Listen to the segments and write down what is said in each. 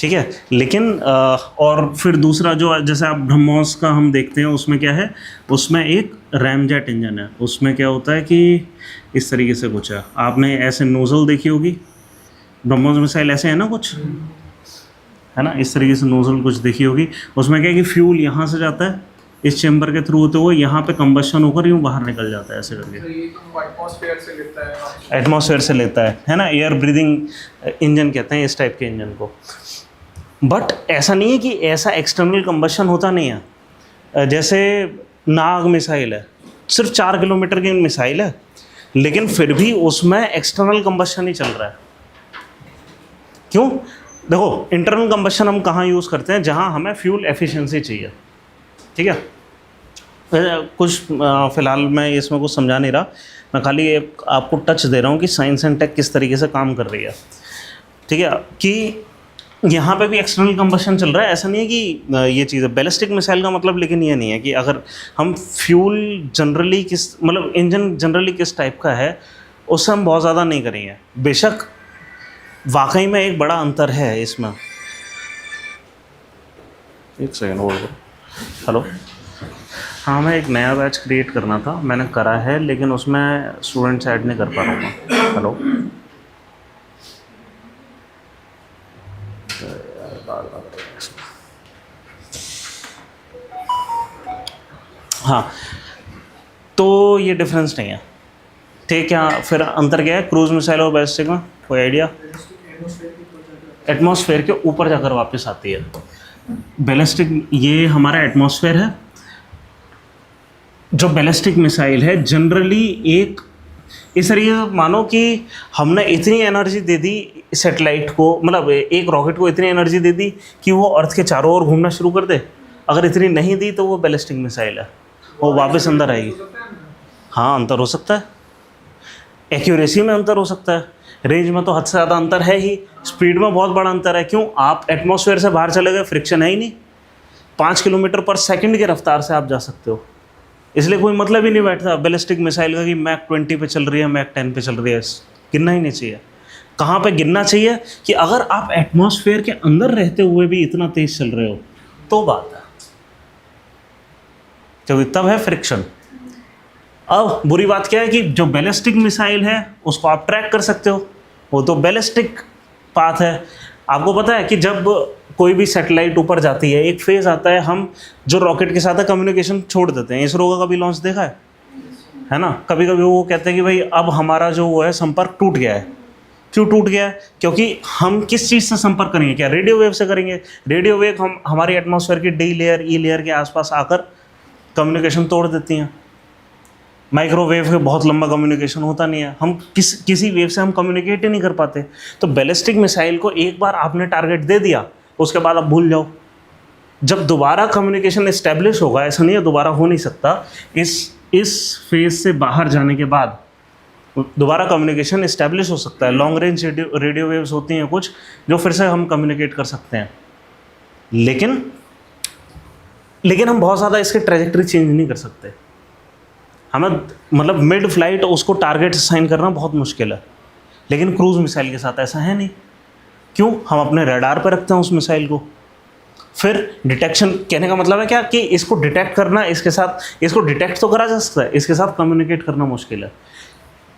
ठीक है। लेकिन और फिर दूसरा जो जैसे आप ब्रह्मोस का हम देखते हैं, उसमें क्या है, उसमें एक रैमजेट इंजन है। उसमें क्या होता है कि इस तरीके से कुछ है, आपने ऐसे नोज़ल देखी होगी, ब्रह्मोस मिसाइल ऐसे है ना कुछ, है ना, इस तरीके से नोज़ल कुछ देखी होगी। उसमें क्या है कि फ्यूल यहाँ से जाता है इस चेम्बर के थ्रू होते हुए यहाँ पे कंबशन होकर यूँ बाहर निकल जाता है ऐसे करके। तो ये तो एटमॉस्फेयर से लेता है, एटमॉस्फेयर से लेता है ना, एयर ब्रीदिंग इंजन कहते हैं इस टाइप के इंजन को। बट ऐसा नहीं है कि ऐसा एक्सटर्नल कंबशन होता नहीं है। जैसे नाग मिसाइल है, सिर्फ 4 किलोमीटर की मिसाइल है, लेकिन फिर भी उसमें एक्सटर्नल कंबशन ही चल रहा है। क्यों? देखो, इंटरनल कंबशन हम कहाँ यूज़ करते हैं, जहाँ हमें फ्यूल एफिशिएंसी चाहिए, ठीक है। कुछ फ़िलहाल मैं इसमें कुछ समझा नहीं रहा, मैं खाली एक आपको टच दे रहा हूँ कि साइंस एंड टेक किस तरीके से काम कर रही है, ठीक है। कि यहाँ पे भी एक्सटर्नल कंबशन चल रहा है, ऐसा नहीं है कि ये चीज़ है बैलिस्टिक मिसाइल का मतलब, लेकिन ये नहीं है कि अगर हम फ्यूल जनरली किस मतलब इंजन जनरली किस टाइप का है उससे हम बहुत ज़्यादा नहीं करेंगे। बेशक वाकई में एक बड़ा अंतर है इसमें। एक सेकेंड होल्ड करो। हेलो, हाँ, मैं एक नया बैच क्रिएट करना था, मैंने करा है, लेकिन उसमें स्टूडेंट्स ऐड नहीं कर पा रहा हूँ मैं। हेलो, हाँ, तो ये डिफरेंस नहीं है, ठीक है। फिर अंतर क्या है क्रूज मिसाइल और बैलिस्टिक में, कोई आइडिया? एटमॉस्फेयर के ऊपर जाकर वापस आती है बैलिस्टिक, ये हमारा एटमॉस्फेयर है। जो बैलिस्टिक मिसाइल है जनरली एक इस तरीके से मानो कि हमने इतनी एनर्जी दे दी सैटेलाइट को, मतलब एक रॉकेट को इतनी एनर्जी दे दी कि वो अर्थ के चारों ओर घूमना शुरू कर दे। अगर इतनी नहीं दी तो वो बैलिस्टिक मिसाइल है, वो वापस अंदर आएगी। हाँ, अंतर हो सकता है, एक्यूरेसी में अंतर हो सकता है, रेंज में तो हद से ज़्यादा अंतर है ही, स्पीड में बहुत बड़ा अंतर है। क्यों? आप एटमॉस्फेयर से बाहर चले गए, फ्रिक्शन है ही नहीं, 5 किलोमीटर पर सेकंड की रफ्तार से आप जा सकते हो, इसलिए कोई मतलब ही नहीं बैठता बैलिस्टिक मिसाइल का कि मैक 20 पे चल रही है, मैक 10 पे चल रही है। गिनना ही नहीं चाहिए। कहाँ पे गिनना चाहिए कि अगर आप एटमॉस्फेयर के अंदर रहते हुए भी इतना तेज चल रहे हो तो बात है, क्योंकि तब है फ्रिक्शन। अब बुरी बात क्या है कि जो बैलिस्टिक मिसाइल है उसको आप ट्रैक कर सकते हो, वो तो बैलिस्टिक पाथ है। आपको पता है कि जब कोई भी सैटेलाइट ऊपर जाती है एक फेज़ आता है, हम जो रॉकेट के साथ है कम्युनिकेशन छोड़ देते हैं। इसरो का कभी लॉन्च देखा है ना, कभी कभी वो कहते हैं कि भाई अब हमारा जो वो है संपर्क टूट गया है। क्यों टूट गया है? क्योंकि हम किस चीज़ से संपर्क करेंगे, क्या रेडियो वेव से करेंगे। रेडियो वेव हम हमारी एटमॉस्फेयर की डी लेयर ई लेयर के आसपास आकर कम्युनिकेशन तोड़ देती हैं। माइक्रोवेव के बहुत लंबा कम्युनिकेशन होता नहीं है, हम किसी वेव से हम कम्युनिकेट ही नहीं कर पाते। तो बैलिस्टिक मिसाइल को एक बार आपने टारगेट दे दिया, उसके बाद आप भूल जाओ। जब दोबारा कम्युनिकेशन इस्टेब्लिश होगा, ऐसा नहीं है दोबारा हो नहीं सकता, इस फेज से बाहर जाने के बाद दोबारा कम्युनिकेशन इस्टेब्लिश हो सकता है। लॉन्ग रेंज रेडियो वेव्स होती हैं कुछ जो फिर से हम कम्युनिकेट कर सकते हैं, लेकिन हम बहुत ज़्यादा इसकी ट्रैजेक्टरी चेंज नहीं कर सकते। हमें मतलब मिड फ्लाइट उसको टारगेट असाइन करना बहुत मुश्किल है, लेकिन क्रूज मिसाइल के साथ ऐसा है नहीं। क्यों? हम अपने रडार पर रखते हैं उस मिसाइल को, फिर डिटेक्शन, कहने का मतलब है क्या कि इसको डिटेक्ट करना, इसके साथ इसको डिटेक्ट तो करा जा सकता है, इसके साथ कम्युनिकेट करना मुश्किल है।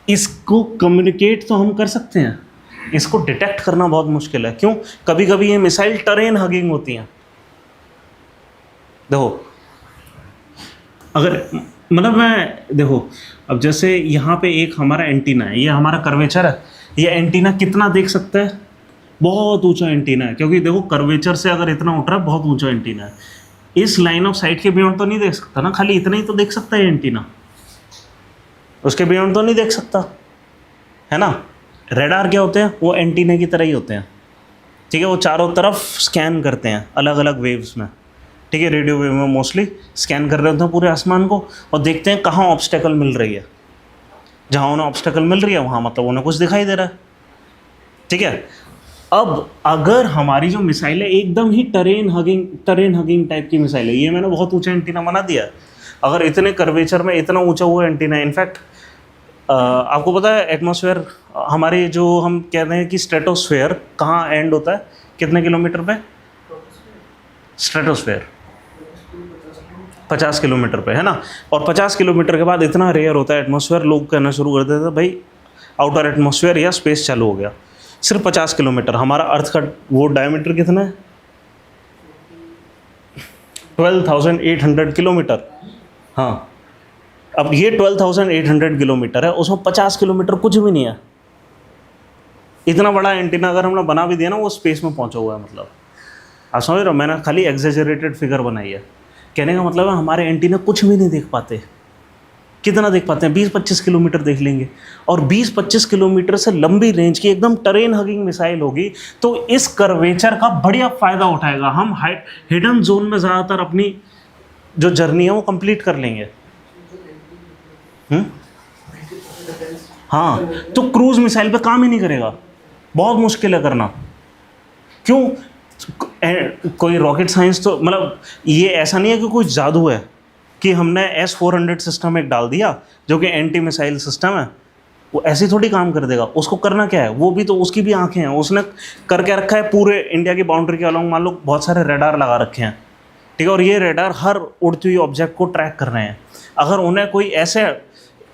इसको कम्युनिकेट तो हम कर सकते हैं, इसको डिटेक्ट करना बहुत मुश्किल है। क्यों? कभी कभी ये मिसाइल टरेन हगिंग होती हैं। देखो, अगर मतलब देखो, अब जैसे यहाँ पे एक हमारा एंटीना है, ये हमारा कर्वेचर है, ये एंटीना कितना देख सकता है? बहुत ऊंचा एंटीना है, क्योंकि देखो कर्वेचर से अगर इतना उठ रहा है, बहुत ऊंचा एंटीना है। इस लाइन ऑफ साइट के बियॉन्ड तो नहीं देख सकता ना, खाली इतना ही तो देख सकता है एंटीना, उसके बियॉन्ड तो नहीं देख सकता, है ना। रडार क्या होते हैं? वो एंटीना की तरह ही होते हैं, ठीक है। वो चारों तरफ स्कैन करते हैं अलग अलग वेव्स में, ठीक है। रेडियो वेव में मोस्टली स्कैन कर रहे होते हैं पूरे आसमान को और देखते हैं कहाँ ऑब्स्टेकल मिल रही है। जहाँ उन्हें ऑब्स्टेकल मिल रही है वहाँ मतलब उन्हें कुछ दिखाई दे रहा है, ठीक है। अब अगर हमारी जो मिसाइल है एकदम ही टरेन हगिंग टाइप की मिसाइल है, ये मैंने बहुत ऊंचा एंटीना बना दिया। अगर इतने कर्वेचर में इतना ऊंचा हुआ एंटीना, इनफैक्ट आपको पता है एटमॉस्फेयर हमारे जो हम कहते हैं कि स्ट्रेटोस्फेयर कहाँ एंड होता है, कितने किलोमीटर पे? स्ट्रेटोस्फेयर 50 किलोमीटर पे, है ना। और 50 किलोमीटर के बाद इतना रेयर होता है एटमॉस्फेयर, लोग कहना शुरू कर देते थे भाई आउटर एटमॉस्फेयर या स्पेस चालू हो गया। सिर्फ 50 किलोमीटर। हमारा अर्थ का वो डायमीटर कितना है? 12,800 किलोमीटर। हाँ, अब ये 12,800 किलोमीटर है, उसमें 50 किलोमीटर कुछ भी नहीं है। इतना बड़ा एंटीना अगर हमने बना भी दिया ना, वो स्पेस में पहुंचा हुआ है। मतलब आप समझ रहे हो, मैंने खाली एग्जेजरेटेड फिगर बनाई है। कहने का मतलब है हमारे एंटीना कुछ भी नहीं देख पाते। कितना देख पाते हैं? 20-25 किलोमीटर देख लेंगे। और 20-25 किलोमीटर से लंबी रेंज की एकदम टरेन हगिंग मिसाइल होगी, तो इस कर्वेचर का बढ़िया फ़ायदा उठाएगा। हम हिडन जोन में ज़्यादातर अपनी जो जर्नी है वो कंप्लीट कर लेंगे। हाँ, तो क्रूज मिसाइल पे काम ही नहीं करेगा, बहुत मुश्किल है करना। क्यों? कोई रॉकेट साइंस तो मतलब ये ऐसा नहीं है कि कोई जादू है कि हमने S-400 सिस्टम एक डाल दिया जो कि एंटी मिसाइल सिस्टम है, वो ऐसे थोड़ी काम कर देगा। उसको करना क्या है? वो भी तो उसकी भी आंखें हैं, उसने करके रखा है पूरे इंडिया की बाउंड्री के अलॉन्ग। मान लो बहुत सारे रेडार लगा रखे हैं, ठीक है, और ये रेडार हर उड़ती हुई ऑब्जेक्ट को ट्रैक कर रहे हैं। अगर उन्हें कोई ऐसे,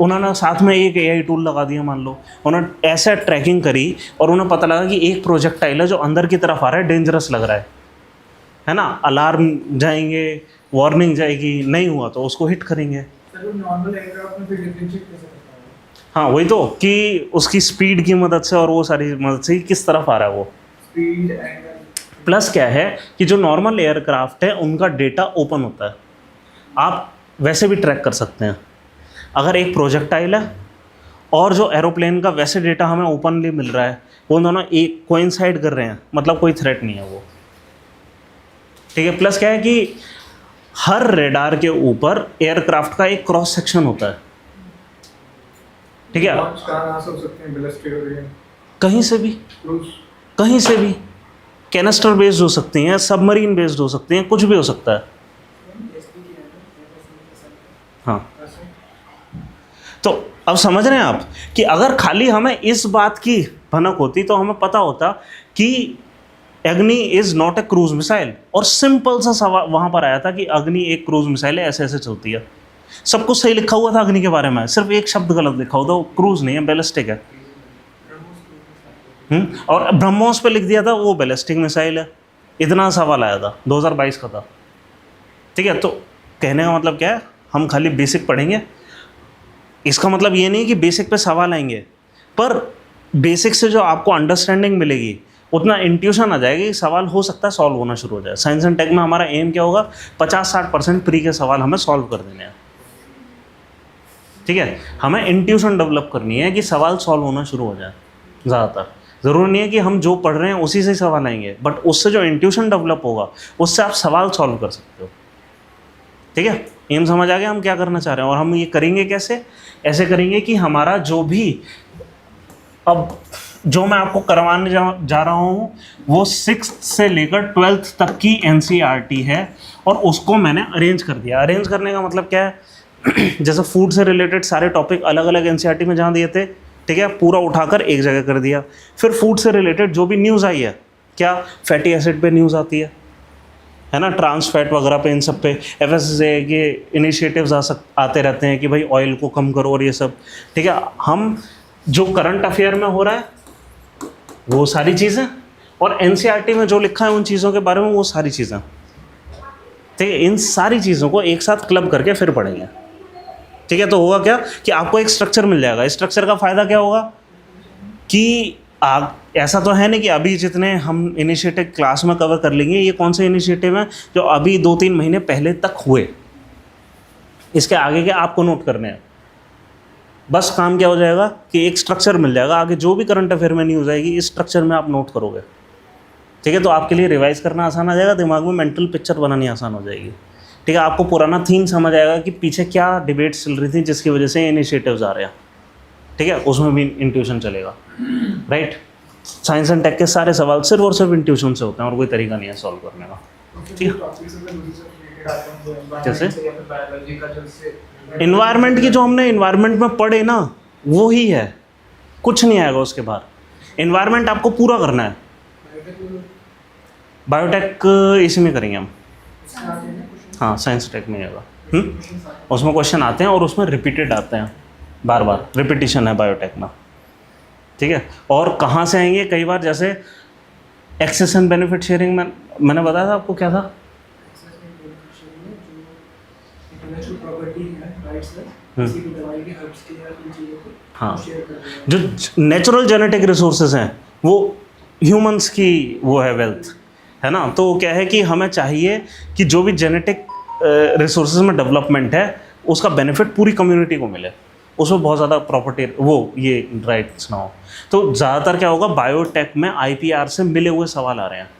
उन्होंने साथ में एक AI टूल लगा दिया, मान लो उन्होंने ऐसे ट्रैकिंग करी और उन्हें पता लगा कि एक प्रोजेक्टाइल है जो अंदर की तरफ आ रहा है, डेंजरस लग रहा है ना। अलार्म जाएंगे, वार्निंग जाएगी, नहीं हुआ तो उसको हिट करेंगे। हाँ, वही तो कि उसकी स्पीड की मदद से और वो सारी मदद से किस तरफ आ रहा है वो स्पीड एंगल। प्लस क्या है कि जो नॉर्मल एयरक्राफ्ट है उनका डेटा ओपन होता है, आप वैसे भी ट्रैक कर सकते हैं। अगर एक प्रोजेक्टाइल है और जो एरोप्लेन का वैसे डेटा हमें ओपनली मिल रहा है, वो दोनों एक कोइंसाइड कर रहे हैं, मतलब कोई थ्रेट नहीं है वो, ठीक है। प्लस क्या है कि हर रेडार के ऊपर एयरक्राफ्ट का एक क्रॉस सेक्शन होता है, ठीक है। कहीं से भी, कहीं से भी कैनिस्टर बेस्ड हो सकती हैं, सबमरीन बेस्ड हो सकती हैं, कुछ भी हो सकता है। हाँ, तो अब समझ रहे हैं आप कि अगर खाली हमें इस बात की भनक होती तो हमें पता होता कि अग्नि is not a cruise missile, और सिंपल सा सवाल वहां पर आया था कि अग्नि एक क्रूज मिसाइल है, ऐसे ऐसे चलती है। सब कुछ सही लिखा हुआ था अग्नि के बारे में, सिर्फ एक शब्द गलत लिखा हुआ था, वो क्रूज नहीं है, बैलिस्टिक है। और ब्रह्मोस पे लिख दिया था वो बैलिस्टिक मिसाइल है। इतना सवाल आया था, 2022 का था, ठीक है। तो कहने का मतलब क्या है, हम खाली बेसिक पढ़ेंगे, इसका मतलब ये नहीं कि बेसिक पे सवाल आएंगे, पर बेसिक से जो आपको अंडरस्टैंडिंग मिलेगी उतना इंट्यूशन आ जाएगी कि सवाल हो सकता है सॉल्व होना शुरू हो जाए। साइंस एंड टेक में हमारा एम क्या होगा, 50-60% प्री के सवाल हमें सॉल्व कर देने हैं, ठीक है। हमें इंट्यूशन डेवलप करनी है कि सवाल सॉल्व होना शुरू हो जाए। ज़्यादातर ज़रूरी नहीं है कि हम जो पढ़ रहे हैं उसी से सवाल आएंगे, बट उससे जो इंट्यूशन डेवलप होगा उससे आप सवाल सॉल्व कर सकते हो, ठीक है। एम समझ आ गया हम क्या करना चाह रहे हैं, और हम ये करेंगे कैसे? ऐसे करेंगे कि हमारा जो भी अब जो मैं आपको करवाने जा रहा हूँ वो 6th से लेकर 12th तक की NCERT है, और उसको मैंने अरेंज कर दिया। अरेंज करने का मतलब क्या है, जैसे फूड से रिलेटेड सारे टॉपिक अलग अलग NCERT में जहाँ दिए थे, ठीक है, पूरा उठाकर एक जगह कर दिया। फिर फूड से रिलेटेड जो भी न्यूज़ आई है, क्या फैटी एसिड पे न्यूज़ आती है ना, ट्रांस फैट वगैरह पे, इन सब पे FSSAI के इनिशिएटिव्स आते रहते हैं कि भाई ऑयल को कम करो और ये सब, ठीक है। हम जो करंट अफेयर में हो रहा है वो सारी चीज़ें, और NCERT में जो लिखा है उन चीज़ों के बारे में वो सारी चीज़ें, ठीक है। इन सारी चीज़ों को एक साथ क्लब करके फिर पढ़ेंगे, ठीक है। तो होगा क्या कि आपको एक स्ट्रक्चर मिल जाएगा। इस स्ट्रक्चर का फ़ायदा क्या होगा कि आप, ऐसा तो है नहीं कि अभी जितने हम इनिशिएटिव क्लास में कवर कर लेंगे, ये कौन से इनिशिएटिव हैं जो अभी 2-3 महीने पहले तक हुए, इसके आगे के आपको नोट करने हैं। बस काम क्या हो जाएगा कि एक स्ट्रक्चर मिल जाएगा, आगे जो भी करंट अफेयर में न्यूज़ आएगी इस स्ट्रक्चर में आप नोट करोगे, ठीक है। तो आपके लिए रिवाइज करना आसान आ जाएगा, दिमाग में मेंटल पिक्चर बनानी आसान हो जाएगी, ठीक है। आपको पुराना थीम समझ आएगा कि पीछे क्या डिबेट्स चल रही थी जिसकी वजह से इनिशिएटिव्स आ रहे हैं, ठीक है। उसमें भी इंट्यूशन चलेगा, राइट। साइंस एंड टेक के सारे सवाल सिर्फ और सिर्फ इंट्यूशन से होते हैं, और कोई तरीका नहीं है सॉल्व करने का, ठीक है। जैसे इन्वायरमेंट की जो हमने इन्वायरमेंट में पढ़े ना, वो ही है, कुछ नहीं आएगा उसके बाहर। इन्वायरमेंट आपको पूरा करना है। बायोटेक इसी में करेंगे हम, हाँ साइंस टेक में आएगा। उसमें क्वेश्चन आते हैं और उसमें रिपीटेड आते हैं, बार बार रिपीटिशन है बायोटेक में, ठीक है। और कहाँ से आएंगे कई बार, जैसे एक्सेस एंड बेनिफिट शेयरिंग में मैंने बताया था आपको, क्या था? हाँ, जो नेचुरल जेनेटिक रिसोर्सेज हैं वो ह्यूमंस की वो है वेल्थ, है ना। तो क्या है कि हमें चाहिए कि जो भी जेनेटिक रिसोर्सेज में डेवलपमेंट है उसका बेनिफिट पूरी कम्युनिटी को मिले, उसमें बहुत ज़्यादा प्रॉपर्टी वो ये राइट्स ना हो। तो ज़्यादातर क्या होगा, बायोटेक में आईपीआर से मिले हुए सवाल आ रहे हैं।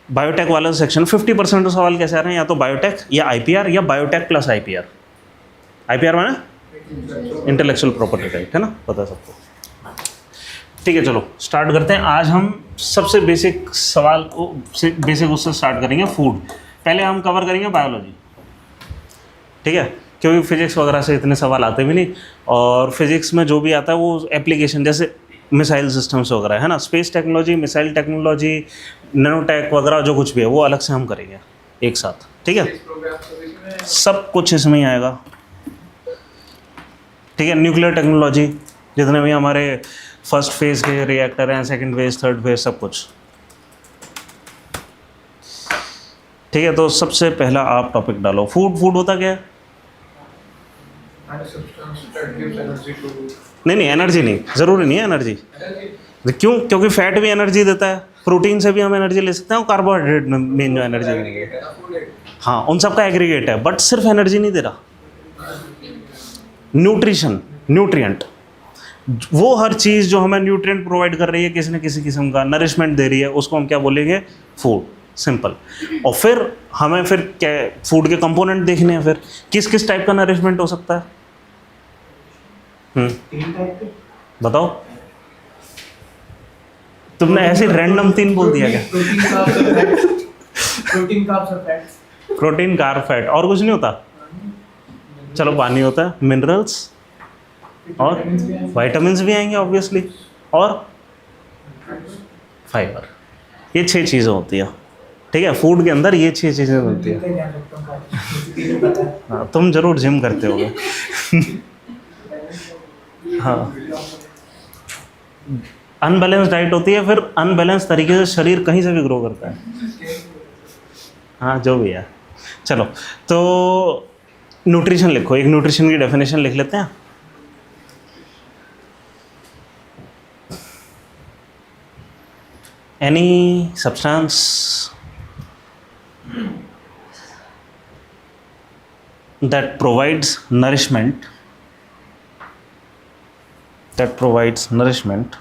बायोटेक वाला सेक्शन 50% तो सवाल कैसे आ रहे हैं, या तो बायोटेक या आईपीआर या बायोटेक प्लस आईपीआर। आईपीआर माने इंटेलेक्चुअल प्रॉपर्टी राइट, है ना, पता है सबको। ठीक है, चलो स्टार्ट करते हैं। आज हम सबसे बेसिक सवाल बेसिक उससे स्टार्ट करेंगे, फूड। पहले हम कवर करेंगे बायोलॉजी, ठीक है, क्योंकि फिजिक्स वगैरह से इतने सवाल आते भी नहीं, और फिजिक्स में जो भी आता है वो एप्लीकेशन, जैसे मिसाइल सिस्टम्स वगैरह है ना, space technology, missile technology, nanotech वगैरह जो कुछ भी है वो अलग से हम करेंगे एक साथ, ठीक है। सब कुछ इसमें ही आएगा, ठीक है। न्यूक्लियर टेक्नोलॉजी, जितने भी हमारे फर्स्ट फेज़ के रिएक्टर हैं, सेकंड फेज़, थर्ड फेज़, सब कुछ, ठीक है। तो सबसे पहला आप टॉपिक डालो, फूड होता क्या है? नहीं, एनर्जी नहीं, ज़रूरी नहीं है एनर्जी। क्यों? क्योंकि फैट भी एनर्जी देता है, प्रोटीन से भी हम एनर्जी ले सकते हैं, और कार्बोहाइड्रेट में मेन जो एनर्जी देंगे, हाँ उन सब का एग्रीगेट है, बट सिर्फ एनर्जी नहीं दे रहा। न्यूट्रिशन, न्यूट्रिएंट, वो हर चीज़ जो हमें न्यूट्रिएंट प्रोवाइड कर रही है, किसी न किसी किस्म का नरिशमेंट दे रही है, उसको हम क्या बोलेंगे? Food, simple. और फिर हमें फिर क्या फूड के कंपोनेंट देखने हैं, फिर किस किस टाइप का नरिशमेंट हो सकता है? बताओ, तुमने ऐसे रैंडम 3 बोल दिया क्या? प्रोटीन, कार्ब, फैट, और कुछ नहीं होता? चलो पानी होता है, मिनरल्स और विटामिन्स भी आएंगे ऑब्वियसली, और फाइबर, ये 6 चीज़ें होती हैं, ठीक है। फूड के अंदर ये 6 चीज़ें होती हैं। हाँ, तुम जरूर जिम करते होगे। हाँ, अनबैलेंस डाइट होती है, फिर अनबैलेंस तरीके से शरीर कहीं से भी ग्रो करता है। हाँ, जो भी है। चलो, तो न्यूट्रिशन लिखो, एक न्यूट्रिशन की डेफिनेशन लिख लेते हैं। Any substance that provides nourishment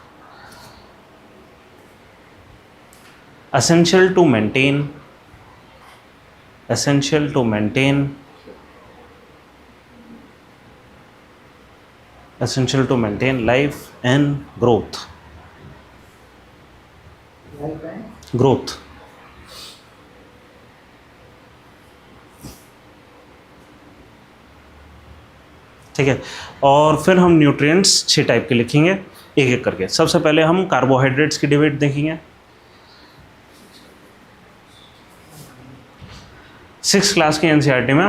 essential to maintain life and growth. ठीक है। और फिर हम न्यूट्रिएंट्स 6 टाइप के लिखेंगे एक एक करके। सबसे पहले हम कार्बोहाइड्रेट्स की डिबेट देखेंगे। 6th क्लास की एनसीईआरटी में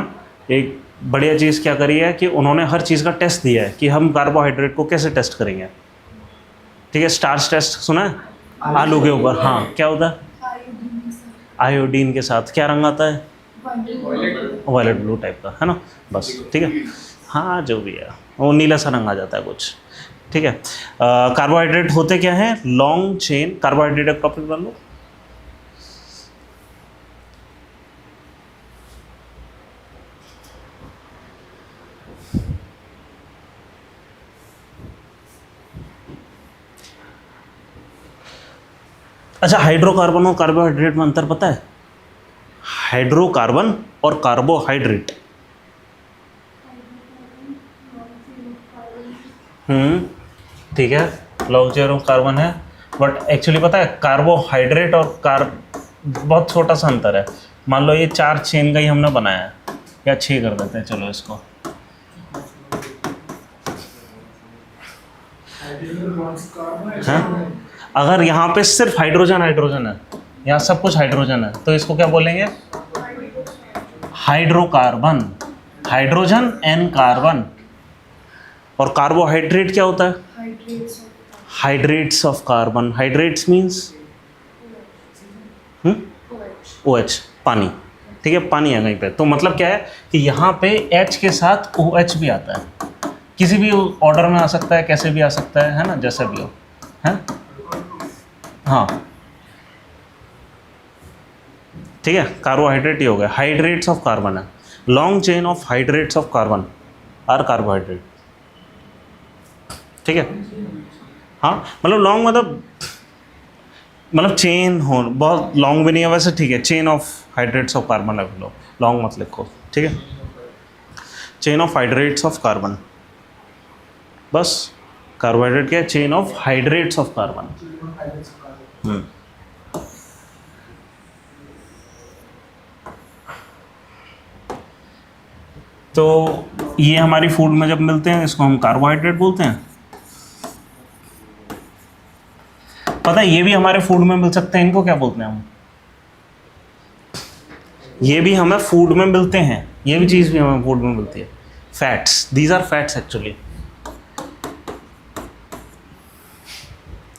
एक बढ़िया चीज़ क्या करी है कि उन्होंने हर चीज़ का टेस्ट दिया है कि हम कार्बोहाइड्रेट को कैसे टेस्ट करेंगे, ठीक है। स्टार्च टेस्ट सुना है? आलू के ऊपर, हाँ, क्या होता है? आयोडीन के साथ क्या रंग आता है? वायलेट ब्लू टाइप का, है ना, बस, ठीक है। हाँ, जो भी है वो नीला सा रंग आ जाता है कुछ, ठीक है। कार्बोहाइड्रेट होते क्या है? लॉन्ग चेन कार्बोहाइड्रेट का टॉपिक बन लो। अच्छा, हाइड्रोकार्बन और कार्बोहाइड्रेट में अंतर पता है? हाइड्रोकार्बन और कार्बोहाइड्रेट, ठीक है, लॉन्ग चेन ऑफ कार्बन है, बट एक्चुअली पता है कार्बोहाइड्रेट और बहुत छोटा सा अंतर है। मान लो ये 4 चेन का ही हमने बनाया है, या 6 कर देते हैं, चलो इसको। हाँ, अगर यहाँ पे सिर्फ हाइड्रोजन है, यहाँ सब कुछ हाइड्रोजन है, तो इसको क्या बोलेंगे? हाइड्रोकार्बन। Hydrogen and carbon. और कार्बोहाइड्रेट क्या होता है? Hydrates of carbon. Hydrates means OH, पानी। ठीक है, पानी है कहीं पे, तो मतलब क्या है कि यहाँ पे H के साथ OH भी आता है। किसी भी ऑर्डर में आ सकता है, कैसे भी आ सकता है ना, जैसा भी हो, है। हाँ ठीक है, कार्बोहाइड्रेट ही हो गया। हाइड्रेट्स ऑफ कार्बन है, long chain of hydrates of carbon are carbohydrate. ठीक है, हाँ मतलब लॉन्ग मतलब चेन हो, बहुत लॉन्ग भी नहीं है वैसे, ठीक है। Chain of hydrates of carbon रख लो, लॉन्ग मत लिखो, ठीक है। Chain of hydrates of carbon, बस कार्बोहाइड्रेट क्या है? Chain of hydrates of carbon. तो ये हमारी फूड में जब मिलते हैं इसको हम कार्बोहाइड्रेट बोलते हैं। पता है ये भी हमारे फूड में मिल सकते हैं, इनको क्या बोलते हैं हम? ये भी हमें फूड में मिलते हैं, ये भी चीज़ भी हमें फूड में मिलती है। Fats, these are fats actually.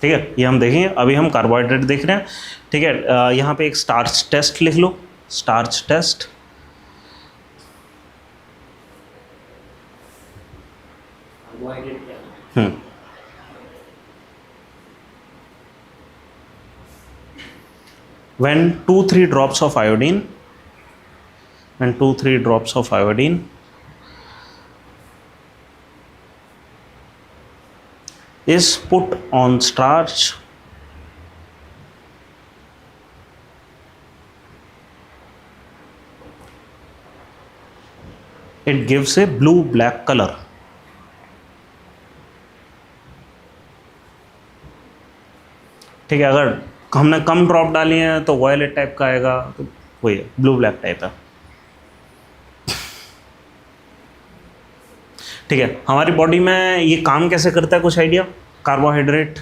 ठीक है, ये हम देखेंगे। अभी हम कार्बोहाइड्रेट देख रहे हैं, ठीक है। यहाँ पे एक स्टार्च टेस्ट लिख लो, starch test. When 2-3 drops of iodine, when 2-3 drops of iodine is put on starch, it gives a blue-black color. ठीक है, अगर हमने कम ड्रॉप डाली है तो वायलेट टाइप का आएगा, तो वही है, ब्लू ब्लैक टाइप है। ठीक है, हमारी बॉडी में ये काम कैसे करता है, कुछ आइडिया? कार्बोहाइड्रेट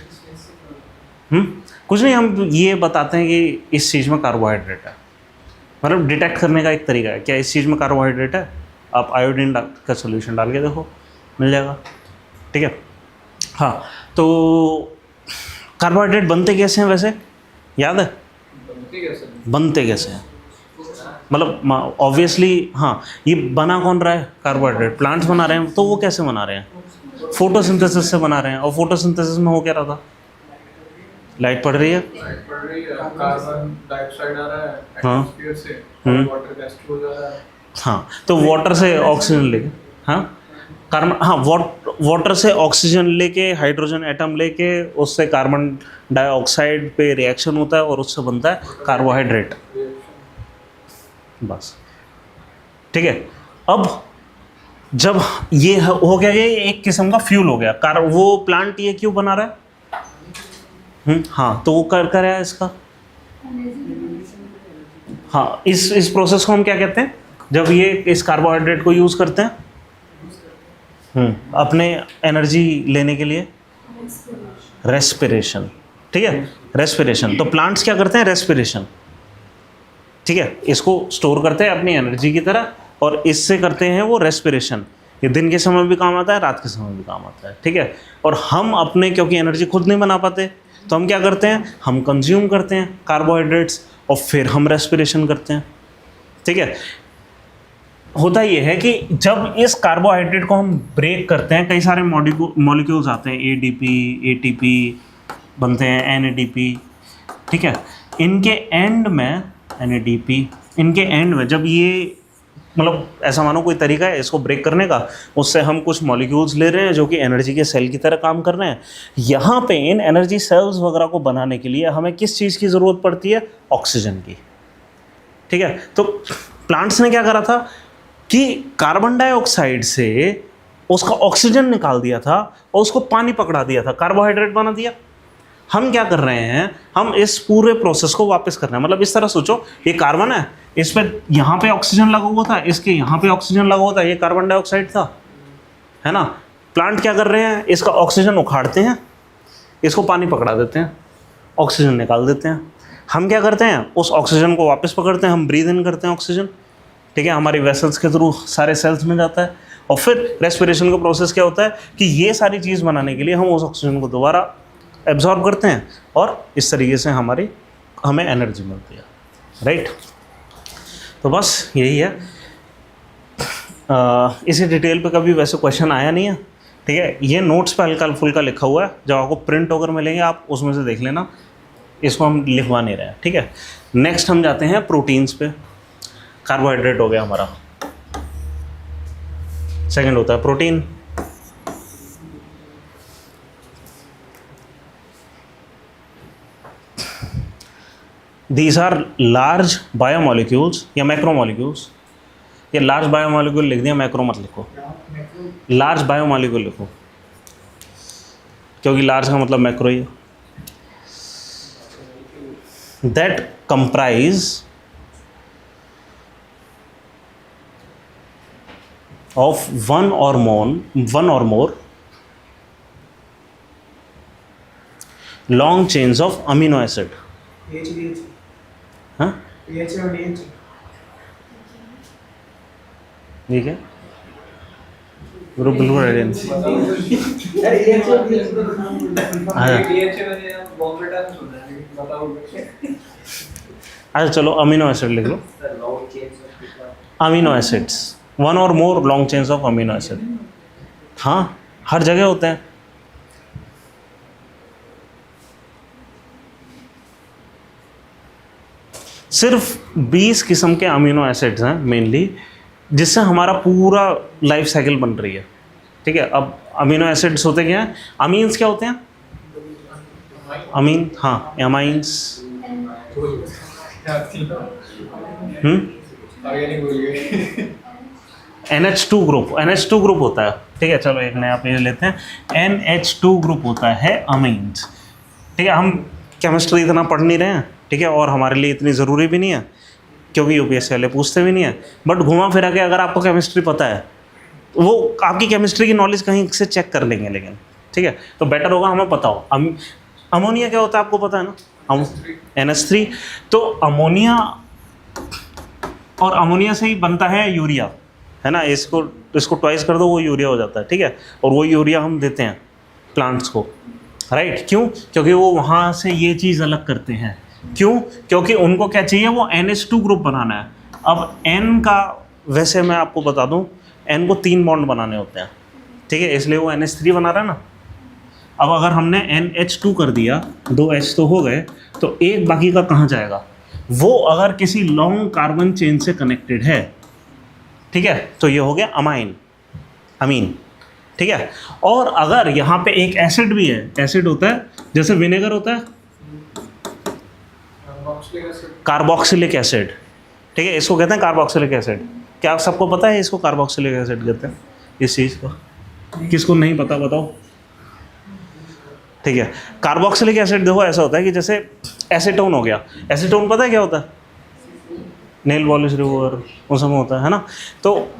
कुछ नहीं, हम ये बताते हैं कि इस चीज़ में कार्बोहाइड्रेट है, मतलब डिटेक्ट करने का एक तरीका है। क्या इस चीज़ में कार्बोहाइड्रेट है? आप आयोडीन का सोल्यूशन डाल के देखो, मिल जाएगा। ठीक है, हाँ। तो कार्बोहाइड्रेट बनते कैसे हैं वैसे, याद है? बनते कैसे हैं मतलब ऑब्वियसली, हाँ। ये बना कौन रहा है? कार्बोहाइड्रेट। प्लांट्स बना रहे हैं, तो वो कैसे बना रहे हैं? फोटोसिंथेसिस से बना रहे हैं। और फोटोसिंथेसिस में हो क्या रहा था? लाइट पड़ रही है, कार्बन डाइऑक्साइड आ रहा है हाँ। एटमॉस्फेयर से, वाटर गैस हो जा रहा है। हाँ, तो वाटर से ऑक्सीजन लेके, हाँ कार्बन, हाँ वाटर से ऑक्सीजन लेके, हाइड्रोजन एटम लेके, उससे कार्बन डाइऑक्साइड पे रिएक्शन होता है और उससे बनता है कार्बोहाइड्रेट, बस। ठीक है, अब जब ये हो गया, ये एक किस्म का फ्यूल हो गया। वो प्लांट ये क्यों बना रहा है? हाँ, तो वो कर रहा है इसका, हाँ। इस प्रोसेस को हम क्या कहते हैं, जब ये इस कार्बोहाइड्रेट को यूज़ करते हैं अपने एनर्जी लेने के लिए? रेस्पिरेशन। ठीक है, रेस्पिरेशन। तो प्लांट्स क्या करते हैं? रेस्पिरेशन। ठीक है, इसको स्टोर करते हैं अपनी एनर्जी की तरह, और इससे करते हैं वो रेस्पिरेशन। ये दिन के समय भी काम आता है, रात के समय भी काम आता है। ठीक है, और हम अपने, क्योंकि एनर्जी खुद नहीं बना पाते, तो हम क्या करते हैं? हम कंज्यूम करते हैं कार्बोहाइड्रेट्स, और फिर हम रेस्पिरेशन करते हैं। ठीक है, होता ये है कि जब इस कार्बोहाइड्रेट को हम ब्रेक करते हैं, कई सारे मॉलिक्यूल्स आते हैं, ADP, ATP बनते हैं, NADP। ठीक है, इनके एंड में NADP, इनके एंड में जब ये, मतलब ऐसा मानो कोई तरीका है इसको ब्रेक करने का, उससे हम कुछ मॉलिक्यूल्स ले रहे हैं जो कि एनर्जी के सेल की तरह काम कर रहे हैं। यहाँ पे इन एनर्जी सेल्स वगैरह को बनाने के लिए हमें किस चीज़ की ज़रूरत पड़ती है? ऑक्सीजन की। ठीक है, तो प्लांट्स ने क्या करा था कि कार्बन डाइऑक्साइड से उसका ऑक्सीजन निकाल दिया था और उसको पानी पकड़ा दिया था, कार्बोहाइड्रेट बना दिया। हम क्या कर रहे हैं? हम इस पूरे प्रोसेस को वापस कर रहे हैं। मतलब इस तरह सोचो, ये कार्बन है, इस पे यहाँ पे ऑक्सीजन लगा हुआ था, इसके यहाँ पे ऑक्सीजन लगा हुआ था, ये कार्बन डाइऑक्साइड था, है ना। प्लांट क्या कर रहे हैं? इसका ऑक्सीजन उखाड़ते हैं, इसको पानी पकड़ा देते हैं, ऑक्सीजन निकाल देते हैं। हम क्या करते हैं, उस ऑक्सीजन को वापस पकड़ते हैं, हम ब्रीद इन करते हैं ऑक्सीजन, ठीक है, हमारी वेसल्स के थ्रू सारे सेल्स में जाता है, और फिर रेस्पिरेशन का प्रोसेस क्या होता है कि ये सारी चीज़ बनाने के लिए हम उस ऑक्सीजन को दोबारा एब्जॉर्ब करते हैं, और इस तरीके से हमें एनर्जी मिलती है, राइट। तो बस यही है। इसी डिटेल पे कभी वैसे क्वेश्चन आया नहीं है, ठीक है। ये नोट्स पे हल्का फुल्का लिखा हुआ है, जब आपको प्रिंट होकर मिलेंगे आप उसमें से देख लेना, इसको हम लिखवा नहीं रहे हैं, ठीक है। नेक्स्ट हम जाते हैं प्रोटीन्स पे। कार्बोहाइड्रेट हो गया हमारा, सेकंड होता है protein. These are large biomolecules या मैक्रोमोलिक्यूल्स, ये लार्ज बायोमोलिक्यूल लिख दिया, मैक्रो मत लिखो, लार्ज बायोमोलिक्यूल लिखो, क्योंकि लार्ज का मतलब मैक्रो ही है। दैट कंप्राइज ऑफ वन और more long chains of amino acid. हाँ ठीक है, ग्रुप बिल्कुल रेडी नहीं। अच्छा चलो अमीनो एसिड लिख लो, अमीनो एसिड्स, वन और more long chains of amino acid. हाँ हर जगह होते हैं। सिर्फ 20 किस्म के अमीनो एसिड्स हैं मेनली, जिससे हमारा पूरा लाइफ साइकिल बन रही है, ठीक है। अब अमीनो एसिड्स होते क्या हैं, अमीन्स क्या होते हैं, अमीन, हाँ एमाइंस, NH2 ग्रुप होता है, ठीक है। चलो एक नया पेज लेते हैं, NH2 ग्रुप होता है अमीन्स, ठीक है। हम केमिस्ट्री इतना पढ़ नहीं रहे हैं, ठीक है, और हमारे लिए इतनी ज़रूरी भी नहीं है, क्योंकि यूपीएससी वाले पूछते भी नहीं है। बट घुमा फिरा के अगर आपको केमिस्ट्री पता है, वो आपकी केमिस्ट्री की नॉलेज कहीं से चेक कर लेंगे, लेकिन ठीक है, तो बेटर होगा हमें पता हो। अमोनिया क्या होता है आपको पता है ना, NH3। तो अमोनिया, और अमोनिया से ही बनता है यूरिया, है ना। इसको ट्वाइस कर दो, वो यूरिया हो जाता है, ठीक है। और वो यूरिया हम देते हैं प्लांट्स को, राइट। क्यों? क्योंकि वो वहाँ से ये चीज़ अलग करते हैं। क्यों? क्योंकि उनको क्या चाहिए, वो NH2 ग्रुप बनाना है। अब N का, वैसे मैं आपको बता दूं, N को 3 बॉन्ड बनाने होते हैं, ठीक है, इसलिए वो NH3 बना रहा है ना। अब अगर हमने NH2 कर दिया, 2 H तो हो गए, तो एक बाकी का कहाँ जाएगा, वो अगर किसी लॉन्ग कार्बन चेन से कनेक्टेड है, ठीक है, तो ये हो गया अमीन, ठीक है। और अगर यहाँ पे एक एसिड भी है, एसिड होता है जैसे विनेगर होता है, कार्बोक्सिलिक एसिड, ठीक है, इसको कहते हैं कार्बोक्सिलिक एसिड। क्या आप सबको पता है इसको कार्बोक्सिलिक एसिड कहते हैं, इस चीज़ को? किसको नहीं पता बताओ, ठीक है। कार्बोक्सिलिक एसिड देखो ऐसा होता है कि जैसे एसीटोन हो गया, एसीटोन पता है क्या होता है, नेल पॉलिश रिमूवर उस समय होता है ना। तो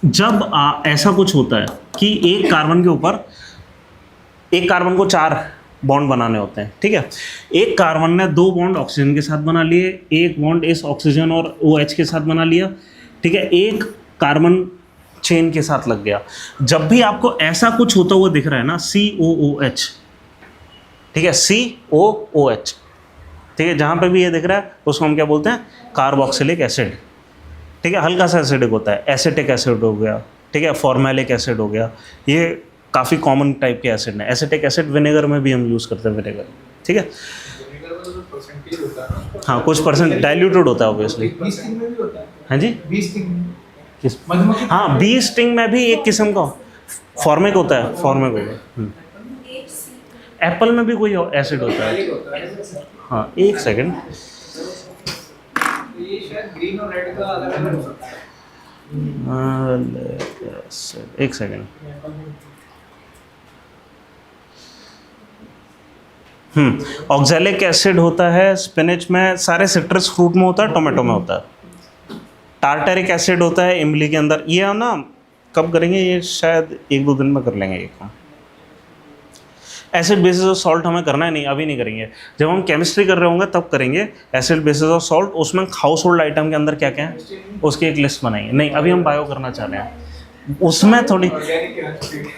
जब ऐसा कुछ होता है कि एक कार्बन के ऊपर, एक कार्बन को 4 बॉन्ड बनाने होते हैं, ठीक है। एक कार्बन ने 2 बॉन्ड ऑक्सीजन के साथ बना लिए, एक बॉन्ड इस ऑक्सीजन और OH के साथ बना लिया, ठीक है, एक कार्बन चेन के साथ लग गया। जब भी आपको ऐसा कुछ होता हुआ दिख रहा है ना, COOH, ठीक है, COOH, ठीक है, जहाँ पे भी ये दिख रहा है उसको हम क्या बोलते हैं, कार्बोक्सिलिक एसिड, ठीक है। हल्का सा एसिडिक होता है, एसिटिक एसिड हो गया, ठीक है, फॉर्मेलिक एसिड हो गया, ये काफ़ी कॉमन टाइप के एसिड है। एसिटिक एसिड विनेगर में भी हम यूज़ करते हैं, विनेगर, ठीक है। हाँ कुछ परसेंट डाइल्यूटेड होता है ऑब्वियसली। हाँ जी, हाँ बी स्टिंग में भी एक किस्म का फॉर्मिक होता है, फॉर्मिक होगा। एप्पल में भी कोई एसिड होता है। हाँ एक सेकंड, ये शायद ग्रीन और रेड का अलग अलग हो सकता है। एक सेकंड, ऑक्सैलिक एसिड होता है स्पिनच में, सारे सिट्रस फ्रूट में होता है, टोमेटो में होता है। टार्टरिक एसिड होता है इमली के अंदर। ये हम ना कब करेंगे, ये शायद 1-2 दिन में कर लेंगे ये काम। एसिड बेसिस ऑफ सॉल्ट हमें करना है नहीं, अभी नहीं करेंगे, जब हम केमिस्ट्री कर रहे होंगे तब करेंगे एसिड बेसिस ऑफ सॉल्ट। उसमें हाउस होल्ड आइटम के अंदर क्या क्या है उसकी एक लिस्ट बनाएंगे। नहीं, अभी हम बायो करना चाह रहे हैं, उसमें थोड़ी,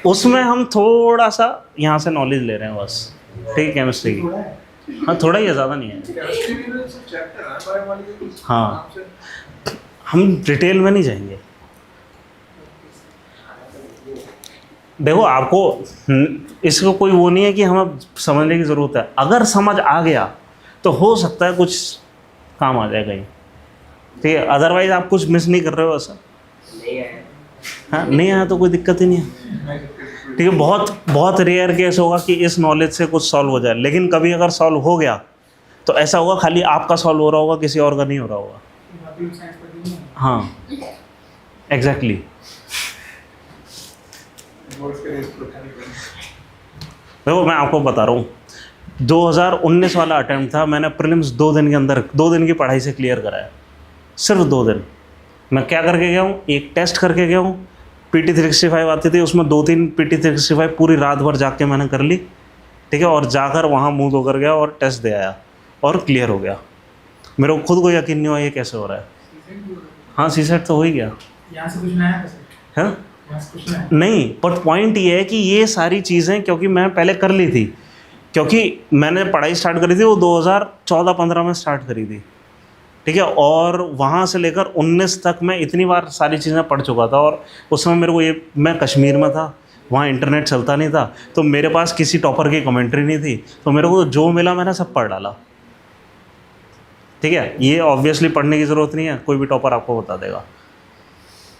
उसमें हम थोड़ा सा यहाँ से नॉलेज ले रहे हैं बस, ठीक है, केमिस्ट्री की। हाँ थोड़ा ही है, ज़्यादा नहीं है। हाँ हम डिटेल में नहीं जाएंगे। देखो आपको इसको कोई वो नहीं है कि हमें समझने की ज़रूरत है, अगर समझ आ गया तो हो सकता है कुछ काम आ जाए कहीं, ठीक है, अदरवाइज आप कुछ मिस नहीं कर रहे हो ऐसा। हाँ नहीं आया तो कोई दिक्कत ही नहीं है, ठीक है। बहुत रेयर केस होगा कि इस नॉलेज से कुछ सॉल्व हो जाए, लेकिन कभी अगर सॉल्व हो गया तो ऐसा होगा खाली आपका सॉल्व हो रहा होगा, किसी और का नहीं हो रहा होगा। हाँ एग्जैक्टली। देखो मैं आपको बता रहा हूँ, 2019 वाला अटेम्प्ट था, मैंने प्रीलिम्स 2 दिन के अंदर 2 दिन की पढ़ाई से क्लियर कराया, सिर्फ 2 दिन। मैं क्या करके गया हूँ, एक टेस्ट करके गया हूँ, PT 365 आती थी, उसमें 2-3 PT 365 पूरी रात भर जाग के मैंने कर ली, ठीक है, और जाकर वहाँ मुँह धोकर गया और टेस्ट दे आया और क्लियर हो गया। मेरे को खुद को यकीन नहीं हुआ ये कैसे हो रहा है। हाँ CSET तो हो ही गया। यहाँ से कुछ नया है हाँ नहीं, बट पॉइंट ये है कि ये सारी चीज़ें क्योंकि मैं पहले कर ली थी, क्योंकि मैंने पढ़ाई स्टार्ट करी थी वो 2014-15 में स्टार्ट करी थी, ठीक है, और वहाँ से लेकर 19 तक मैं इतनी बार सारी चीज़ें पढ़ चुका था। और उस समय मेरे को ये, मैं कश्मीर में था, वहाँ इंटरनेट चलता नहीं था, तो मेरे पास किसी टॉपर की कमेंट्री नहीं थी, तो मेरे को जो मिला मैंने सब पढ़ डाला, ठीक है। ये ऑब्वियसली पढ़ने की ज़रूरत नहीं है, कोई भी टॉपर आपको बता देगा,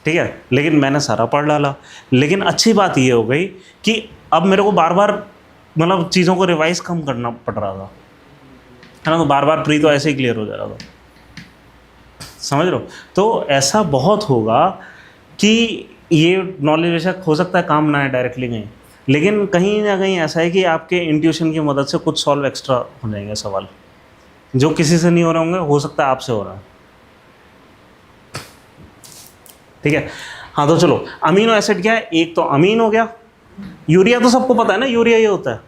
ठीक है, लेकिन मैंने सारा पढ़ डाला। लेकिन अच्छी बात ये हो गई कि अब मेरे को बार बार मतलब चीज़ों को रिवाइज कम करना पड़ रहा था, है ना, तो बार बार प्री तो ऐसे ही क्लियर हो जा रहा था, समझ रहे हो। तो ऐसा बहुत होगा कि ये नॉलेज बेशक हो सकता है काम ना है डायरेक्टली कहीं, लेकिन कहीं ना कहीं ऐसा है कि आपके इंट्यूशन की मदद से कुछ सॉल्व एक्स्ट्रा हो जाएंगे सवाल, जो किसी से नहीं हो रहे होंगे, हो सकता है आपसे हो रहा है, ठीक है। हाँ तो चलो, अमीनो एसिड क्या है, एक तो अमीन हो गया, यूरिया तो सबको पता है ना, यूरिया ये होता है,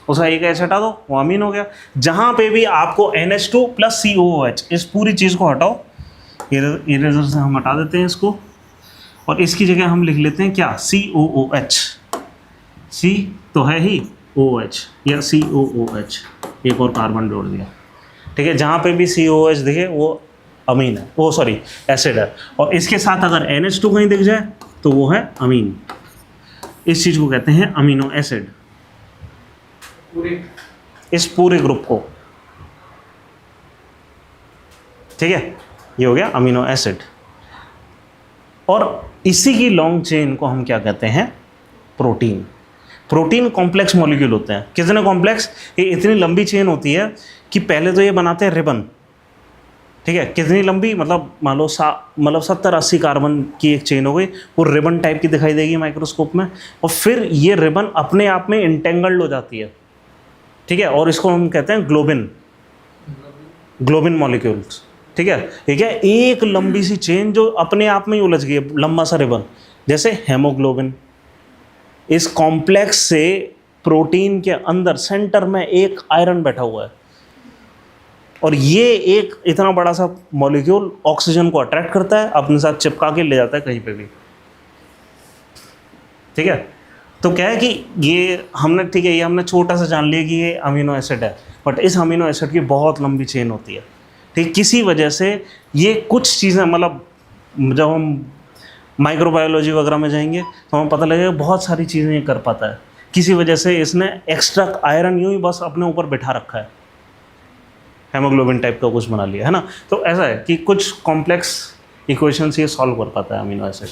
उसका एक एसिड हटा दो वो अमीन हो गया। जहाँ पे भी आपको NH2 + COOH, इस पूरी चीज़ को हटाओ, इरेजर से हम हटा देते हैं इसको, और इसकी जगह हम लिख लेते हैं क्या, COOH, C तो है ही, OH या COOH, एक और कार्बन जोड़ दिया, ठीक है। जहाँ पे भी COOH दिखे वो अमीन है, वो सॉरी एसिड है, और इसके साथ अगर NH2 कहीं दिख जाए तो वो है अमीन। इस चीज़ को कहते हैं अमीनो एसिड, इस पूरे ग्रुप को, ठीक है, ये हो गया अमीनो एसिड। और इसी की लॉन्ग चेन को हम क्या कहते हैं, प्रोटीन। प्रोटीन कॉम्प्लेक्स मॉलिक्यूल होते हैं, कितने कॉम्प्लेक्स, ये इतनी लंबी चेन होती है कि पहले तो ये बनाते हैं रिबन, ठीक है, कितनी लंबी, मतलब मान लो 70-80 कार्बन की एक चेन हो गई, वो रिबन टाइप की दिखाई देगी माइक्रोस्कोप में, और फिर ये रिबन अपने आप में इंटेंगल्ड हो जाती है, ठीक है, और इसको हम कहते हैं ग्लोबिन मॉलिक्यूल्स, ठीक है। ठीक है, एक लंबी सी चेन जो अपने आप में ही उलझ गई है, लंबा सा रिबन, जैसे हेमोग्लोबिन। इस कॉम्प्लेक्स से प्रोटीन के अंदर सेंटर में एक आयरन बैठा हुआ है, और ये एक इतना बड़ा सा मॉलिक्यूल ऑक्सीजन को अट्रैक्ट करता है, अपने साथ चिपका के ले जाता है कहीं पे भी, ठीक है। तो क्या है कि ये हमने, ठीक है, ये हमने छोटा सा जान लिया कि ये अमीनो एसिड है, बट इस अमीनो एसिड की बहुत लंबी चेन होती है, ठीक। किसी वजह से ये कुछ चीज़ें, मतलब जब हम माइक्रोबायोलॉजी वगैरह में जाएंगे तो हमें पता लगेगा बहुत सारी चीज़ें ये कर पाता है, किसी वजह से इसने एक्स्ट्रा आयरन यूँ ही बस अपने ऊपर बिठा रखा है, हेमोग्लोबिन टाइप का कुछ बना लिया है ना। तो ऐसा है कि कुछ कॉम्प्लेक्स इक्वेशंस ये सॉल्व कर पाता है अमीनो एसिड,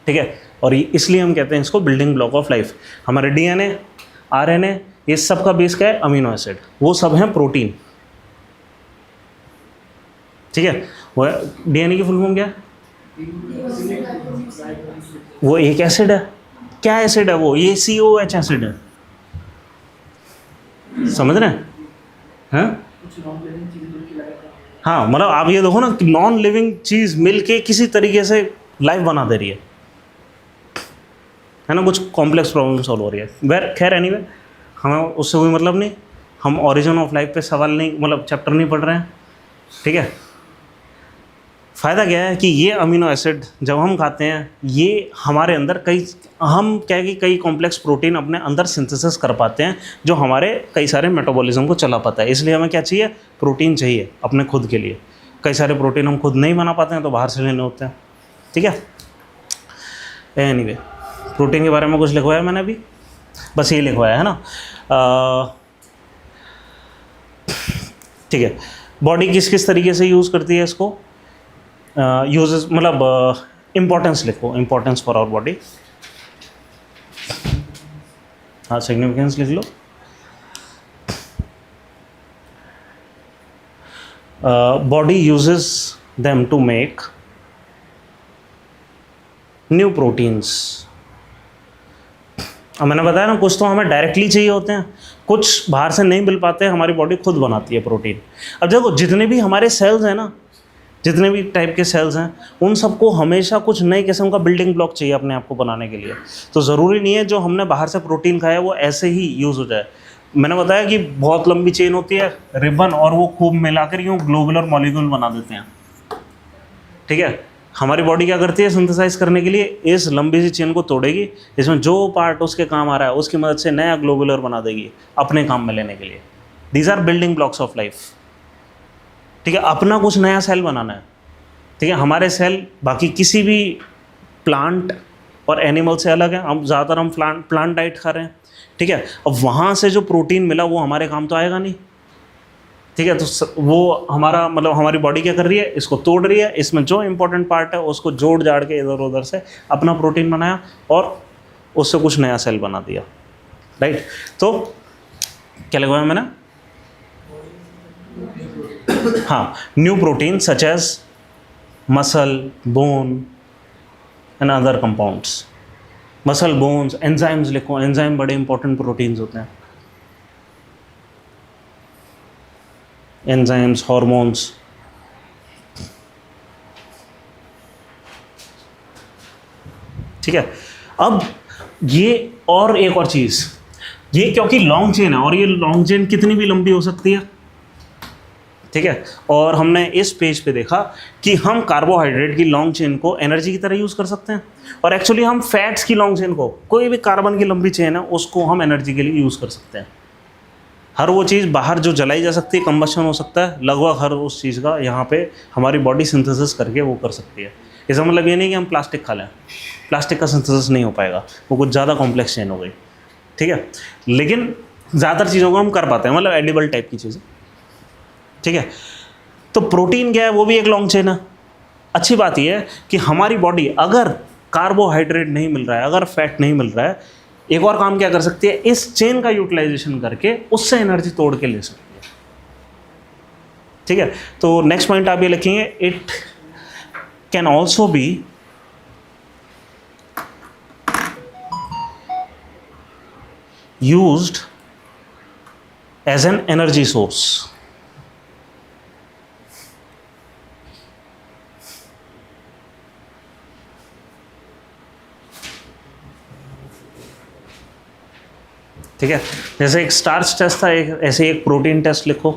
ठीक है। और इसलिए हम कहते हैं इसको बिल्डिंग ब्लॉक ऑफ लाइफ। हमारे DNA, RNA, ये सब का बेस क्या है, अमीनो एसिड, वो सब हैं प्रोटीन, ठीक है। वो DNA की फुल फॉर्म क्या है, वो एक एसिड है, क्या एसिड है वो, ये COH एसिड है, समझ रहे हैं, हाँ हाँ, मतलब आप ये देखो ना कि नॉन लिविंग चीज़ मिलके किसी तरीके से लाइफ बना दे रही है ना, कुछ कॉम्प्लेक्स प्रॉब्लम सॉल्व हो रही है। खैर एनीवे, हमें उससे कोई मतलब नहीं, हम ओरिजिन ऑफ लाइफ पे सवाल नहीं, मतलब चैप्टर नहीं पढ़ रहे हैं, ठीक है। फ़ायदा क्या है कि ये अमीनो एसिड जब हम खाते हैं, ये हमारे अंदर हम क्या है कि कई कॉम्प्लेक्स प्रोटीन अपने अंदर सिंथेसिस कर पाते हैं, जो हमारे कई सारे मेटाबॉलिज्म को चला पाता है। इसलिए हमें क्या चाहिए, प्रोटीन चाहिए अपने खुद के लिए। कई सारे प्रोटीन हम खुद नहीं बना पाते हैं तो बाहर से लेने होते हैं, ठीक है। एनीवे, प्रोटीन के बारे में कुछ लिखवाया मैंने अभी, बस ये लिखवाया है ना। ठीक है, बॉडी किस किस तरीके से यूज़ करती है इसको, यूजेस मतलब इम्पोर्टेंस लिखो, इम्पोर्टेंस फॉर आवर बॉडी। हाँ, सिग्निफिकेंस लिख लो। Body uses them to make new proteins. अब मैंने बताया ना, कुछ तो हमें डायरेक्टली चाहिए होते हैं, कुछ बाहर से नहीं मिल पाते हैं, हमारी बॉडी खुद बनाती है प्रोटीन। अब देखो, जितने भी हमारे सेल्स हैं ना, जितने भी टाइप के सेल्स हैं, उन सबको हमेशा कुछ नए किस्म का बिल्डिंग ब्लॉक चाहिए अपने आप को बनाने के लिए। तो ज़रूरी नहीं है जो हमने बाहर से प्रोटीन खाया वो ऐसे ही यूज़ हो जाए। मैंने बताया कि बहुत लंबी चेन होती है, रिबन, और वो खूब मिलाकर यूँ ग्लोबुलर मॉलिक्यूल बना देते हैं, ठीक है। हमारी बॉडी क्या करती है, सिंथेसाइज करने के लिए इस लंबी सी चेन को तोड़ेगी, इसमें जो पार्ट उसके काम आ रहा है उसकी मदद से नया ग्लोबुलर बना देगी अपने काम में लेने के लिए। These are building blocks of life, ठीक है। अपना कुछ नया सेल बनाना है, ठीक है। हमारे सेल बाकी किसी भी प्लांट और एनिमल से अलग है। हम ज़्यादातर प्लांट डाइट खा रहे हैं, ठीक है। अब वहाँ से जो प्रोटीन मिला वो हमारे काम तो आएगा नहीं, ठीक है। तो वो हमारा मतलब हमारी बॉडी क्या कर रही है, इसको तोड़ रही है, इसमें जो इंपॉर्टेंट पार्ट है उसको जोड़ जाड़ के इधर उधर से अपना प्रोटीन बनाया और उससे कुछ नया सेल बना दिया, राइट। तो क्या लगवाया मैंने, हाँ, new protein such as muscle, bone and other compounds. Muscle, bones, enzymes लिखो, एंजाइम बड़े इंपॉर्टेंट प्रोटीन्स होते हैं। एंजाइम्स, हार्मोन्स, ठीक है। अब ये और एक और चीज़, ये क्योंकि लॉन्ग चेन है और ये लॉन्ग चेन कितनी भी लंबी हो सकती है, ठीक है। और हमने इस पेज पे देखा कि हम कार्बोहाइड्रेट की लॉन्ग चेन को एनर्जी की तरह यूज़ कर सकते हैं, और एक्चुअली हम फैट्स की लॉन्ग चेन को, कोई भी कार्बन की लंबी चेन है उसको हम एनर्जी के लिए यूज़ कर सकते हैं। हर वो चीज़ बाहर जो जलाई जा सकती है, कंबशन हो सकता है, लगभग हर उस चीज़ का यहाँ पे हमारी बॉडी सिंथेसिस करके वो कर सकती है। इसका मतलब ये नहीं कि हम प्लास्टिक खा लें, प्लास्टिक का सिंथेसिस नहीं हो पाएगा, वो कुछ ज़्यादा कॉम्प्लेक्स चेन हो गई, ठीक है। लेकिन ज़्यादातर चीज़ों को हम कर पाते हैं, मतलब एडिबल टाइप की चीज़ें, ठीक है। तो प्रोटीन क्या है, वो भी एक लॉन्ग चेन है। अच्छी बात यह है कि हमारी बॉडी अगर कार्बोहाइड्रेट नहीं मिल रहा है, अगर फैट नहीं मिल रहा है, एक और काम क्या कर सकती है, इस चेन का यूटिलाइजेशन करके उससे एनर्जी तोड़ के ले सकती है, ठीक है। तो नेक्स्ट पॉइंट आप ये लिखेंगे, it can also be used as an energy source. ठीक है, जैसे एक स्टार्च टेस्ट था, एक ऐसे एक प्रोटीन टेस्ट लिखो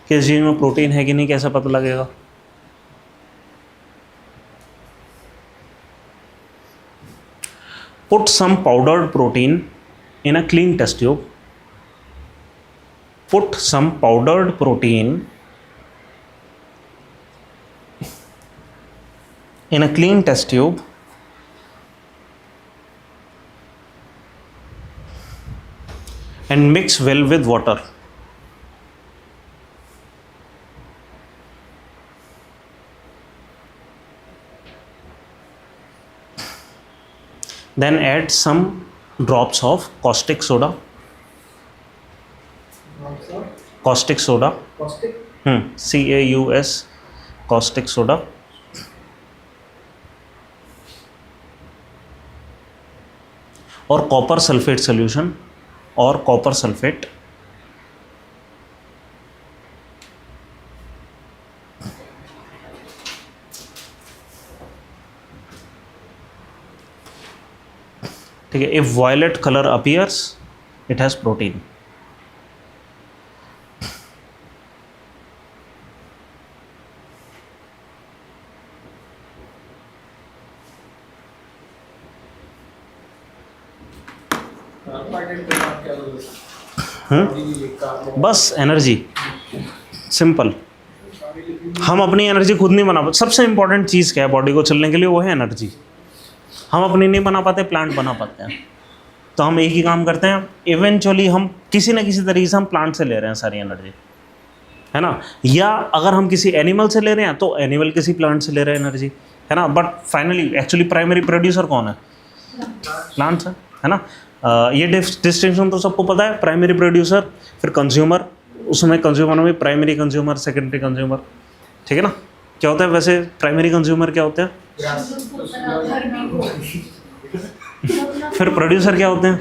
कि इस जीन में प्रोटीन है कि नहीं, कैसे पता लगेगा। Put some powdered protein in a clean test tube. Put some powdered protein in a clean test tube and mix well with water. Then add some drops of caustic soda. Caustic soda. Caustic? CAUS, caustic soda. और copper sulphate solution, और copper sulphate. ठीक है, if violet colour appears it has protein. Carbohydrate का बात क्या बोलोगे? बस energy, simple. हम अपनी एनर्जी खुद नहीं बना पाते। सबसे इंपॉर्टेंट चीज़ क्या है बॉडी को चलने के लिए? वो है एनर्जी। हम अपनी नहीं बना पाते, प्लांट बना पाते हैं। तो हम एक ही काम करते हैं, इवेंचुअली हम किसी ना किसी तरीके से हम प्लांट से ले रहे हैं सारी एनर्जी, है ना। या अगर हम किसी एनिमल से ले रहे हैं तो एनिमल किसी प्लांट से ले रहे हैं एनर्जी, है ना। But finally actually primary producer कौन है? प्लांट्स है ना। ये डिस्टिंक्शन तो सबको पता है, प्राइमरी प्रोड्यूसर, फिर कंज्यूमर। उसमें कंज्यूमर में प्राइमरी कंज्यूमर, सेकेंडरी कंज्यूमर, ठीक है ना। क्या होता है वैसे प्राइमरी कंज्यूमर क्या होते हैं? फिर प्रोड्यूसर क्या होते हैं?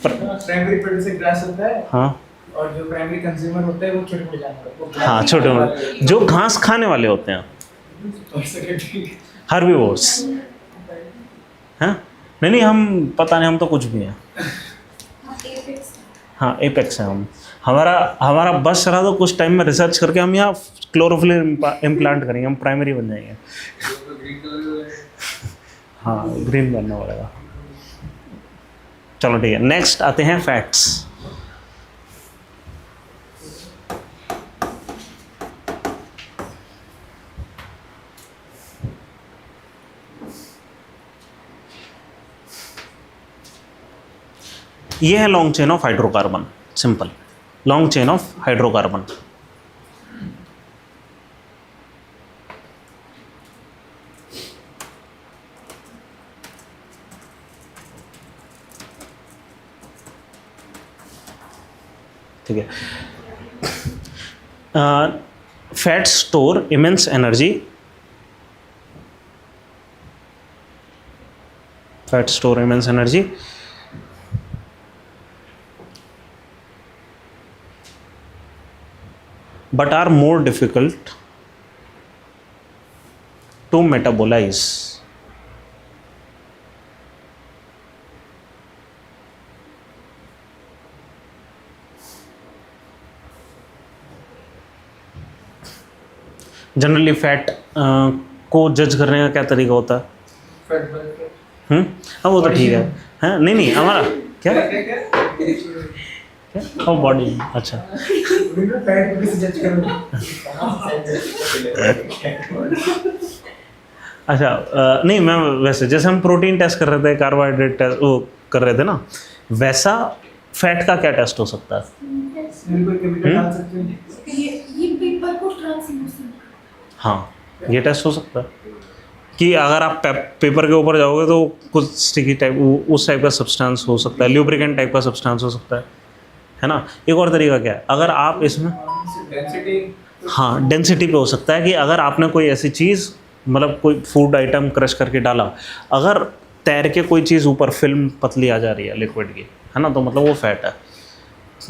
प्राइमरी प्रोड्यूसर ग्रास होता है, हाँ, और जो प्राइमरी कंज्यूमर होते हैं वो छोटे मोटे जानवर। हाँ छोटे मोटे जो घास खाने वाले होते हैं, और सेकेंडरी हर्बीवोर्स, हैं। नहीं हम पता नहीं, हम तो कुछ भी हैं। हाँ एपेक्स है हम। हमारा बस रहा तो कुछ टाइम में रिसर्च करके हम यहाँ क्लोरोफिल इम्प्लांट करेंगे, हम प्राइमरी बन जाएंगे। हाँ ग्रीन बनना पड़ेगा। चलो ठीक है, नेक्स्ट आते हैं फैट्स। ये है long chain of hydrocarbon, simple long chain of hydrocarbon. ठीक है। Fat store immense energy, fat store immense energy, but are more difficult to metabolize. Generally fat को जज करने का क्या तरीका होता है? Fat burn. हाँ वो तो ठीक है। हाँ नहीं हमारा क्या क्या बॉडी, अच्छा फैट को कैसे जज करोगे? अच्छा नहीं मैं वैसे जैसे हम प्रोटीन टेस्ट कर रहे थे, कार्बोहाइड्रेट टेस्ट वो कर रहे थे ना, वैसा फैट का क्या टेस्ट हो सकता है? कोई केमिकल डाल सकते हो? ये पेपर को ट्रांसल्यूसेंट। हाँ ये टेस्ट हो सकता है कि अगर आप पेपर के ऊपर जाओगे तो कुछ स्टिकी टाइप उस टाइप का सब्सटेंस हो सकता है, ल्यूब्रिकेंट टाइप का सब्सटेंस हो सकता है ना। एक और तरीका क्या है, अगर आप इसमें डेंसिटी, हाँ डेंसिटी पे हो सकता है कि अगर आपने कोई ऐसी चीज़ मतलब कोई फूड आइटम क्रश करके डाला, अगर तैर के कोई चीज़ ऊपर फिल्म पतली आ जा रही है लिक्विड की, है ना, तो मतलब वो फैट है।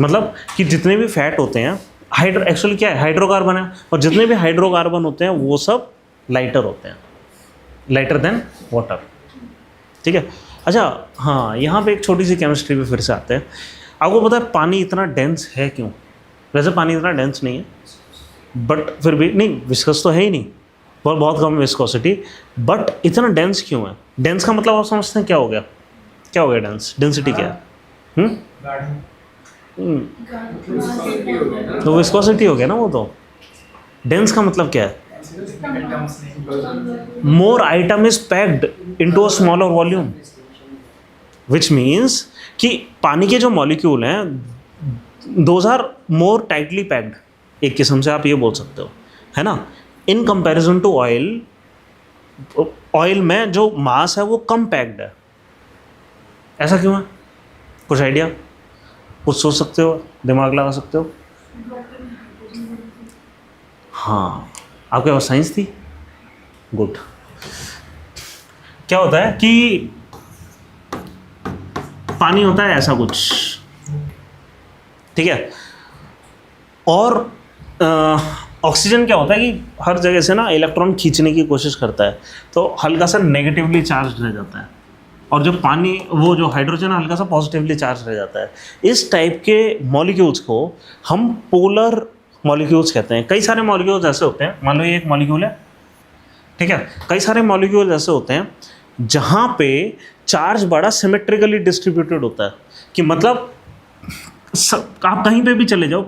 मतलब कि जितने भी फैट होते हैं एक्चुअली क्या है, हाइड्रोकार्बन है, और जितने भी हाइड्रोकार्बन होते हैं वो सब लाइटर होते हैं, लाइटर देन वाटर, ठीक है। अच्छा हाँ, यहाँ पे एक छोटी सी केमिस्ट्री पे फिर से आते हैं। आपको पता है पानी इतना डेंस है क्यों? वैसे पानी इतना डेंस नहीं है, बट फिर भी नहीं, विस्कस तो है ही नहीं, बहुत कम विस्कोसिटी, बट इतना डेंस क्यों है? डेंस का मतलब आप समझते हैं क्या हो गया? क्या हो गया डेंस? डेंसिटी क्या है? तो विस्कोसिटी हो गया ना, वो तो डेंस का मतलब क्या है? More item is packed into a smaller volume, which means कि पानी के जो मॉलिक्यूल हैं those are more tightly packed, एक किस्म से आप ये बोल सकते हो, है ना, in comparison to oil. Oil में जो मास है वो कम पैक्ड है। ऐसा क्यों है? कुछ आइडिया? कुछ सोच सकते हो, दिमाग लगा सकते हो? हाँ, आपके पास साइंस थी, गुड। क्या होता है कि पानी होता है ऐसा कुछ, ठीक है, और ऑक्सीजन क्या होता है कि हर जगह से ना इलेक्ट्रॉन खींचने की कोशिश करता है, तो हल्का सा नेगेटिवली चार्ज रह जाता है, और जो पानी वो जो हाइड्रोजन हल्का सा पॉजिटिवली चार्ज रह जाता है। इस टाइप के मॉलिक्यूल्स को हम पोलर मॉलिक्यूल्स कहते हैं। कई सारे मॉलिक्यूल्स ऐसे होते हैं, मान लो ये एक मॉलिक्यूल है, ठीक है, कई सारे मॉलिक्यूल्स ऐसे होते हैं जहाँ पे चार्ज बड़ा सिमेट्रिकली डिस्ट्रीब्यूटेड होता है, कि मतलब आप कहीं पे भी चले जाओ,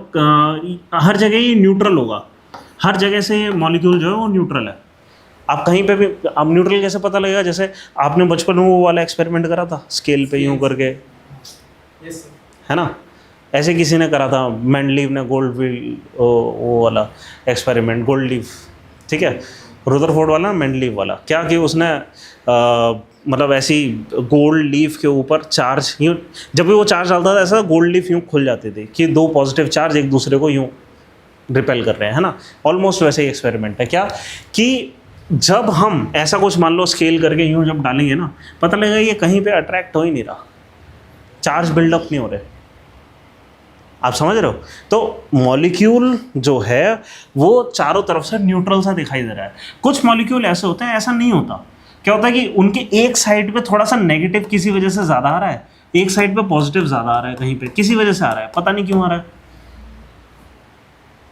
हर जगह ये न्यूट्रल होगा, हर जगह से ये मॉलिक्यूल जो है वो न्यूट्रल है। आप कहीं पे भी, आप न्यूट्रल कैसे पता लगेगा? जैसे आपने बचपन में वो वाला एक्सपेरिमेंट करा था स्केल पे यूं करके, Yes, sir. है ना? ऐसे किसी ने करा था, मेंडलीव ने गोल्ड वो वाला एक्सपेरिमेंट, गोल्ड लीफ, ठीक है, रुदरफोर्ड वाला, मेंडलीव वाला। क्या कि उसने मतलब ऐसी गोल्ड लीफ के ऊपर चार्ज यूँ, जब भी वो चार्ज डालता था ऐसा गोल्ड लीफ यूँ खुल जाती थी कि दो पॉजिटिव चार्ज एक दूसरे को यूँ रिपेल कर रहे हैं, है ना? ऑलमोस्ट वैसे ही एक्सपेरिमेंट है। क्या कि जब हम ऐसा कुछ मान लो स्केल करके यूँ जब डालेंगे ना, पता लगेगा ये कहीं पे अट्रैक्ट हो ही नहीं रहा, चार्ज बिल्डअप नहीं हो रहे। आप समझ रहे हो? तो मॉलिक्यूल जो है वो चारों तरफ से न्यूट्रल सा दिखाई दे रहा है। कुछ मॉलिक्यूल ऐसे होते हैं ऐसा नहीं होता। क्या होता है कि उनके एक साइड पे थोड़ा सा नेगेटिव किसी वजह से ज़्यादा आ रहा है, एक साइड पे पॉजिटिव ज़्यादा आ रहा है, कहीं पे किसी वजह से आ रहा है, पता नहीं क्यों आ रहा है।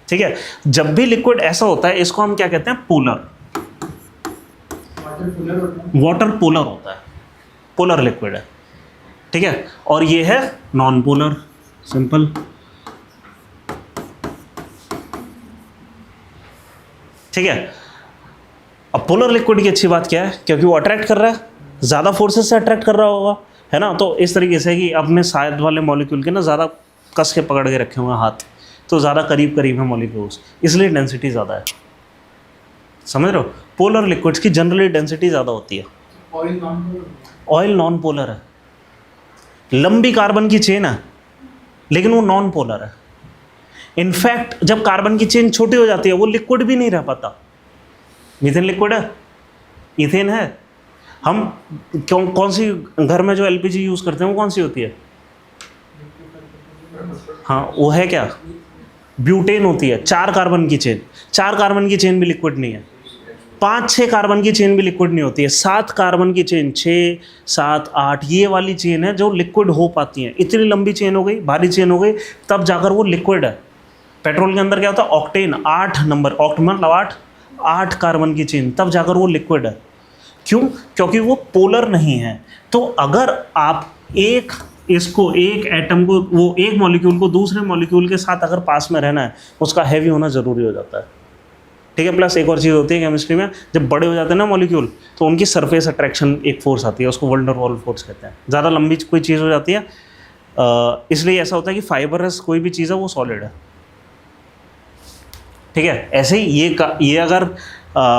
ठीक है, जब भी लिक्विड ऐसा होता है इसको हम क्या कहते हैं? पोलर। Water cooler होता है। वाटर पोलर होता है, पोलर लिक्विड है, ठीक है। और ये है नॉन पोलर, सिंपल। ठीक है, अब पोलर लिक्विड की अच्छी बात क्या है? क्योंकि वो अट्रैक्ट कर रहा है, ज़्यादा फोर्सेस से अट्रैक्ट कर रहा होगा, है ना? तो इस तरीके से कि अपने साइड वाले मॉलिक्यूल के ना ज़्यादा कस के पकड़ के रखे हुए हैं हाथ, तो ज़्यादा करीब करीब है मॉलिक्यूल्स, इसलिए डेंसिटी ज़्यादा है। समझ रहे हो? पोलर लिक्विड्स की जनरली डेंसिटी ज़्यादा होती है। Oil non-polar। Oil non polar है, लंबी कार्बन की चेन है लेकिन वो नॉन पोलर है। इनफैक्ट जब कार्बन की चेन छोटी हो जाती है वो लिक्विड भी नहीं रह पाता। मीथेन लिक्विड है, इथेन है। हम कौन सी घर में जो एलपीजी यूज़ करते हैं वो कौन सी होती है? हाँ, वो है क्या? ब्यूटेन होती है। 4 कार्बन की चेन, 4 कार्बन की चेन भी लिक्विड नहीं है। 5-6 कार्बन की चेन भी लिक्विड नहीं होती है। 7 कार्बन की चेन, 6, 7, 8, ये वाली चेन है जो लिक्विड हो पाती हैं। इतनी लंबी चेन हो गई, भारी चेन हो गई, तब जाकर वो लिक्विड है। पेट्रोल के अंदर क्या होता है? ऑक्टेन, 8 नंबर, ऑक्ट मतलब 8 कार्बन की चेन, तब जाकर वो लिक्विड है। क्यों? क्योंकि वो पोलर नहीं है। तो अगर आप एक एटम को, वो एक मॉलिक्यूल को दूसरे मॉलिक्यूल के साथ अगर पास में रहना है, उसका हैवी होना ज़रूरी हो जाता है। ठीक है, प्लस एक और चीज़ होती है केमिस्ट्री में, जब बड़े हो जाते हैं ना मॉलिक्यूल, तो उनकी सरफेस अट्रैक्शन एक फोर्स आती है, उसको वैन डर वाल्स फोर्स कहते हैं। ज़्यादा लंबी कोई चीज़ हो जाती है, इसलिए ऐसा होता है कि फाइबरस कोई भी चीज़ है वो सॉलिड है। ठीक है, ऐसे ही ये अगर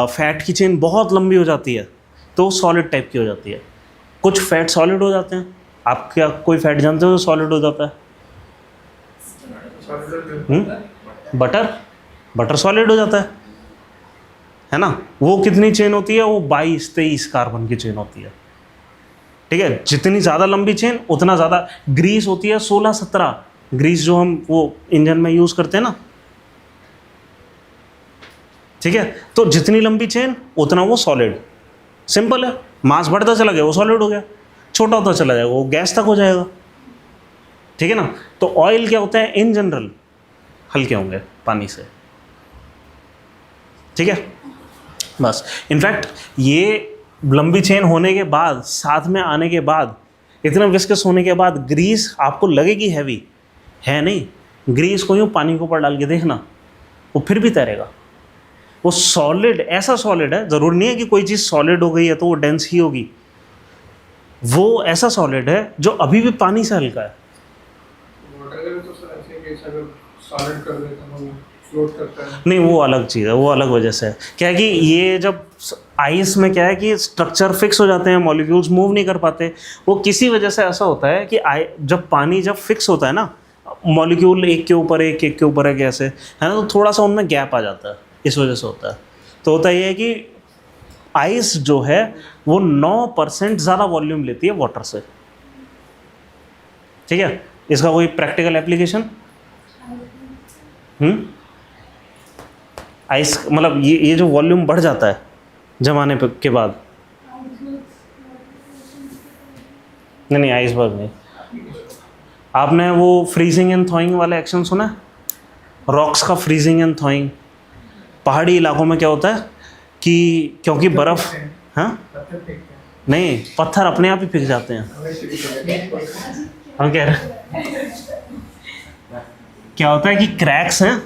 फैट की चेन बहुत लंबी हो जाती है तो सॉलिड टाइप की हो जाती है। कुछ फैट सॉलिड हो जाते हैं। आप क्या कोई फैट जानते हो जो सॉलिड हो जाता है? बटर सॉलिड हो जाता है ना? वो कितनी चेन होती है? वो 22-23 कार्बन की चेन होती है। ठीक है, जितनी ज़्यादा लंबी चेन उतना ज़्यादा। ग्रीस होती है 16-17, ग्रीस जो हम वो इंजन में यूज़ करते हैं ना। ठीक है, तो जितनी लंबी चेन उतना वो सॉलिड। सिंपल है, मास बढ़ता चला गया वो सॉलिड हो गया, छोटा होता चला जाएगा वो गैस तक हो जाएगा। ठीक है ना? तो ऑयल क्या होता है? इन जनरल हल्के होंगे पानी से। ठीक है, बस। इनफैक्ट ये लंबी चेन होने के बाद, साथ में आने के बाद, इतना विस्कस होने के बाद ग्रीस आपको लगेगी हैवी, है नहीं। ग्रीस को यूँ पानी के ऊपर डाल के देखना, वो फिर भी तैरेगा। वो सॉलिड, ऐसा सॉलिड है, ज़रूरी नहीं है कि कोई चीज़ सॉलिड हो गई है तो वो डेंस ही होगी। वो ऐसा सॉलिड है जो अभी भी पानी से हल्का है। वाटर का तो सर ऐसे कि अगर सॉलिड कर देता है वो फ्लोट करता है। नहीं, वो अलग चीज़ है, वो अलग वजह से है। क्या है कि ये जब आइस में क्या है कि स्ट्रक्चर फिक्स हो जाते हैं, मॉलिक्यूल्स मूव नहीं कर पाते। वो किसी वजह से ऐसा होता है कि जब पानी जब फिक्स होता है ना, मॉलिक्यूल एक के ऊपर एक के ऊपर एक ऐसे, है ना, तो थोड़ा सा उनमें गैप आ जाता है, इस वजह से होता है। तो होता ये है कि आइस जो है वो 9% ज़्यादा वॉल्यूम लेती है वाटर से। ठीक है, इसका कोई प्रैक्टिकल एप्लीकेशन? आइस मतलब ये जो वॉल्यूम बढ़ जाता है जमाने के बाद। नहीं, आइसबर्ग नहीं। आपने वो फ्रीजिंग एंड थॉइंग वाला एक्शन सुना है? रॉक्स का फ्रीजिंग एंड थॉइंग। पहाड़ी इलाकों में क्या होता है कि क्योंकि बर्फ़, हाँ, नहीं, पत्थर अपने आप ही पिघल जाते हैं। हम कह रहे हैं क्या होता है कि क्रैक्स हैं,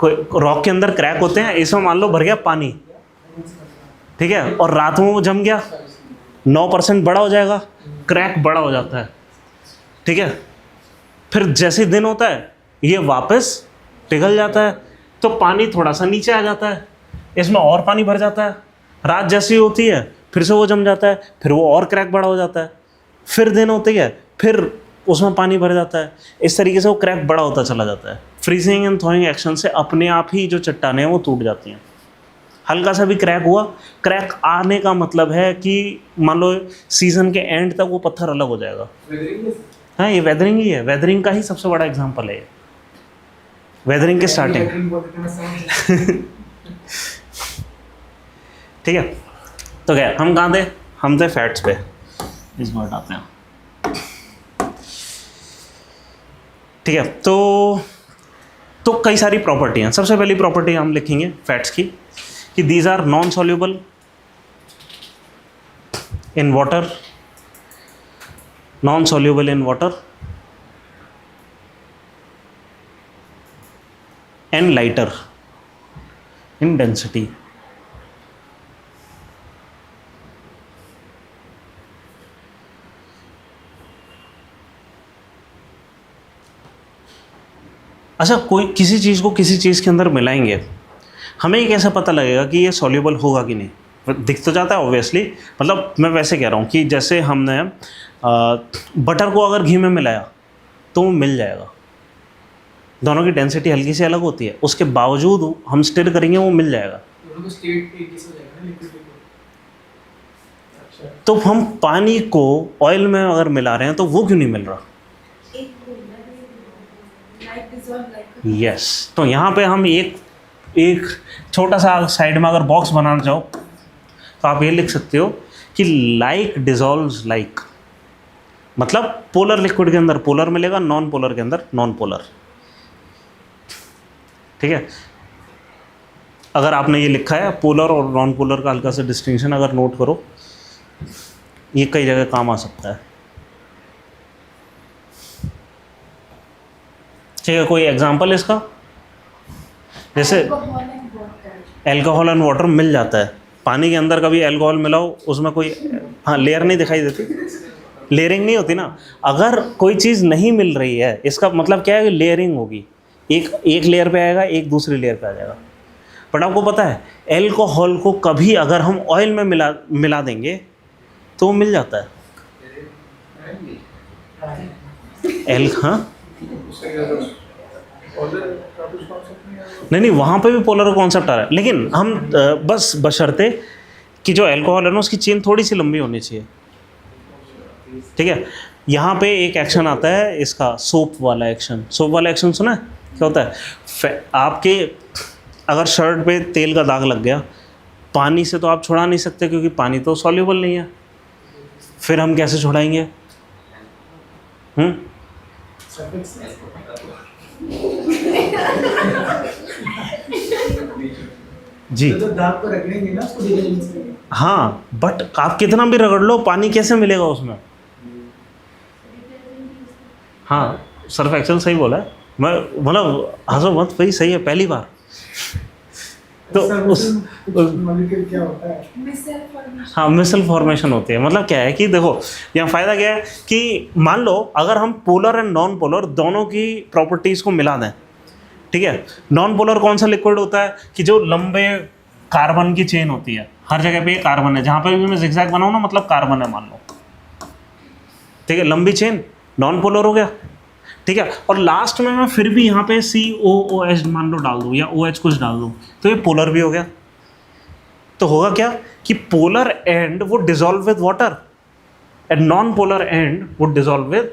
कोई रॉक के अंदर क्रैक होते हैं, इसमें मान लो भर गया पानी, ठीक है, और रात में वो जम गया, 9% बड़ा हो जाएगा, क्रैक बड़ा हो जाता है, ठीक है। फिर जैसे दिन होता है ये वापस पिघल जाता है, तो पानी थोड़ा सा नीचे आ जाता है, इसमें और पानी भर जाता है, रात जैसी होती है फिर से वो जम जाता है, फिर वो और क्रैक बड़ा हो जाता है, फिर दिन होती है फिर उसमें पानी भर जाता है, इस तरीके से वो क्रैक बड़ा होता चला जाता है। फ्रीजिंग एंड थॉइंग एक्शन से अपने आप ही जो चट्टानें हैं वो टूट जाती हैं। हल्का सा भी क्रैक हुआ, क्रैक आने का मतलब है कि मान लो सीजन के एंड तक वो पत्थर अलग हो जाएगा। हाँ, ये वेदरिंग ही है, वेदरिंग का ही सबसे बड़ा एग्जांपल है ये, वेदरिंग के स्टार्टिंग। ठीक है, तो क्या हम कहाँ थे? हम थे फैट्स पे, इस बार आते हैं। ठीक है, तो कई सारी प्रॉपर्टी हैं। सबसे पहली प्रॉपर्टी हम लिखेंगे फैट्स की कि these are non soluble in water, non soluble in water and lighter in density. अच्छा, कोई किसी चीज़ को किसी चीज़ के अंदर मिलाएंगे, हमें ये कैसे पता लगेगा कि ये सॉल्यूबल होगा कि नहीं? दिख तो जाता है ऑब्वियसली, मतलब मैं वैसे कह रहा हूँ कि जैसे हमने बटर को अगर घी में मिलाया तो वो मिल जाएगा, दोनों की डेंसिटी हल्की सी अलग होती है, उसके बावजूद हम स्टिर करेंगे वो मिल जाएगा। तो हम पानी को ऑयल में अगर मिला रहे हैं तो वो क्यों नहीं मिल रहा? यस, तो यहाँ पे हम एक छोटा सा साइड में अगर बॉक्स बनाना चाहो तो आप ये लिख सकते हो कि लाइक डिजॉल्व्स लाइक, मतलब पोलर लिक्विड के अंदर पोलर मिलेगा, नॉन पोलर के अंदर नॉन पोलर। ठीक है, अगर आपने ये लिखा है पोलर और नॉन पोलर का हल्का सा डिस्टिंक्शन अगर नोट करो, ये कई जगह काम आ सकता है। ठीक है, कोई एग्जांपल इसका? जैसे एल्कोहल एंड वाटर मिल जाता है, पानी के अंदर कभी एल्कोहल मिलाओ उसमें कोई लेयर नहीं दिखाई देती, लेयरिंग नहीं होती ना। अगर कोई चीज़ नहीं मिल रही है इसका मतलब क्या है कि लेयरिंग होगी, एक लेयर पे आएगा, एक दूसरी लेयर पे आ जाएगा। बट आपको पता है एल्कोहल को कभी अगर हम ऑयल में मिला देंगे तो वो मिल जाता है। नहीं, वहाँ पे भी पोलर कॉन्सेप्ट आ रहा है, लेकिन हम बस बशर्ते कि जो एल्कोहल है ना उसकी चेन थोड़ी सी लंबी होनी चाहिए। ठीक है, यहाँ पे एक एक्शन आता है इसका सोप वाला एक्शन। सोप वाला एक्शन सुना है? क्या होता है? आपके अगर शर्ट पे तेल का दाग लग गया, पानी से तो आप छुड़ा नहीं सकते क्योंकि पानी तो सॉल्यूबल नहीं है, फिर हम कैसे छुड़ाएंगे? जी, तो दाग को रगड़ेंगे ना उसको धीरे धीरे। हाँ, बट आप कितना भी रगड़ लो पानी कैसे मिलेगा उसमें? हाँ, सर्फ एक्सेल सही बोला है, मैं मतलब हंसो मत भाई, सही है, पहली बार। तो उस मॉलिक्यूल क्या होता है? हाँ, मिसल फॉर्मेशन होती है। मतलब क्या है कि देखो यहाँ फ़ायदा क्या है कि मान लो अगर हम पोलर एंड नॉन पोलर दोनों की प्रॉपर्टीज़ को मिला दें, ठीक है। नॉन पोलर कौन सा लिक्विड होता है कि जो लंबे कार्बन की चेन होती है, हर जगह पे कार्बन है, जहाँ पे भी मैं जिगजैग बनाऊँ ना मतलब कार्बन है मान लो, ठीक है, लंबी चेन, नॉन पोलर हो गया। ठीक है, और लास्ट में मैं फिर भी यहाँ पे COOH मान लो डाल दूँ या OH कुछ डाल दूँ तो ये पोलर भी हो गया। तो होगा क्या कि पोलर एंड वो dissolve with water and non polar and वो डिजॉल्व विद,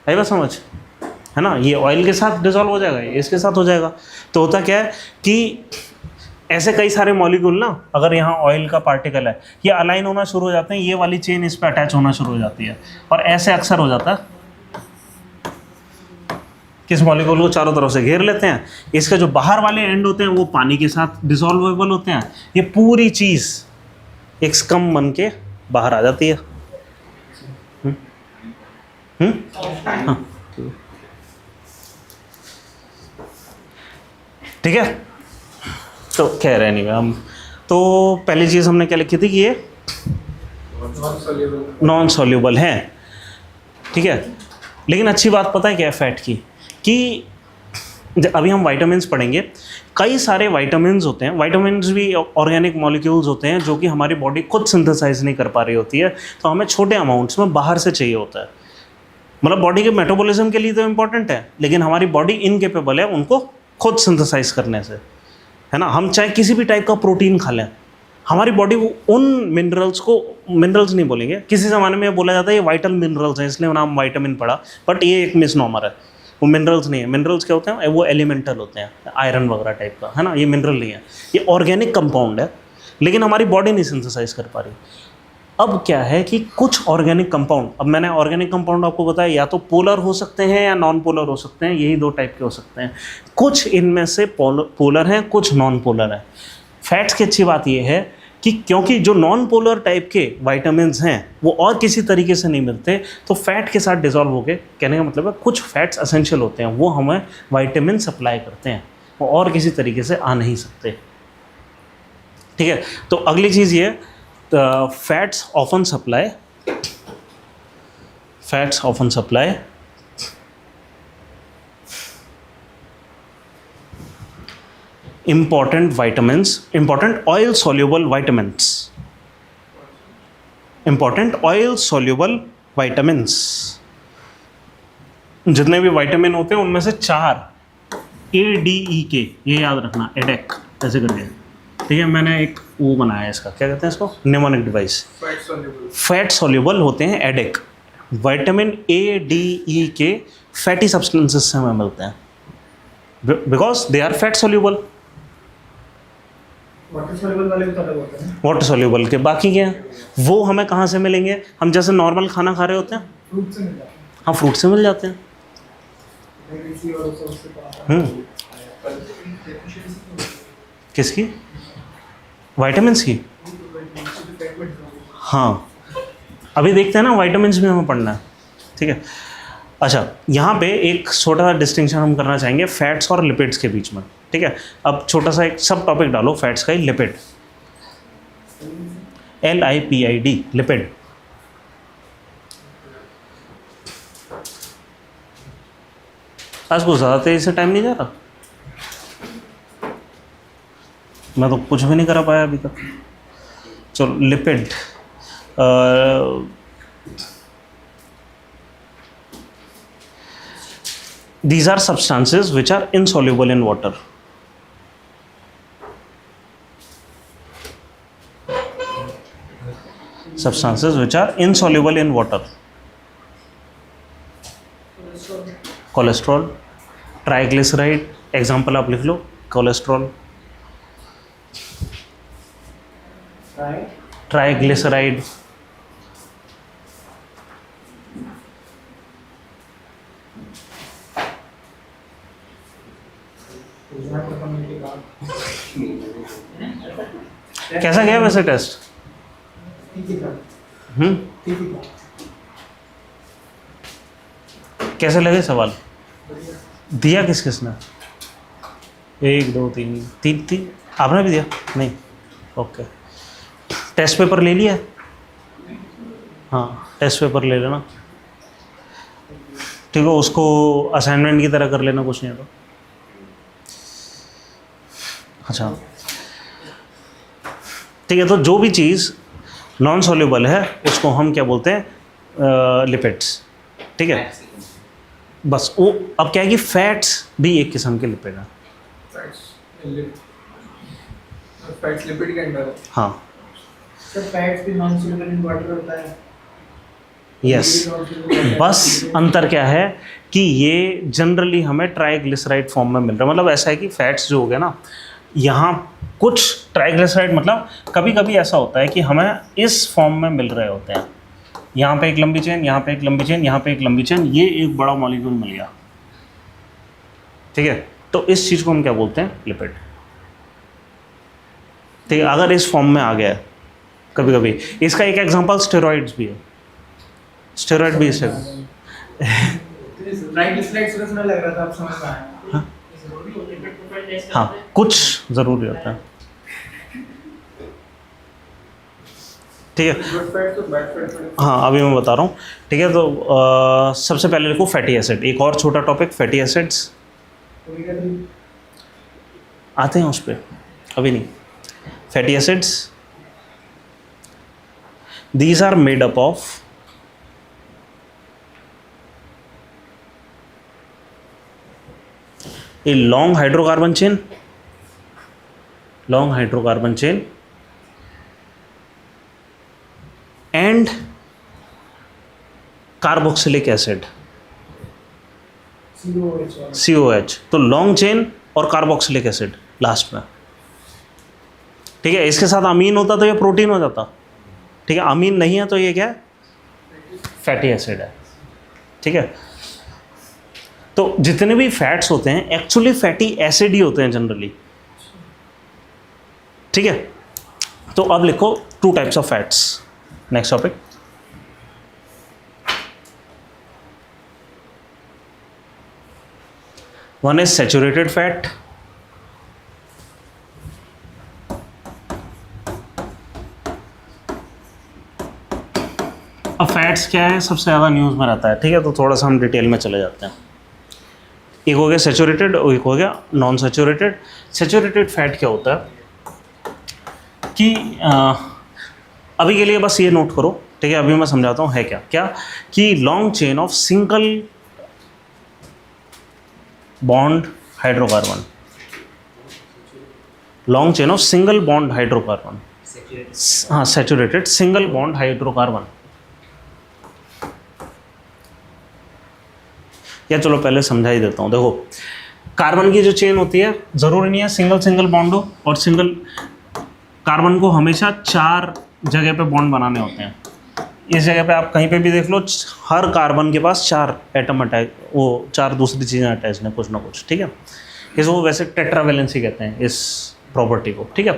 आई बात समझ है ना? ये ऑयल के साथ डिजॉल्व हो जाएगा, ये इसके साथ हो जाएगा। तो होता क्या है कि ऐसे कई सारे मॉलिक्यूल ना, अगर यहाँ ऑयल का पार्टिकल है, ये अलाइन होना शुरू हो जाते हैं, ये वाली चेन इस पर अटैच होना शुरू हो जाती है, और ऐसे अक्सर हो जाता है किस मॉलिक्यूल को चारों तरफ से घेर लेते हैं, इसके जो बाहर वाले एंड होते हैं वो पानी के साथ डिसॉल्वेबल होते हैं। ये पूरी चीज़ एक्स कम बन के बाहर आ जाती है। हाँ, ठीक है। तो कह रहे नहीं हम, तो पहली चीज़ हमने क्या लिखी थी कि ये नॉन सॉल्यूबल है, ठीक है। लेकिन अच्छी बात पता है क्या है फैट की, कि अभी हम वाइटामिन्स पढ़ेंगे, कई सारे वाइटामिन्स होते हैं, वाइटामिन्स भी ऑर्गेनिक मॉलिक्यूल्स होते हैं जो कि हमारी बॉडी खुद सिंथेसाइज नहीं कर पा रही होती है, तो हमें छोटे अमाउंट्स में बाहर से चाहिए होता है। मतलब बॉडी के मेटाबॉलिज्म के लिए तो इम्पॉर्टेंट है, लेकिन हमारी बॉडी इनकेपेबल है उनको खुद सिंथेसाइज करने से, है ना। हम चाहे किसी भी टाइप का प्रोटीन खा लें, हमारी बॉडी उन मिनरल्स को, मिनरल्स नहीं बोलेंगे, किसी ज़माने में बोला जाता है ये वाइटल मिनरल्स हैं इसलिए नाम वाइटामिन पड़ा, बट ये एक मिसनॉमर है, वो मिनरल्स नहीं है। मिनरल्स क्या होते हैं, वो एलिमेंटल होते हैं, आयरन वगैरह टाइप का, है ना। ये मिनरल नहीं है, ये ऑर्गेनिक कंपाउंड है, लेकिन हमारी बॉडी नहीं सिंथेसाइज कर पा रही। अब क्या है कि कुछ ऑर्गेनिक कंपाउंड, अब मैंने ऑर्गेनिक कंपाउंड आपको बताया या तो पोलर हो सकते हैं या नॉन पोलर हो सकते हैं, यही दो टाइप के हो सकते हैं। कुछ इनमें से पोलर हैं, कुछ नॉन पोलर हैं। फैट्स की अच्छी बात यह है कि क्योंकि जो नॉन पोलर टाइप के वाइटामिन्स हैं वो और किसी तरीके से नहीं मिलते, तो फैट के साथ डिजॉल्व होके, कहने का मतलब है कुछ फैट्स एसेंशियल होते हैं, वो हमें वाइटामिन सप्लाई करते हैं, वो और किसी तरीके से आ नहीं सकते, ठीक है। तो अगली चीज़ ये, fats often supply important vitamins, important oil soluble vitamins, important oil soluble vitamins। जितने भी विटामिन होते हैं उनमें से 4 ADEK, ये याद रखना, एडेक ऐसे करके, ठीक है। मैंने एक वो बनाया है इसका, क्या कहते हैं इसको, निमोनिक डिवाइस। फैट सॉल्युबल होते हैं ADEK, vitamin ADEK fatty substances से हमें मिलते हैं, because they are fat soluble. Water soluble वाले भी अलग होते हैं, वाटर सॉल्युबल के बाकी क्या हैं, वो हमें कहाँ से मिलेंगे, हम जैसे नॉर्मल खाना खा रहे होते हैं, फ्रूट से मिल जाते हैं। हाँ फ्रूट से मिल जाते हैं। किसी और सोर्स से पाता है। किसकी, वाइटामिन्स की, हाँ अभी देखते हैं ना, वाइटामिन्स भी हमें पढ़ना है, ठीक है। अच्छा, यहाँ पे एक छोटा सा डिस्टिंक्शन हम करना चाहेंगे फैट्स और लिपिड्स के बीच में, ठीक है। अब छोटा सा एक सब टॉपिक डालो फैट्स का ही, लिपिड, LIPID, लिपिड। आज को ज़्यादा तेज़ी से टाइम नहीं जा रहा, मैं तो कुछ भी नहीं करा पाया अभी तक। चलो, lipid, these are substances which are insoluble in water. Substances which are insoluble in water. Cholesterol, triglyceride, example आप लिख लो, कोलेस्ट्रॉल, ट्राइग्लिसराइड, कैसा गया वैसे टेस्ट? कैसे लगे सवाल? दिया किस किसने? 1 2 3 आपने भी दिया? नहीं, ओके। टेस्ट पेपर ले लिया? हाँ, टेस्ट पेपर ले लेना, ठीक है। उसको असाइनमेंट की तरह कर लेना, कुछ नहीं तो। अच्छा, ठीक है। तो जो भी चीज़ नॉन सॉल्युबल है उसको हम क्या बोलते हैं, लिपिड्स, ठीक है। बस वो, अब क्या है कि फैट्स भी एक किस्म के लिपिड हैं। फैट्स लिपिड के अंदर है। हाँ, सर फैट्स भी नॉन सॉल्युबल इन वाटर होता है। यस, बस अंतर क्या है कि ये जनरली हमें ट्राइग्लिसराइड फॉर्म में मिल रहा है। मतलब ऐसा है कि फैट्स जो हो गए ना, यहाँ कुछ ट्राइग्लिसराइड, मतलब कभी कभी ऐसा होता है कि हमें इस फॉर्म में मिल रहे होते हैं, यहाँ पे एक लंबी चेन, यहाँ पे एक लंबी चेन, यहाँ पे एक लंबी चेन, ये एक बड़ा मॉलिक्यूल मिल गया, ठीक है। तो इस चीज़ को हम क्या बोलते हैं, लिपिड, ठीक है। अगर इस फॉर्म में आ गया है कभी कभी। इसका एक एग्जांपल स्टेरॉइड्स भी है, स्टेरॉइड भी इससे राइट स्लाइड से सुनने लग रहा था, आप समझ में आया। हाँ कुछ ज़रूरी होता है, ठीक है। गुड फैट तो बैड फैट। हाँ अभी मैं बता रहा हूँ, ठीक है। तो सबसे पहले लिखो फैटी एसिड, एक और छोटा टॉपिक फैटी एसिड्स, आते हैं उस पर, अभी नहीं। Fatty acids, these are made up of a long hydrocarbon chain and carboxylic acid COH। तो लॉन्ग चेन और कार्बोक्सिलिक एसिड लास्ट में, ठीक है। इसके साथ अमीन होता तो ये प्रोटीन हो जाता, ठीक है। अमीन नहीं है तो ये क्या है, फैटी एसिड है, ठीक है। तो जितने भी फैट्स होते हैं एक्चुअली फैटी एसिड ही होते हैं जनरली, ठीक है। तो अब लिखो two types of fats, next topic. One is saturated fat, अब फैट्स क्या है, सबसे ज़्यादा न्यूज़ में रहता है, ठीक है। तो थोड़ा सा हम डिटेल में चले जाते हैं। एक हो गया सैचुरेटेड और एक हो गया नॉन सैचुरेटेड। सैचुरेटेड फैट क्या होता है कि अभी के लिए बस ये नोट करो, ठीक है। अभी मैं समझाता हूँ है क्या क्या, कि long chain of single bond hydrocarbon, long chain of single bond hydrocarbon, हाँ सैचुरेटेड सिंगल बॉन्ड हाइड्रोकार्बन। या चलो पहले समझा ही देता हूँ। देखो कार्बन की जो चेन होती है ज़रूरी नहीं है सिंगल सिंगल बॉन्ड हो, और सिंगल कार्बन को हमेशा 4 जगह पे बॉन्ड बनाने होते हैं। इस जगह पे आप कहीं पे भी देख लो, हर कार्बन के पास 4 एटम अटैच, वो 4 दूसरी चीज़ें अटैच हैं कुछ ना कुछ, ठीक है। इसको वैसे टेट्रावेलेंसी कहते हैं इस प्रॉपर्टी को, ठीक है।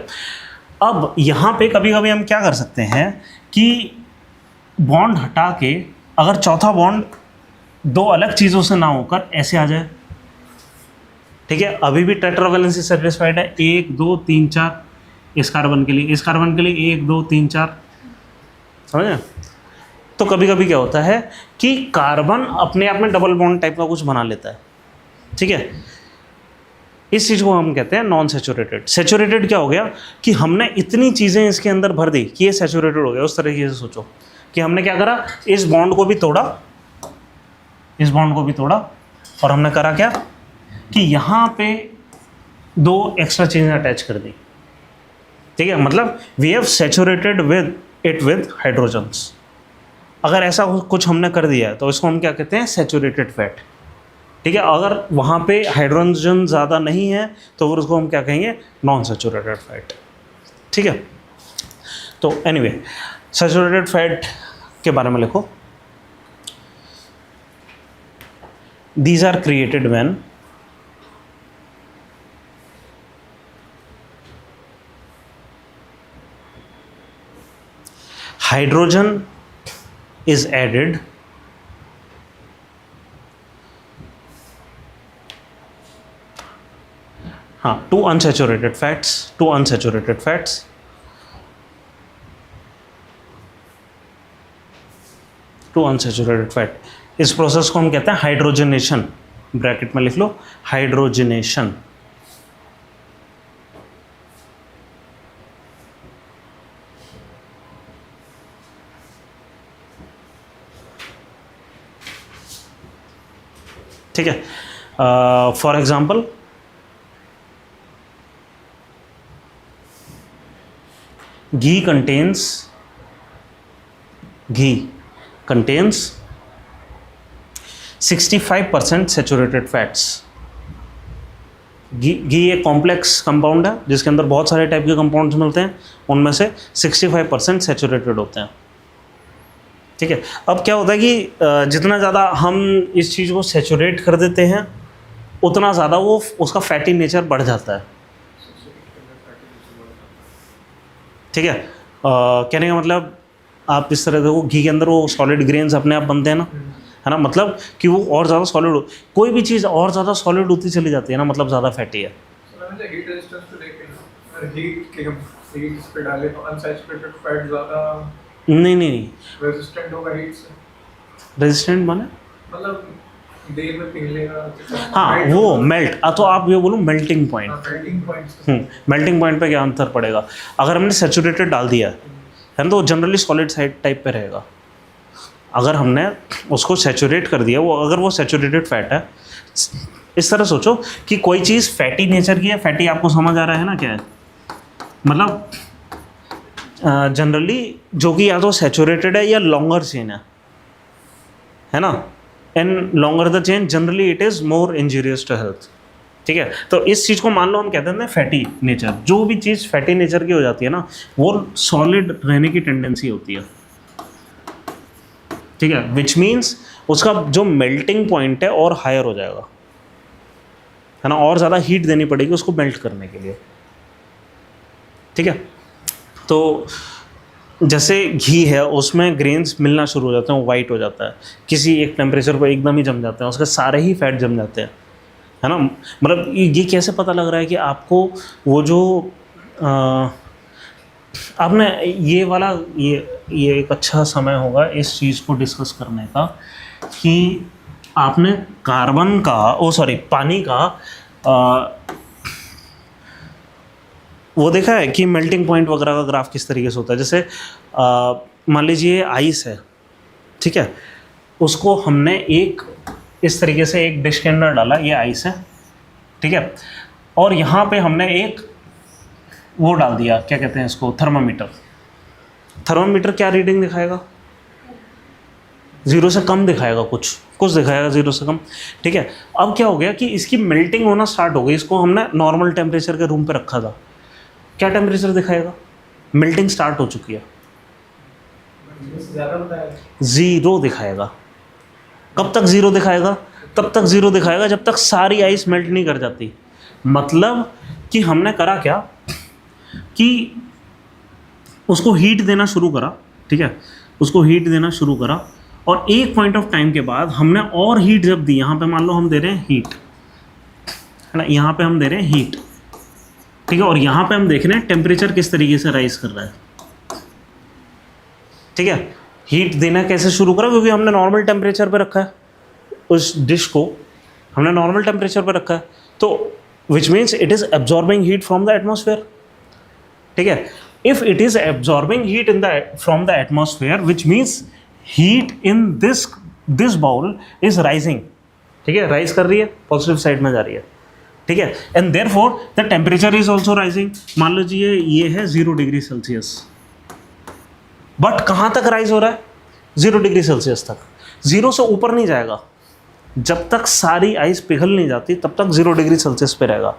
अब यहाँ पे कभी कभी हम क्या कर सकते हैं कि बॉन्ड हटा के अगर चौथा बॉन्ड 2 अलग चीज़ों से ना होकर ऐसे आ जाए, ठीक है। अभी भी टेट्रावेलेंसी सेटिस्फाइड है, 1 2 3 4 इस कार्बन के लिए, इस कार्बन के लिए 1 2 3 4, समझे। तो कभी कभी क्या होता है कि कार्बन अपने आप में डबल बॉन्ड टाइप का कुछ बना लेता है, ठीक है। इस चीज़ को हम कहते हैं नॉन सैचुरेटेड। सैचुरेटेड क्या हो गया कि हमने इतनी चीज़ें इसके अंदर भर दी कि ये सैचुरेटेड हो गया। उस तरीके से सोचो कि हमने क्या करा, इस बॉन्ड को भी तोड़ा, इस बॉन्ड को भी तोड़ा, और हमने करा क्या कि यहाँ पे 2 एक्स्ट्रा चीज़ें अटैच कर दी, ठीक है। मतलब we have saturated with it with hydrogens. अगर ऐसा कुछ हमने कर दिया है तो इसको हम क्या कहते हैं, सैचुरेटेड फैट, ठीक है। अगर वहाँ पे हाइड्रोजन ज़्यादा नहीं है तो फिर उसको हम क्या कहेंगे, नॉन सैचुरेटेड फैट, ठीक है। तो एनीवे सैचुरेटेड फैट के बारे में लिखो। These are created when hydrogen is added to unsaturated fats, to unsaturated fat। इस प्रोसेस को हम कहते हैं हाइड्रोजनेशन, ब्रैकेट में लिख लो हाइड्रोजनेशन, ठीक है। For example ghee contains 65% saturated fats. घी एक कॉम्प्लेक्स कंपाउंड है जिसके अंदर बहुत सारे टाइप के कंपाउंड्स मिलते हैं, उनमें से 65% सैचुरेटेड होते हैं, ठीक है। अब क्या होता है कि जितना ज़्यादा हम इस चीज़ को सैचुरेट कर देते हैं उतना ज़्यादा वो उसका फैटी नेचर बढ़ जाता है, ठीक है। कहने का मतलब आप इस तरह देखो, घी के अंदर वो सॉलिड ग्रेन्स अपने आप बनते हैं ना, है ना, मतलब कि वो और ज़्यादा सॉलिड, कोई भी चीज़ और ज़्यादा सॉलिड होती चली जाती है ना, मतलब ज़्यादा फैटी है। हीट रेजिस्टेंस तो देखें ना, अगर हीट के हम हीट इस पे डालें तो अनसैचुरेटेड फैट ज़्यादा नहीं रेजिस्टेंट होगा हीट से, रेजिस्टेंट माने मतलब देर में पिघलेगा। हाँ वो मेल्ट, तो आप ये बोलो melting point. Melting point melting point पे क्या अंतर पड़ेगा, अगर हमने सैचुरेटेड डाल दिया है ना तो जनरली सॉलिड साइड टाइप पे रहेगा। अगर हमने उसको सैचुरेट कर दिया, वो अगर वो सैचुरेटेड फैट है, इस तरह सोचो कि कोई चीज़ फैटी नेचर की है, फैटी आपको समझ आ रहा है ना क्या है, मतलब जनरली जो कि या तो सैचुरेटेड है या लॉन्गर चेन है ना, and longer the chain generally it is more injurious to health. ठीक है, तो इस चीज़ को मान लो हम कहते हैं फैटी नेचर, जो भी चीज़ फैटी नेचर की हो जाती है ना वो सॉलिड रहने की टेंडेंसी होती है। ठीक है, विच मीन्स उसका जो मेल्टिंग पॉइंट है और हायर हो जाएगा, है ना, और ज़्यादा हीट देनी पड़ेगी उसको मेल्ट करने के लिए। ठीक है, तो जैसे घी है उसमें ग्रेन्स मिलना शुरू हो जाते हैं, वो वाइट हो जाता है, किसी एक टेम्परेचर पर एकदम ही जम जाते हैं, उसके सारे ही फैट जम जाते हैं, है ना। मतलब ये कैसे पता लग रहा है कि आपको वो जो आपने ये वाला ये एक अच्छा समय होगा इस चीज़ को डिस्कस करने का कि आपने कार्बन का पानी का वो देखा है कि मेल्टिंग पॉइंट वगैरह का ग्राफ किस तरीके से होता है। जैसे मान लीजिए आइस है, ठीक है, उसको हमने एक इस तरीके से एक डिश के अंदर डाला, ये आइस है, ठीक है, और यहाँ पे हमने एक वो डाल दिया, क्या कहते हैं इसको, थर्मामीटर। थर्मामीटर क्या रीडिंग दिखाएगा, 0 से कम दिखाएगा, कुछ दिखाएगा 0 से कम। ठीक है, अब क्या हो गया कि इसकी मेल्टिंग होना स्टार्ट हो गई, इसको हमने नॉर्मल टेम्परेचर के रूम पे रखा था, क्या टेम्परेचर दिखाएगा, मेल्टिंग स्टार्ट हो चुकी है, 0 दिखाएगा। कब तक 0 दिखाएगा, तब तक 0 दिखाएगा जब तक सारी आइस मेल्ट नहीं कर जाती। मतलब कि हमने करा क्या कि उसको हीट देना शुरू करा, ठीक है, उसको हीट देना शुरू करा, और एक पॉइंट ऑफ टाइम के बाद हमने और हीट जब दी, यहाँ पे मान लो हम दे रहे हैं हीट, है ना, यहाँ पे हम दे रहे हैं हीट, ठीक है, और यहाँ पे हम देख रहे हैं टेम्परेचर किस तरीके से राइज कर रहा है। ठीक है, हीट देना कैसे शुरू करा, क्योंकि हमने नॉर्मल टेम्परेचर पे रखा है, उस डिश को हमने नॉर्मल टेम्परेचर पे रखा है, तो which means it is absorbing heat from the atmosphere. ठीक है, if it is absorbing heat from the atmosphere which means heat in this bowl is rising. ठीक है, राइज कर रही है, पॉजिटिव साइड में जा रही है। ठीक है, and therefore the temperature is also rising. मान लीजिए ये है 0 डिग्री सेल्सियस, बट कहाँ तक राइज हो रहा है, 0 डिग्री सेल्सियस तक, 0 से ऊपर नहीं जाएगा। जब तक सारी आइस पिघल नहीं जाती तब तक 0 डिग्री सेल्सियस पे रहेगा।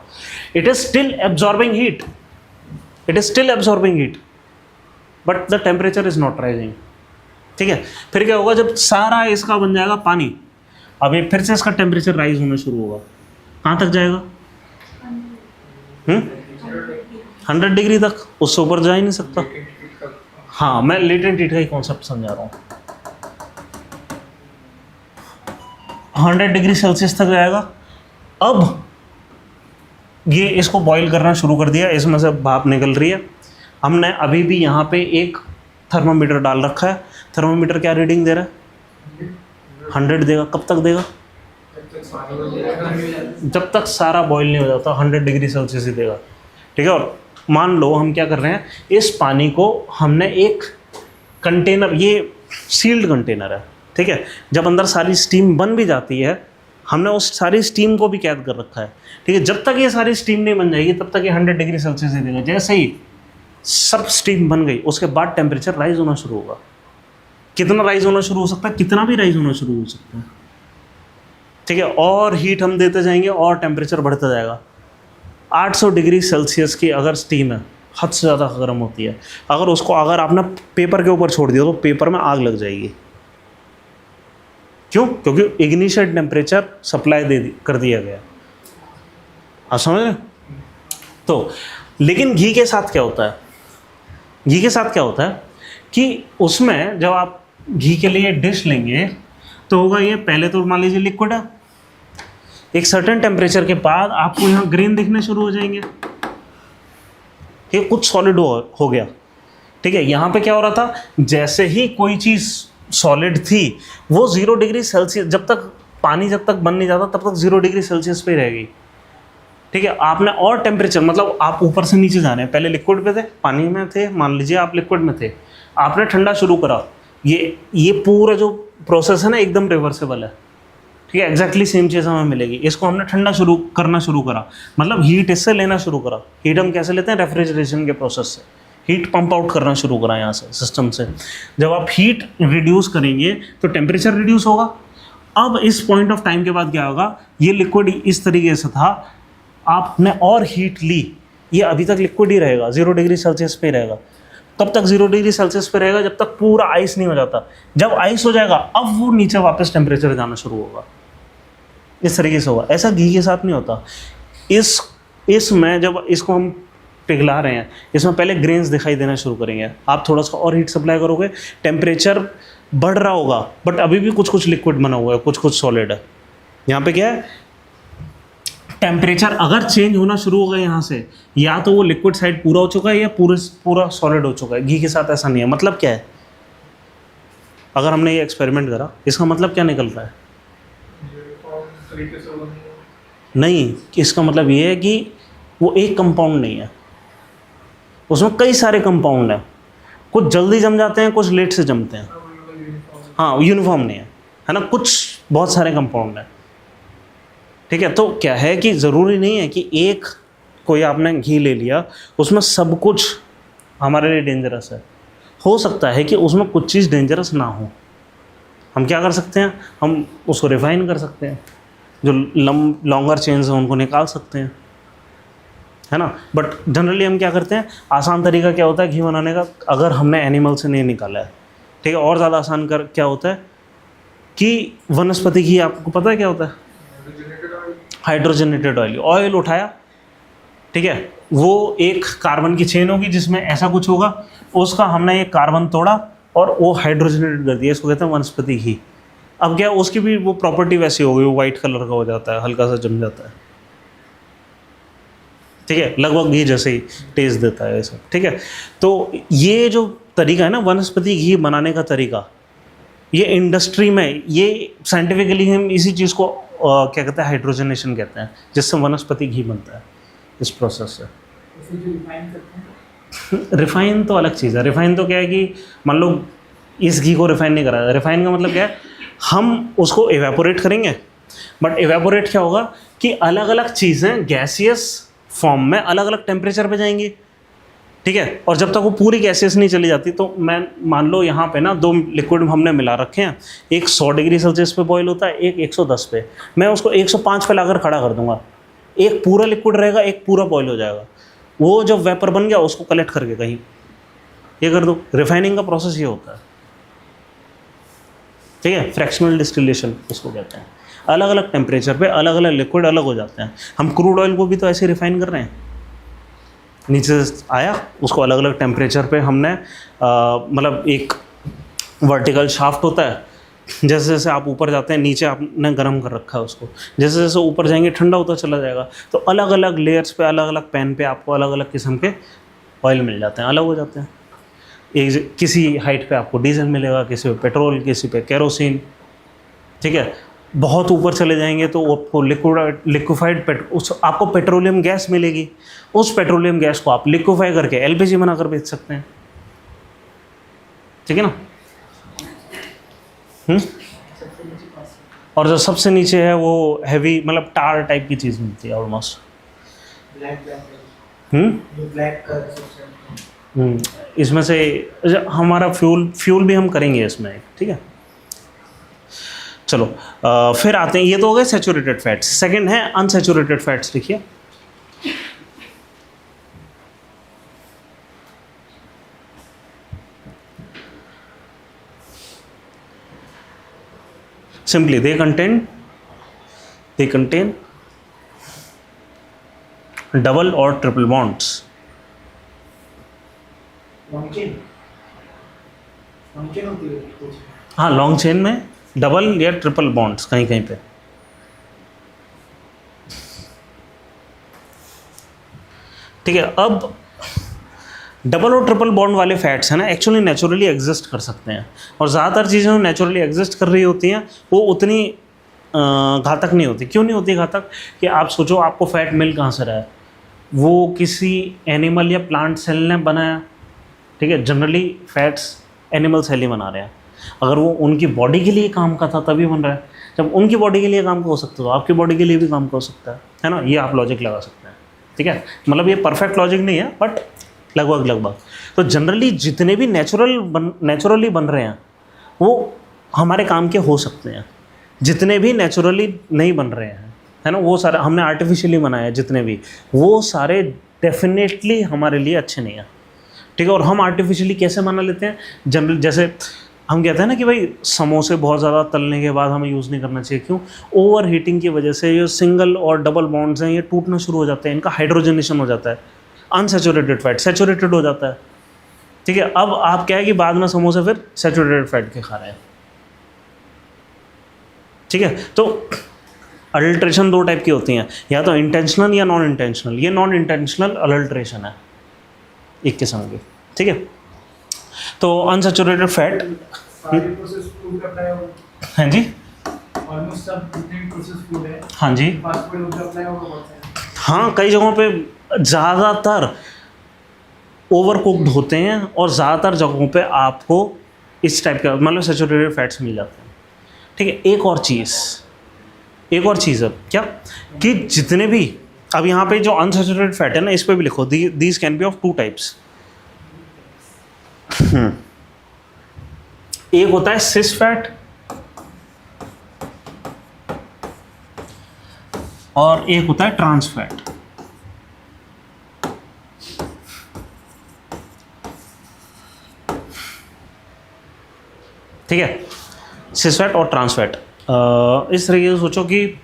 It is still absorbing heat, it is still absorbing heat, but the temperature is not rising. ठीक है, फिर क्या होगा, जब सारा इसका बन जाएगा पानी, अब ये फिर से इसका टेम्परेचर राइज होना शुरू होगा, कहाँ तक जाएगा, 100 डिग्री तक, उससे ऊपर जा ही नहीं सकता। हाँ, मैं लेटेंट हीट का ही कॉन्सेप्ट समझा रहा हूँ। 100 डिग्री सेल्सियस तक जाएगा। अब ये इसको बॉईल करना शुरू कर दिया, इसमें से भाप निकल रही है, हमने अभी भी यहाँ पे एक थर्मामीटर डाल रखा है। थर्मामीटर क्या रीडिंग दे रहा है, 100 देगा। कब तक देगा, जब तक सारा बॉईल नहीं हो जाता 100 डिग्री सेल्सियस ही देगा। ठीक है, और मान लो हम क्या कर रहे हैं, इस पानी को हमने एक कंटेनर, ये सील्ड कंटेनर है, ठीक है, जब अंदर सारी स्टीम बन भी जाती है हमने उस सारी स्टीम को भी कैद कर रखा है। ठीक है, जब तक ये सारी स्टीम नहीं बन जाएगी तब तक ये 100 डिग्री सेल्सियस ही देगा। जैसे ही सब स्टीम बन गई उसके बाद टेम्परेचर राइज होना शुरू होगा। कितना राइज होना शुरू हो सकता है, कितना भी राइज होना शुरू हो सकता है। ठीक है, और हीट हम देते जाएंगे और टेम्परेचर बढ़ता जाएगा। 800 डिग्री सेल्सियस की अगर स्टीम है, हद से ज़्यादा गर्म होती है, अगर उसको अगर आपने पेपर के ऊपर छोड़ दिया तो पेपर में आग लग जाएगी। क्यों, क्योंकि इग्निशन टेम्परेचर सप्लाई कर दिया गया। आप समझ रहे? तो लेकिन घी के साथ क्या होता है, घी के साथ क्या होता है कि उसमें जब आप घी के लिए डिश लेंगे तो होगा ये, पहले तो मान लीजिए लिक्विड है, एक सर्टेन टेम्परेचर के बाद आपको यहाँ ग्रेन दिखने शुरू हो जाएंगे, ये कुछ सॉलिड हो गया, ठीक है। यहाँ पे क्या हो रहा था, जैसे ही कोई चीज़ सॉलिड थी वो 0 डिग्री सेल्सियस, जब तक पानी जब तक बन नहीं जाता तब तक 0 डिग्री सेल्सियस पे रहेगी, ठीक है। आपने और टेम्परेचर, मतलब आप ऊपर से नीचे जाने, पहले लिक्विड पे थे, पानी में थे, मान लीजिए आप लिक्विड में थे, आपने ठंडा शुरू करा, ये पूरा जो प्रोसेस है ना एकदम रिवर्सेबल है, ठीक है। एग्जैक्टली सेम चीज़ हमें मिलेगी। इसको हमने ठंडा करना शुरू करा, मतलब हीट इससे लेना शुरू करा। हीट हम कैसे लेते हैं, रेफ्रिजरेशन के प्रोसेस से हीट पंप आउट करना शुरू करा यहाँ से सिस्टम से। जब आप हीट रिड्यूस करेंगे तो टेम्परेचर रिड्यूस होगा। अब इस पॉइंट ऑफ टाइम के बाद क्या होगा, ये लिक्विड इस तरीके से था, आपने और हीट ली, ये अभी तक लिक्विड ही रहेगा, 0 डिग्री सेल्सियस पे रहेगा। कब तक 0 डिग्री सेल्सियस पे रहेगा, जब तक पूरा आइस नहीं हो जाता। जब आइस हो जाएगा अब वो नीचे वापस टेम्परेचर जाना शुरू होगा, इस तरीके से होगा। ऐसा घी के साथ नहीं होता। इसमें जब इसको हम पिघला रहे हैं, इसमें पहले ग्रेन्स दिखाई देना शुरू करेंगे, आप थोड़ा सा और हीट सप्लाई करोगे, टेम्परेचर बढ़ रहा होगा, बट अभी भी कुछ कुछ लिक्विड बना हुआ है, कुछ कुछ सॉलिड है। यहाँ पे क्या है, टेम्परेचर अगर चेंज होना शुरू हो गया यहाँ से, या तो वो लिक्विड साइड पूरा हो चुका है या पूरा सॉलिड हो चुका है। घी के साथ ऐसा नहीं है। मतलब क्या है, अगर हमने ये एक्सपेरिमेंट करा, इसका मतलब क्या निकल रहा है, तरीके से नहीं, इसका मतलब ये है कि वो एक कंपाउंड नहीं है, उसमें कई सारे कंपाउंड हैं, कुछ जल्दी जम जाते हैं, कुछ लेट से जमते हैं। हाँ, यूनिफॉर्म नहीं है ना, कुछ बहुत सारे कंपाउंड हैं, ठीक है। तो क्या है कि ज़रूरी नहीं है कि एक कोई आपने घी ले लिया उसमें सब कुछ हमारे लिए डेंजरस है। हो सकता है कि उसमें कुछ चीज़ डेंजरस ना हो। हम क्या कर सकते हैं, हम उसको रिफाइन कर सकते हैं, जो लॉन्गर चेन्स हैं उनको निकाल सकते हैं, है ना। बट जनरली हम क्या करते हैं, आसान तरीका क्या होता है घी बनाने का, अगर हमने एनिमल से नहीं निकाला है, ठीक है। और ज़्यादा आसान क्या होता है कि वनस्पति घी, आपको पता है क्या होता है, हाइड्रोजनेटेड ऑयल उठाया, ठीक है। वो एक कार्बन की चेन होगी जिसमें ऐसा कुछ होगा, उसका हमने एक कार्बन तोड़ा और वो हाइड्रोजनेटेड कर दिया, इसको कहते हैं वनस्पति घी। अब क्या, उसकी भी वो प्रॉपर्टी वैसी हो गई, वो वाइट कलर का हो जाता है, हल्का सा जम जाता है, ठीक है, लगभग घी जैसे ही टेस्ट देता है ऐसा, ठीक है। तो ये जो तरीका है ना वनस्पति घी बनाने का तरीका, ये इंडस्ट्री में, ये साइंटिफिकली हम इसी चीज़ को क्या कहते हैं, हाइड्रोजनेशन कहते हैं, जिससे वनस्पति घी बनता है इस प्रोसेस से। रिफाइन तो अलग चीज़ है। रिफाइन तो क्या है कि मान लो इस घी को रिफाइन नहीं करा, रिफाइन का मतलब क्या है, हम उसको एवेपोरेट करेंगे, बट एवेपोरेट क्या होगा कि अलग अलग चीज़ें गैसियस फॉर्म में अलग अलग टेम्परेचर पे जाएंगी, ठीक है। और जब तक वो पूरी गैसेस नहीं चली जाती, तो मैं मान लो यहाँ पे ना 2 लिक्विड हमने मिला रखे हैं, एक 100 डिग्री सेल्सियस पे बॉयल होता है, एक 110 पे, मैं उसको 105 पे लाकर खड़ा कर दूंगा, एक पूरा लिक्विड रहेगा, एक पूरा बॉयल हो जाएगा। वो जब वेपर बन गया उसको कलेक्ट करके कहीं ये कर दो। रिफाइनिंग का प्रोसेस ये होता है, ठीक है। फ्रैक्शनल डिस्टिलेशन इसको कहते हैं। अलग अलग टेम्परेचर पे अलग अलग लिक्विड अलग हो जाते हैं। हम क्रूड ऑयल को भी तो ऐसे रिफाइन कर रहे हैं, नीचे से आया, उसको अलग अलग टेम्परेचर पे हमने मतलब एक वर्टिकल शाफ्ट होता है, जैसे जैसे आप ऊपर जाते हैं नीचे आपने गर्म कर रखा है उसको, जैसे जैसे ऊपर जाएंगे ठंडा होता चला जाएगा। तो अलग अलग लेयर्स पे, अलग अलग पैन पे आपको अलग अलग किस्म के ऑयल मिल जाते हैं, अलग हो जाते हैं। एक किसी हाइट पे आपको डीजल मिलेगा, किसी पे पेट्रोल, किसी पे केरोसिन, ठीक है। बहुत ऊपर चले जाएंगे तो आपको लिक्विफाइड आपको पेट्रोलियम गैस मिलेगी। उस पेट्रोलियम गैस को आप लिक्विफाई करके एलपीजी बनाकर बेच सकते हैं, ठीक है ना। और जो सबसे नीचे है वो हैवी, मतलब टार टाइप की चीज़ मिलती है ऑलमोस्ट। इसमें से हमारा फ्यूल भी हम करेंगे इसमें, ठीक है। चलो फिर आते हैं, ये तो हो गए सैचुरेटेड फैट्स। सेकंड है अनसैचुरेटेड फैट्स। देखिए simply they contain double or triple bonds, long chain होती है कुछ। हाँ, लॉन्ग चेन में डबल या ट्रिपल बॉन्ड्स कहीं कहीं पे। ठीक है, अब डबल और ट्रिपल बॉन्ड वाले फैट्स हैं ना, एक्चुअली नेचुरली एग्जिस्ट कर सकते हैं, और ज़्यादातर चीज़ें जो नेचुरली एग्जिस्ट कर रही होती हैं वो उतनी घातक नहीं होती। क्यों नहीं होती घातक? कि आप सोचो, आपको फैट मिल कहाँ से रहा है? वो किसी एनिमल या प्लांट सेल ने बनाया। ठीक है, जनरली फैट्स एनिमल सेल ही बना रहे हैं। अगर वो उनकी बॉडी के लिए काम का था तभी बन रहा है। जब उनकी बॉडी के लिए काम का हो सकता है तो आपकी बॉडी के लिए भी काम का हो सकता है ना? ये आप लॉजिक लगा सकते हैं। ठीक है, मतलब ये परफेक्ट लॉजिक नहीं है, बट लगभग। तो जनरली जितने भी नेचुरली बन रहे हैं वो हमारे काम के हो सकते हैं। जितने भी नेचुरली नहीं बन रहे हैं, है ना, वो सारे हमने आर्टिफिशियली बनाए हैं, जितने भी, वो सारे डेफिनेटली हमारे लिए अच्छे नहीं हैं। ठीक है, और हम आर्टिफिशियली कैसे बना लेते हैं? जनरल जैसे हम कहते हैं ना कि भाई समोसे बहुत ज़्यादा तलने के बाद हमें यूज़ नहीं करना चाहिए। क्यों? ओवर हीटिंग की वजह से ये सिंगल और डबल बॉन्ड्स हैं, ये टूटना शुरू हो जाते हैं, इनका हाइड्रोजनेशन हो जाता है, अनसैचुरेटेड फैट सैचुरेटेड हो जाता है। ठीक है, अब आप क्या है कि बाद में समोसे फिर सैचुरेटेड फैट के खा रहे हैं। ठीक है, तो अडल्ट्रेशन दो टाइप की होती हैं, या तो इंटेंशनल या नॉन इंटेंशनल। ये नॉन इंटेंशनल अडल्ट्रेशन है एक किस्म की। ठीक है, तो अनसैचुरेटेड फैट, सारे प्रोसेस फूड का अप्लाई होगा। हाँ जी, ऑलमोस्ट सब जितने भी प्रोसेस फूड है हाँ जी, फास्ट फूड उनका अप्लाई होगा बहुत सारे। हाँ, कई जगहों पे ज़्यादातर ओवर कुक्ड होते हैं, और ज़्यादातर जगहों पे आपको इस टाइप का मतलब सैचुरेटेड फैट्स मिल जाते हैं। ठीक है, एक और चीज़ है क्या, कि जितने भी, अब यहाँ पे जो अनसैचुरेटेड फैट है ना, इस पे भी लिखो, these can be of two types. एक होता है सिस फैट और एक होता है ट्रांस फैट। ठीक है, सिस फैट और ट्रांस फैट। इस तरीके से सोचो कि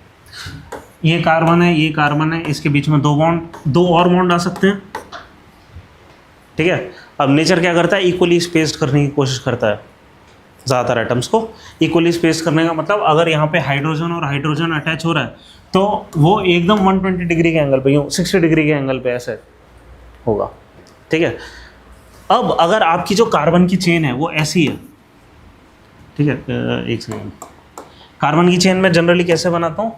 ये कार्बन है, ये कार्बन है, इसके बीच में दो और बॉन्ड आ सकते हैं। ठीक है, अब नेचर क्या करता है? इक्वली स्पेस्ड करने की कोशिश करता है ज़्यादातर एटम्स को। इक्वली स्पेस करने का मतलब, अगर यहाँ पे हाइड्रोजन और हाइड्रोजन अटैच हो रहा है तो वो एकदम 120 डिग्री के एंगल पे, यूँ 60 डिग्री के एंगल पे ऐसे होगा। ठीक है, अब अगर आपकी जो कार्बन की चेन है वो ऐसी है, ठीक है, एक सेकेंड, कार्बन की चेन में जनरली कैसे बनाता हूँ?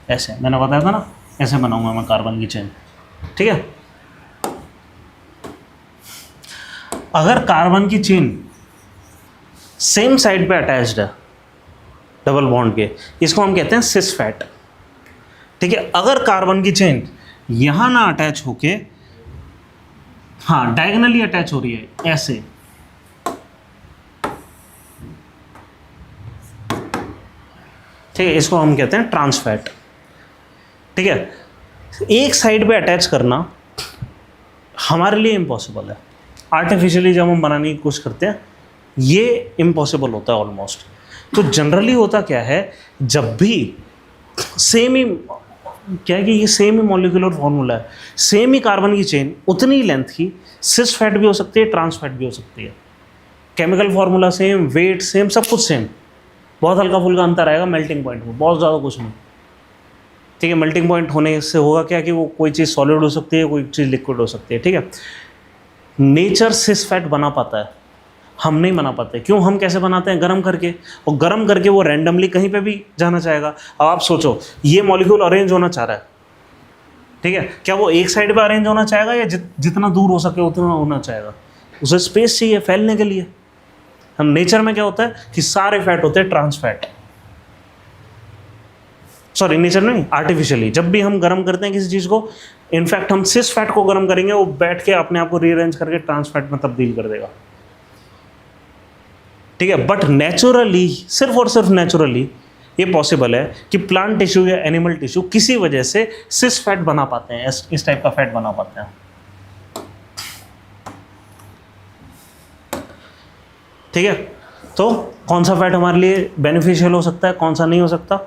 ऐसे, मैंने बताया था ना, ऐसे बनाऊंगा मैं कार्बन की चेन। ठीक है, अगर कार्बन की चेन सेम साइड पे अटैच्ड है डबल बॉन्ड के, इसको हम कहते हैं सिस फैट। ठीक है, अगर कार्बन की चेन यहाँ ना अटैच होके, हाँ, डायगोनली अटैच हो रही है ऐसे, ठीक है, इसको हम कहते हैं ट्रांस फैट। ठीक है, एक साइड पे अटैच करना हमारे लिए इम्पॉसिबल है। आर्टिफिशियली जब हम बनाने की कोशिश करते हैं ये इम्पॉसिबल होता है ऑलमोस्ट। तो जनरली होता क्या है, जब भी सेम ही, क्या है कि ये सेम ही मॉलिक्यूलर फॉर्मूला है, सेम ही कार्बन की चेन, उतनी ही लेंथ की सिस फैट भी हो सकती है, ट्रांस फैट भी हो सकती है। Chemical formula same, weight same, सब कुछ सेम, बहुत हल्का फुल्का अंतर आएगा मेल्टिंग पॉइंट में, बहुत ज़्यादा कुछ नहीं। ठीक है, मेल्टिंग पॉइंट होने से होगा क्या कि वो कोई चीज़ सॉलिड हो सकती है, कोई चीज़ लिक्विड हो सकती है। ठीक है, नेचर सिस फैट बना पाता है, हम नहीं बना पाते। क्यों? हम कैसे बनाते हैं? गर्म करके, और गर्म करके वो रैंडमली कहीं पे भी जाना चाहेगा। अब आप सोचो, ये मॉलिक्यूल अरेंज होना चाह रहा है, ठीक है, क्या वो एक साइड पे अरेंज होना चाहेगा या जितना दूर हो सके उतना होना चाहेगा? उसे स्पेस चाहिए फैलने के लिए। हम नेचर में क्या होता है कि सारे फैट होते हैं ट्रांस फैट, सॉरी नेचर नहीं, आर्टिफिशियली। जब भी हम गर्म करते हैं किसी चीज़ को, इनफैक्ट हम सिस फैट को गर्म करेंगे, वो बैठ के अपने आप को रीअरेंज करके ट्रांस फैट में तब्दील कर देगा। ठीक है, बट नेचुरली, सिर्फ और सिर्फ नेचुरली ये पॉसिबल है कि प्लांट टिश्यू या एनिमल टिश्यू किसी वजह से सिस फैट बना पाते हैं, इस टाइप का फैट बना पाते हैं। ठीक है, तो कौन सा फैट हमारे लिए बेनिफिशियल हो सकता है, कौन सा नहीं हो सकता?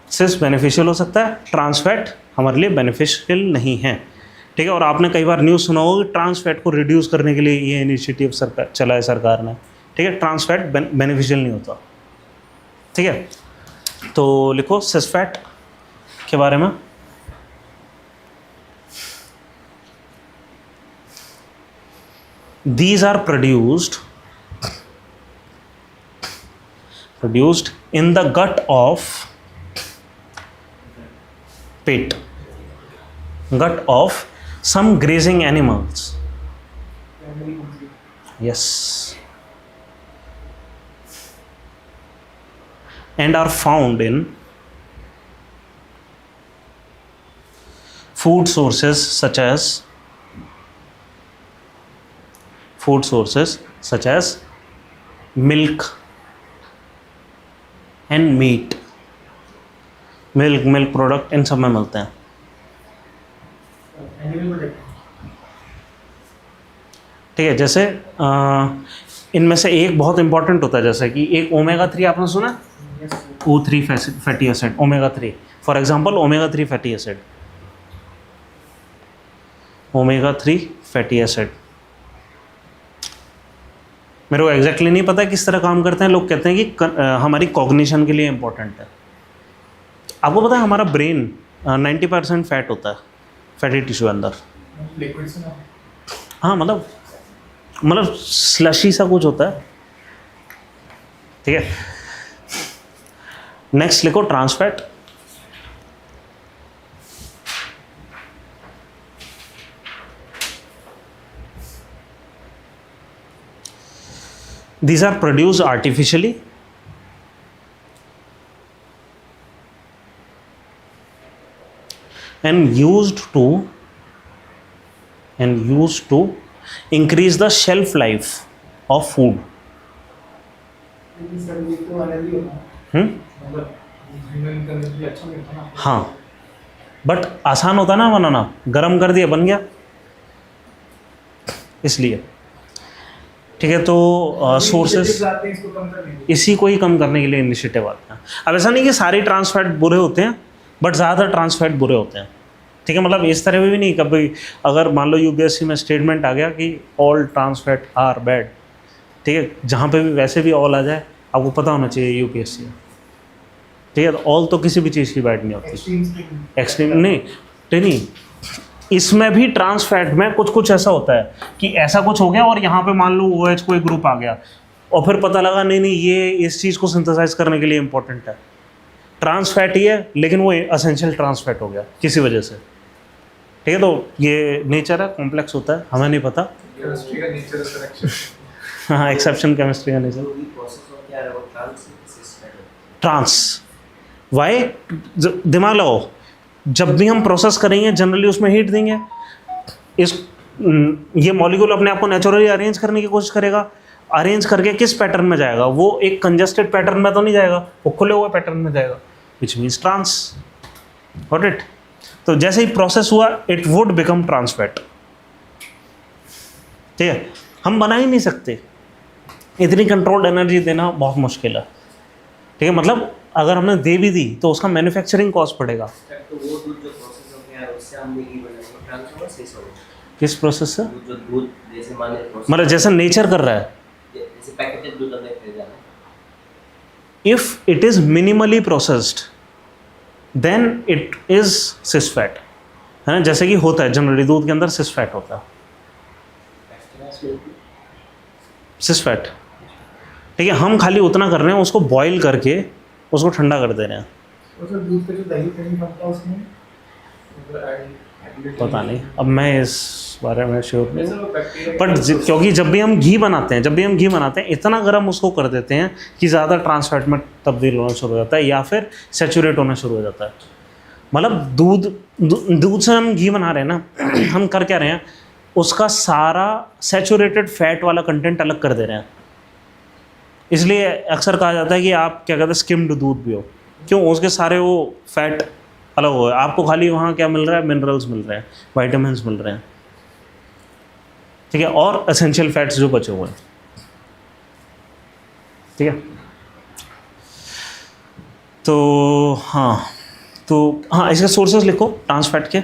सिस बेनिफिशियल हो सकता है, ट्रांस फैट हमारे लिए बेनिफिशियल नहीं है। ठीक है। और आपने कई बार न्यूज़ सुना होगा कि ट्रांस फैट को रिड्यूस करने के लिए ये इनिशिएटिव सरकार चला है सरकार ने, ठीक है। ट्रांस फैट बेनिफिशियल नहीं होता, ठीक है। तो लिखो सिस फैट के बारे में। These are produced in the gut of some grazing animals. Yes. And are found in food sources such as milk and meat. Milk product in सब में मिलते हैं। ठीक है। जैसे इनमें से एक बहुत इंपॉर्टेंट होता है, जैसे कि एक ओमेगा 3 आपने सुना, O3 fatty acid, omega 3। For example omega 3 fatty acid, omega 3 fatty acid. मेरे को एग्जैक्टली नहीं पता किस तरह काम करते हैं। लोग कहते हैं कि हमारी कॉग्निशन के लिए इंपॉर्टेंट है। आपको पता है हमारा ब्रेन 90% फैट होता है, फैटी टिश्यू अंदर। हाँ, मतलब स्लशी सा कुछ होता है, ठीक है। नेक्स्ट लिखो trans fat. These are produced artificially and used to increase the shelf life of food. हाँ, बट आसान होता ना बनाना, गरम कर दिया बन गया, इसलिए। ठीक है। तो सोर्सेस इसी को ही कम करने के लिए इनिशिएटिव आते हैं। अब ऐसा नहीं कि सारी ट्रांस फैट बुरे होते हैं, बट ज़्यादातर ट्रांस फैट बुरे होते हैं, ठीक है। मतलब इस तरह भी नहीं, कभी अगर मान लो यूपीएससी में स्टेटमेंट आ गया कि all trans fat are bad, ठीक है, जहाँ पे भी वैसे भी ऑल आ जाए आपको पता होना चाहिए यूपीएससी है, ठीक है। तो ऑल तो किसी भी चीज़ की बैड नहीं होती, एक्सट्रीम नहीं। इसमें भी ट्रांस फैट में कुछ ऐसा होता है कि ऐसा कुछ हो गया और यहाँ पे मान लो OH कोई ग्रुप आ गया और फिर पता लगा नहीं ये इस चीज़ को सिंथेसाइज करने के लिए इंपॉर्टेंट है, ट्रांस फैट ही है लेकिन वो एसेंशियल ट्रांस फैट हो गया किसी वजह से, ठीक है। तो ये नेचर है, कॉम्प्लेक्स होता है, हमें नहीं पता। हाँ, एक्सेप्शन केमिस्ट्री का नेचर। ट्रांस वाई, दिमाग लगाओ, जब भी हम प्रोसेस करेंगे जनरली उसमें हीट देंगे, ये मॉलिक्यूल अपने आप को नेचुरली अरेंज करने की कोशिश करेगा। अरेंज करके किस पैटर्न में जाएगा? वो एक कंजस्टेड पैटर्न में तो नहीं जाएगा, वो खुले हुए पैटर्न में जाएगा, which means trans. Got it? तो जैसे ही प्रोसेस हुआ it would become trans fat, ठीक है। हम बना ही नहीं सकते, इतनी कंट्रोल्ड एनर्जी देना बहुत मुश्किल है, ठीक है। मतलब अगर हमने दे भी दी तो उसका मैन्युफैक्चरिंग कॉस्ट पड़ेगा। तो वो दूध जो प्रोसेस हो गया उससे हम मैगी बनाएंगे, ट्रांस होगा, सही होगा। किस प्रोसेस से? जो दूध जैसे मान लो मतलब जैसा नेचर कर रहा है, जैसे पैकेटेड दूध हमने खरीदा है, if it is minimally processed then it is cis fat, है ना। जैसे कि होता है जनरली दूध के अंदर सिस फैट होता है, सिस फैट, ठीक है। हम खाली उतना कर रहे हैं, उसको बॉईल करके उसको ठंडा कर दे रहे हैं। दूध का जो दही बनता है उसमें पता नहीं, अब मैं इस बारे में श्योर नहीं हूँ, बट क्योंकि जब भी हम घी बनाते हैं इतना गर्म उसको कर देते हैं कि ज़्यादा ट्रांस फैट में तब्दील होना शुरू हो जाता है या फिर सैचुरेट होना शुरू हो जाता है। मतलब दूध से हम घी बना रहे हैं ना, हम कर क्या रहे हैं, उसका सारा सैचुरेटेड फैट वाला कंटेंट अलग कर दे रहे हैं। इसलिए अक्सर कहा जाता है कि आप क्या कहते हैं, स्किम्ड दूध पियो। क्यों? उसके सारे वो फैट अलग हो गए, आपको खाली वहाँ क्या मिल रहा है, मिनरल्स मिल रहे हैं, वाइटामिन्स मिल रहे हैं, ठीक है, और एसेंशियल फैट्स जो बचे हुए हैं, ठीक है। तो हाँ, इसके सोर्सेज लिखो ट्रांस फैट के।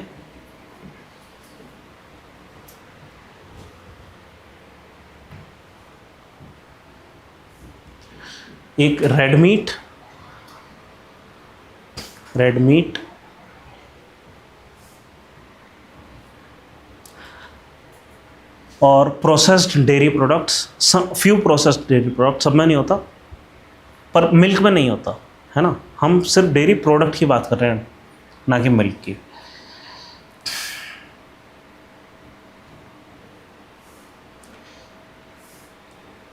एक रेड मीट, और processed dairy products, few processed dairy product, सब में नहीं होता पर मिल्क में नहीं होता है ना, हम सिर्फ डेयरी प्रोडक्ट की बात कर रहे हैं ना कि मिल्क की।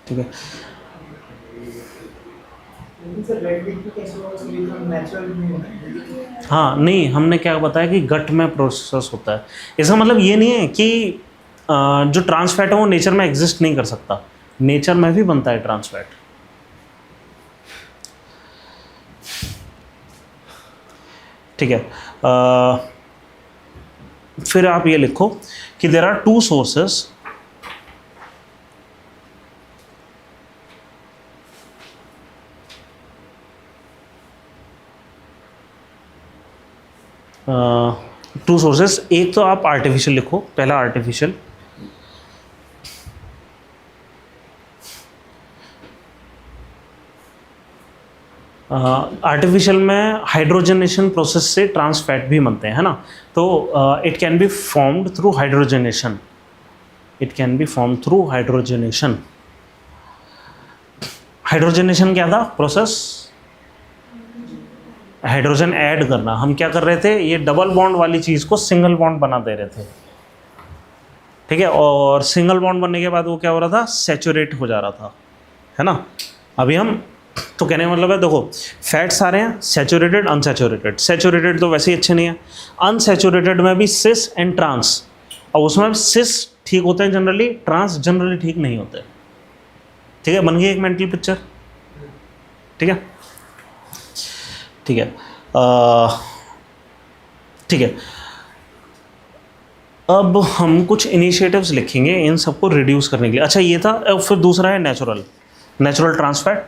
ठीक है, लेकिन सर रेड मीट में कैसे होगा, सर ये तो नेचुरल नहीं होना। हाँ नहीं, हमने क्या बताया कि गट में प्रोसेस होता है। इसका मतलब ये नहीं है कि जो ट्रांस फैट है वो नेचर में एग्जिस्ट नहीं कर सकता, नेचर में भी बनता है ट्रांस फैट। ठीक है, फिर आप ये लिखो कि देयर आर टू सोर्सेस एक तो आप आर्टिफिशियल लिखो, पहला आर्टिफिशियल, आर्टिफिशियल में हाइड्रोजनेशन प्रोसेस से ट्रांस फैट भी बनते हैं, है ना। तो it can be formed through hydrogenation, hydrogenation क्या था प्रोसेस, हाइड्रोजन ऐड करना। हम क्या कर रहे थे, ये डबल बॉन्ड वाली चीज़ को सिंगल बॉन्ड बना दे रहे थे, ठीक है, और सिंगल बॉन्ड बनने के बाद वो क्या हो रहा था, सैचुरेट हो जा रहा था, है ना। अभी हम तो कहने का मतलब है, देखो फैट्स आ रहे हैं सैचुरेटेड, अनसैचुरेटेड। सैचुरेटेड तो वैसे ही अच्छे नहीं है, अनसैचुरेटेड में भी सिस एंड ट्रांस, और उसमें सिस ठीक होते हैं जनरली, ट्रांस जनरली ठीक नहीं होते। ठीक है, बन गई एक मेंटल पिक्चर। ठीक है, ठीक है, ठीक है। अब हम कुछ इनिशिएटिव्स लिखेंगे इन सबको रिड्यूस करने के लिए। अच्छा ये था, अब फिर दूसरा है नेचुरल ट्रांस फैट,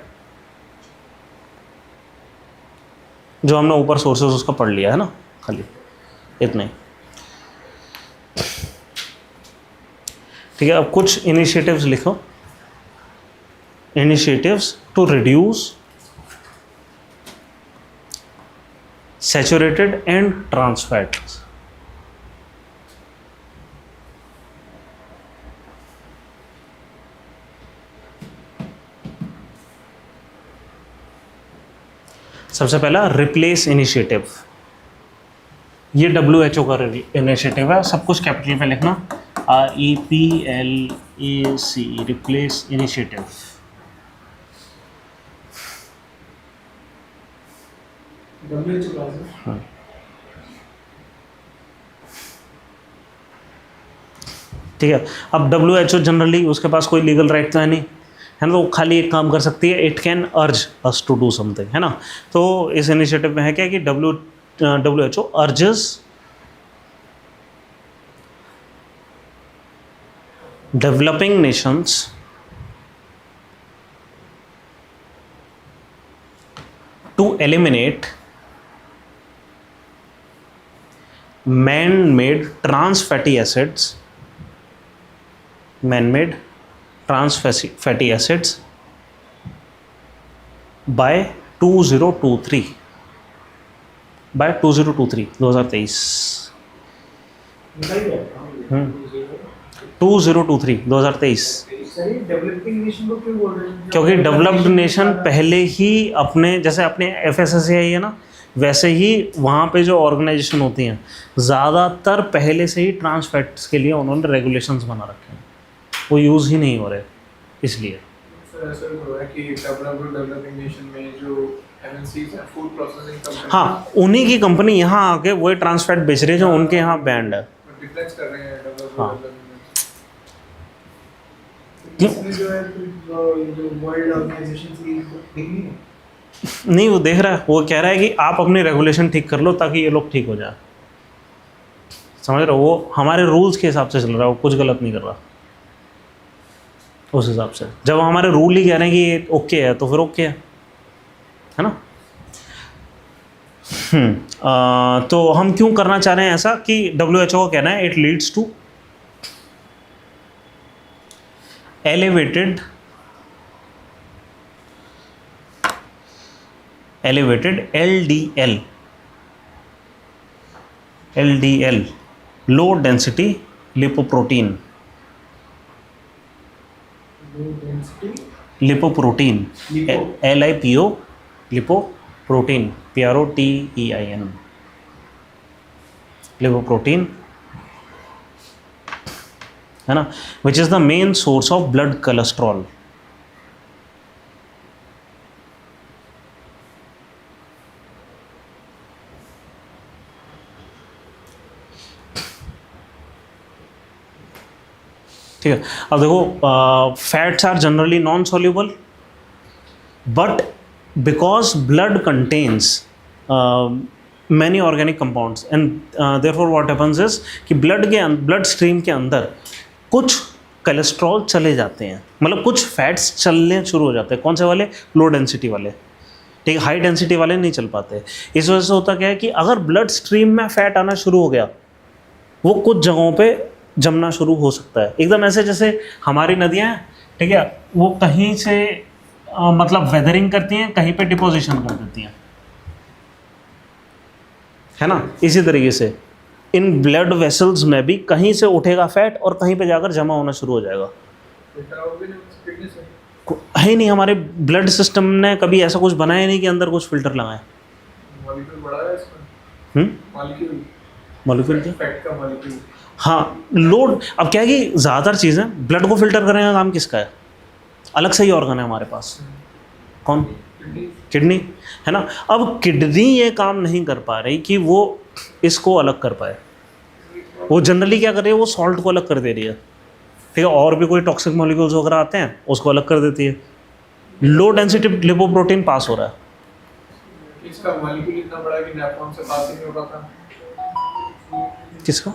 जो हमने ऊपर सोर्सेस उसका पढ़ लिया है ना, खाली इतना ही। ठीक है, अब कुछ इनिशिएटिव्स लिखो, initiatives to reduce saturated and trans fat. सबसे पहला रिप्लेस इनिशिएटिव, ये WHO का इनिशिएटिव है, सब कुछ कैपिटल में लिखना, REPLAC, रिप्लेस इनिशिएटिव। ठीक है, अब WHO जनरली उसके पास कोई लीगल राइट तो है नहीं, है ना, तो खाली एक काम कर सकती है, इट कैन अर्ज अस टू डू समथिंग, है ना। तो इस इनिशिएटिव में है क्या कि WHO urges developing nations to eliminate man-made trans fatty acids by 2023 2023 2023 developing nation को क्यों बोल रहे हैं? क्योंकि डेवलप्ड नेशन पहले ही अपने, जैसे अपने FSSAI है ना, वैसे ही वहाँ पे जो ऑर्गेनाइजेशन होती हैं ज़्यादातर पहले से ही ट्रांस फैट्स के लिए उन्होंने रेगुलेशंस बना रखे हैं, वो यूज़ ही नहीं हो रहे इसलिए। सर ऐसा भी हुआ है कि डेवलपिंग नेशन में जो MNCs हैं, फूड प्रोसेसिंग कंपनी, हाँ, उन्हीं की कंपनी यहाँ आके वही ट्रांस फैट बेच रही है जो उनके यहाँ बैंड है। डिफरेंस कर रहे हैं हाँ। इसमें जो है जो वर्ल्ड ऑर्गेनाइजेशन की देखनी है, नहीं वो देख रहा है, वो कह रहा है कि आप अपनी रेगुलेशन ठीक कर लो ताकि ये लोग ठीक हो जाए, समझ रहे हो, वो हमारे रूल्स के हिसाब से चल रहा है, वो कुछ गलत नहीं कर रहा उस हिसाब से। जब हमारे रूल ही कह रहे हैं कि ये ओके है तो फिर ओके है ना। तो हम क्यों करना चाह रहे हैं ऐसा कि WHO का कहना है it leads to elevated elevated LDL, low density lipoprotein, low density lipoprotein, lipo LIPO, lipoprotein, PROTEIN, lipoprotein, है ना, which is the main source of blood cholesterol. ठीक है, अब देखो fats are generally non soluble, but because blood contains many organic compounds and therefore what happens is कि blood stream के अंदर कुछ कोलेस्ट्रॉल चले जाते हैं, मतलब कुछ फैट्स चलने शुरू हो जाते हैं। कौन से वाले? लो डेंसिटी वाले, ठीक है, हाई डेंसिटी वाले नहीं चल पाते। इस वजह से होता क्या है कि अगर ब्लड स्ट्रीम में फैट आना शुरू हो गया, वो कुछ जगहों पे जमना शुरू हो सकता है, एकदम ऐसे जैसे हमारी नदियाँ हैं, ठीक है, वो कहीं से मतलब वेदरिंग करती हैं, कहीं पे डिपोजिशन कर देती हैं, है ना। इसी तरीके से इन ब्लड वेसल्स में भी कहीं से उठेगा फैट और कहीं पे जाकर जमा होना शुरू हो जाएगा। फिल्टर आउट भी नहीं फिटनेस है, है ही नहीं, हमारे ब्लड सिस्टम ने कभी ऐसा कुछ बनाया नहीं कि अंदर कुछ फिल्टर लगाए। मॉलिक्यूल बड़ा है इसमें, मॉलिक्यूल क्या? फैट का मॉलिक्यूल। हाँ, लोड। अब क्या है कि ज़्यादातर चीज़ें ब्लड को फिल्टर करने का काम किसका है? अलग से ही ऑर्गन है हमारे पास, कौन? किडनी, है ना। अब किडनी ये काम नहीं कर पा रही कि वो इसको अलग कर पाए। वो जनरली क्या कर रही है? वो सॉल्ट को अलग कर दे रही है, ठीक है, और भी कोई टॉक्सिक मॉलिक्यूल्स वगैरह आते हैं उसको अलग कर देती है। लो डेंसिटी लिपोप्रोटीन पास हो रहा है। इसका मॉलिक्यूल इतना बड़ा है कि नेफ्रॉन से पास ही नहीं हो पाता। किसका?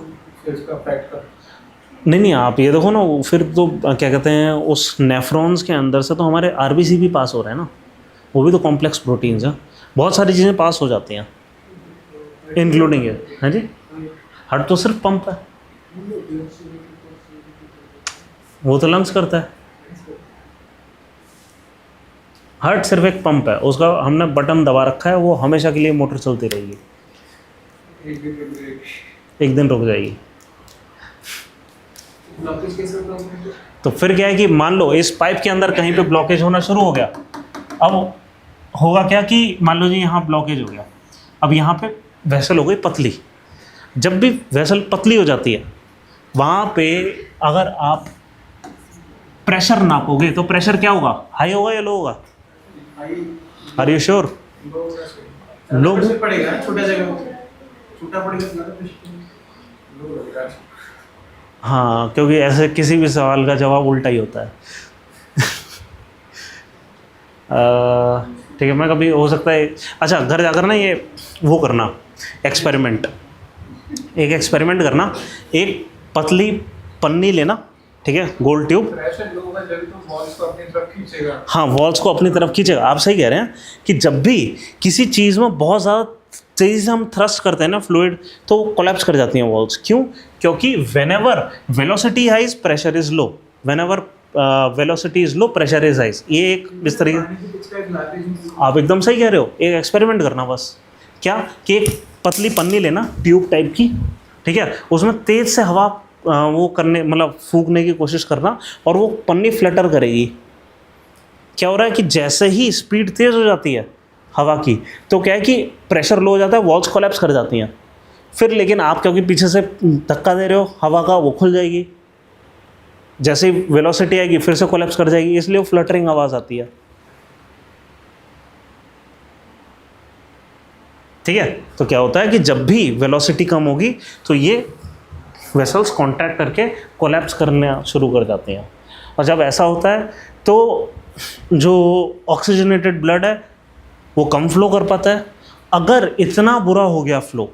इसका फैट का। नहीं, आप ये देखो ना, फिर तो क्या कहते हैं, उस नेफ्रॉन्स के अंदर से तो हमारे आरबीसी भी पास हो रहे हैं ना, वो भी तो कॉम्प्लेक्स प्रोटीन्स हैं, बहुत सारी चीज़ें पास हो जाती हैं, इंक्लूडिंग ये, हाँ जी। हार्ट तो सिर्फ पंप है, वो तो लंग्स करता है। हार्ट सिर्फ एक पंप है, उसका हमने बटन दबा रखा है, वो हमेशा के लिए मोटर चलती रहेगी, एक दिन रुक जाएगी। ब्लॉकेज कैसे होता है? तो फिर क्या है कि मान लो इस पाइप के अंदर कहीं पे ब्लॉकेज होना शुरू हो गया, अब होगा क्या कि मान लो जी यहाँ ब्लॉकेज हो गया, अब यहाँ पे वेसल हो गई पतली। जब भी वेसल पतली हो जाती है, वहाँ पे अगर आप प्रेशर नापोगे तो प्रेशर क्या होगा? हाई होगा या लो होगा? Are you sure? लो पड़ेगा, छोटा जगह छोटा पड़ेगा, ज़्यादा प्रेशर लो लगेगा। हाँ, क्योंकि ऐसे किसी भी सवाल का जवाब उल्टा ही होता है। ठीक है, मैं कभी हो सकता है, अच्छा घर जाकर ना ये वो करना एक्सपेरिमेंट, एक एक्सपेरिमेंट करना, एक पतली पन्नी लेना, ठीक है, गोल ट्यूब। प्रेशर लो होगा जब तो वॉल्स को अपनी तरफ खींचेगा। हाँ, वॉल्स को अपनी तरफ खींचेगा। आप सही कह रहे हैं कि जब भी किसी चीज़ में बहुत ज़्यादा तेज़ी से हम थ्रस्ट करते हैं ना फ्लूइड, तो वो कोलैप्स कर जाती हैं वॉल्स। क्यों? क्योंकि whenever velocity highs pressure is low, whenever velocity is low pressure is highs. ये एक इस तरीके, आप एकदम सही कह रहे हो। एक एक्सपेरिमेंट करना बस, क्या कि एक पतली पन्नी लेना ट्यूब टाइप की, ठीक है, उसमें तेज़ से हवा वो करने मतलब फूंकने की कोशिश करना, और वो पन्नी फ्लटर करेगी। क्या हो रहा है कि जैसे ही स्पीड तेज़ हो जाती है हवा की, तो क्या है कि प्रेशर लो हो जाता है, वॉल्स कोलैप्स कर जाती हैं। फिर लेकिन आप क्योंकि पीछे से धक्का दे रहे हो हवा का, वो खुल जाएगी, जैसे ही वेलोसिटी आएगी फिर से कोलैप्स कर जाएगी, इसलिए वो फ्लटरिंग आवाज़ आती है। ठीक है, तो क्या होता है कि जब भी वेलोसिटी कम होगी तो ये वेसल्स कॉन्ट्रैक्ट करके कोलैप्स करना शुरू कर जाते हैं, और जब ऐसा होता है तो जो ऑक्सीजनेटेड ब्लड है वो कम फ्लो कर पाता है। अगर इतना बुरा हो गया फ्लो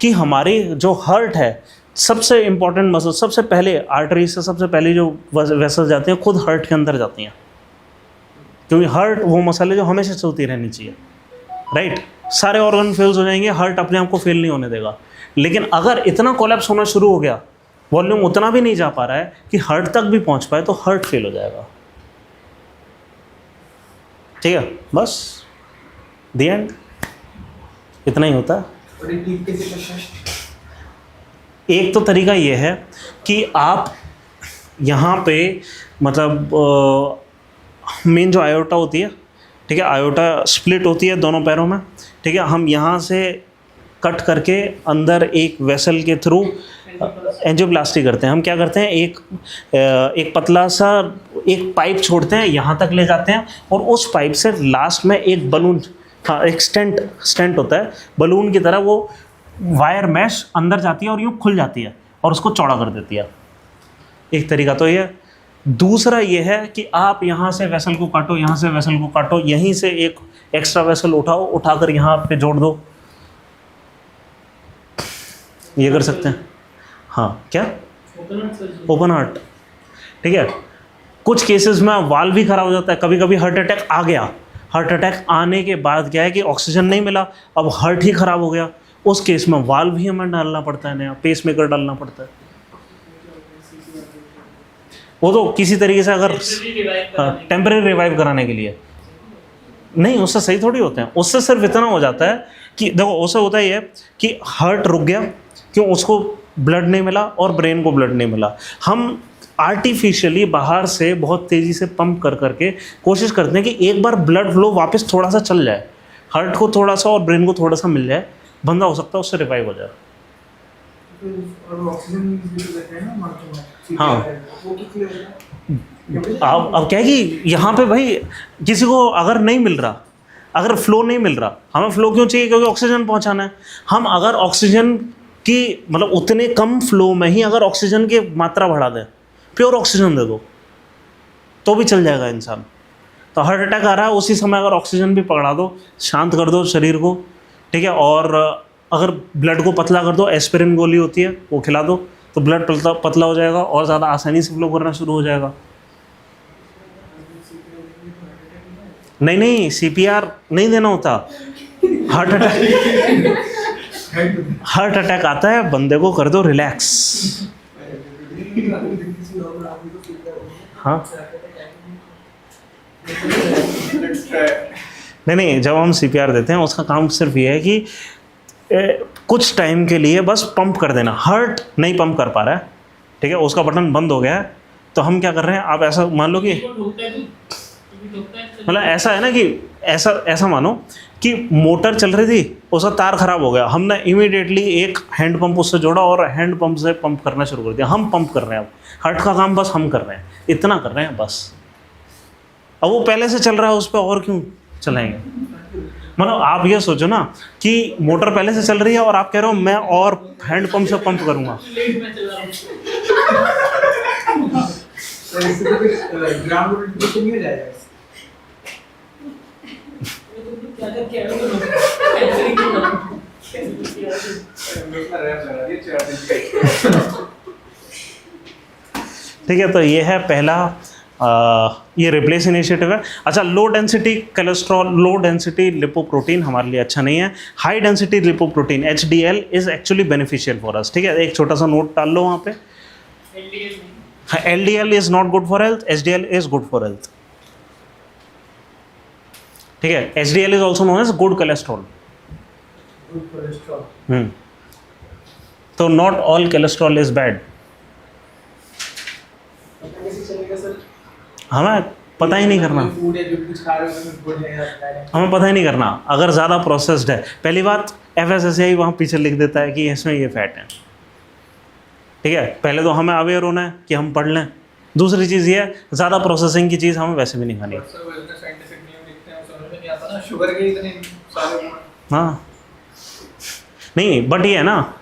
कि हमारी जो हार्ट है, सबसे इम्पॉर्टेंट मसल, सबसे पहले आर्टरी से सबसे पहले जो वेसल्स जाते हैं खुद हार्ट के अंदर जाती हैं, क्योंकि हार्ट वो मसल है जो हमेशा चलती रहनी चाहिए, राइट। सारे ऑर्गन फेल्स हो जाएंगे, हार्ट अपने आप को फेल नहीं होने देगा। लेकिन अगर इतना कोलैप्स होना शुरू हो गया, वॉल्यूम उतना भी नहीं जा पा रहा है कि हार्ट तक भी पहुंच पाए, तो हार्ट फेल हो जाएगा। ठीक है, बस द एंड, इतना ही होता है। और ये टीप कैसे करना है? एक तो तरीका ये है कि आप यहाँ पे मतलब मेन जो आयोटा होती है, ठीक है, आयोटा स्प्लिट होती है दोनों पैरों में, ठीक है, हम यहाँ से कट करके अंदर एक वेसल के थ्रू एंजियोप्लास्टी करते हैं। हम क्या करते हैं, एक पतला सा एक पाइप छोड़ते हैं, यहाँ तक ले जाते हैं और उस पाइप से लास्ट में एक बलून, हाँ एक स्टेंट होता है बलून की तरह, वो वायर मैश अंदर जाती है और यूँ खुल जाती है और उसको चौड़ा कर देती है। एक तरीका तो ये है। दूसरा ये है कि आप यहाँ से वेसल को काटो, यहाँ से वेसल को काटो, यहीं से एक एक्स्ट्रा वेसल उठाओ, उठाकर यहाँ पे जोड़ दो, ये कर सकते हैं। हाँ क्या, ओपन हार्ट, ठीक है। कुछ केसेस में वाल भी खराब हो जाता है, कभी कभी हार्ट अटैक आ गया, हार्ट अटैक आने के बाद क्या है कि ऑक्सीजन नहीं मिला, अब हार्ट ही खराब हो गया, उस केस में वाल भी हमें डालना पड़ता है, नया पेस मेकर डालना पड़ता है। वो तो किसी तरीके से अगर टेम्परेरी रिवाइव कराने के लिए नहीं, उससे सही थोड़ी होते हैं। उससे सिर्फ इतना हो जाता है कि देखो, उससे होता ही है कि हार्ट रुक गया, क्यों, उसको ब्लड नहीं मिला और ब्रेन को ब्लड नहीं मिला। हम आर्टिफिशियली बाहर से बहुत तेज़ी से पंप कर करके कोशिश करते हैं कि एक बार ब्लड फ्लो वापस थोड़ा सा चल जाए, हार्ट को थोड़ा सा और ब्रेन को थोड़ा सा मिल जाए, बंदा हो सकता है उससे रिवाइव हो जाए। और ऑक्सीजन भी तो देते हैं ना मार्केट में। हाँ। वो किस लिए होता है? अब क्या है कि यहाँ पे भाई किसी को अगर नहीं मिल रहा, अगर फ्लो नहीं मिल रहा, हमें फ्लो क्यों चाहिए, क्योंकि ऑक्सीजन पहुँचाना है। हम अगर ऑक्सीजन की मतलब उतने कम फ्लो में ही अगर ऑक्सीजन की मात्रा बढ़ा दें, प्योर ऑक्सीजन दे दो, तो भी चल जाएगा इंसान। तो हार्ट अटैक आ रहा है, उसी समय अगर ऑक्सीजन भी पकड़ा दो, शांत कर दो शरीर को, ठीक है, और अगर ब्लड को पतला कर दो, एस्पिरिन गोली होती है वो खिला दो, तो ब्लड पतला हो जाएगा और ज़्यादा आसानी से फ्लो करना शुरू हो जाएगा। नहीं, CPR नहीं देना होता। हार्ट अटैक आता है, बंदे को कर दो रिलैक्स। हाँ नहीं, जब हम CPR देते हैं उसका काम सिर्फ ये है कि कुछ टाइम के लिए बस पंप कर देना। हार्ट नहीं पंप कर पा रहा है, ठीक है, उसका बटन बंद हो गया है, तो हम क्या कर रहे हैं, आप ऐसा मान लो कि मतलब ऐसा है ना कि ऐसा मानो कि मोटर चल रही थी, उसका तार खराब हो गया, हमने इमीडिएटली एक हैंड पंप उससे जोड़ा और हैंड पंप से पंप करना शुरू कर दिया। हम पंप कर रहे हैं, अब हार्ट का काम बस हम कर रहे हैं, इतना कर रहे हैं बस। अब वो पहले से चल रहा है, उस पर और क्यों चलाएंगे। मतलब आप ये सोचो ना कि मोटर पहले से चल रही है और आप कह रहे हो मैं और हैंड पंप से पंप करूँगा। तो इससे तो फिर ग्राउंड रोटेशन नहीं हो जाएगा। ठीक है, तो ये है पहला ये रिप्लेस इनिशिएटिव है। अच्छा, लो डेंसिटी कोलेस्ट्रॉल, लो डेंसिटी लिपोप्रोटीन हमारे लिए अच्छा नहीं है। High density lipoprotein HDL is actually beneficial for us. ठीक है, एक छोटा सा नोट डाल लो वहाँ पे। LDL is not good for health, HDL is good for health. ठीक है, HDL is also known as good cholesterol. तो not all cholesterol is bad. हमें पता ही नहीं करना, हमें पता ही नहीं करना अगर ज़्यादा प्रोसेस्ड है। पहली बात, FSSAI वहाँ पीछे लिख देता है कि इसमें ये फैट है। ठीक है, पहले तो हमें अवेयर होना है कि हम पढ़ लें। दूसरी चीज़ ये है, ज़्यादा प्रोसेसिंग की चीज़ हमें वैसे भी नहीं खानी। हाँ नहीं, बट ये है ना,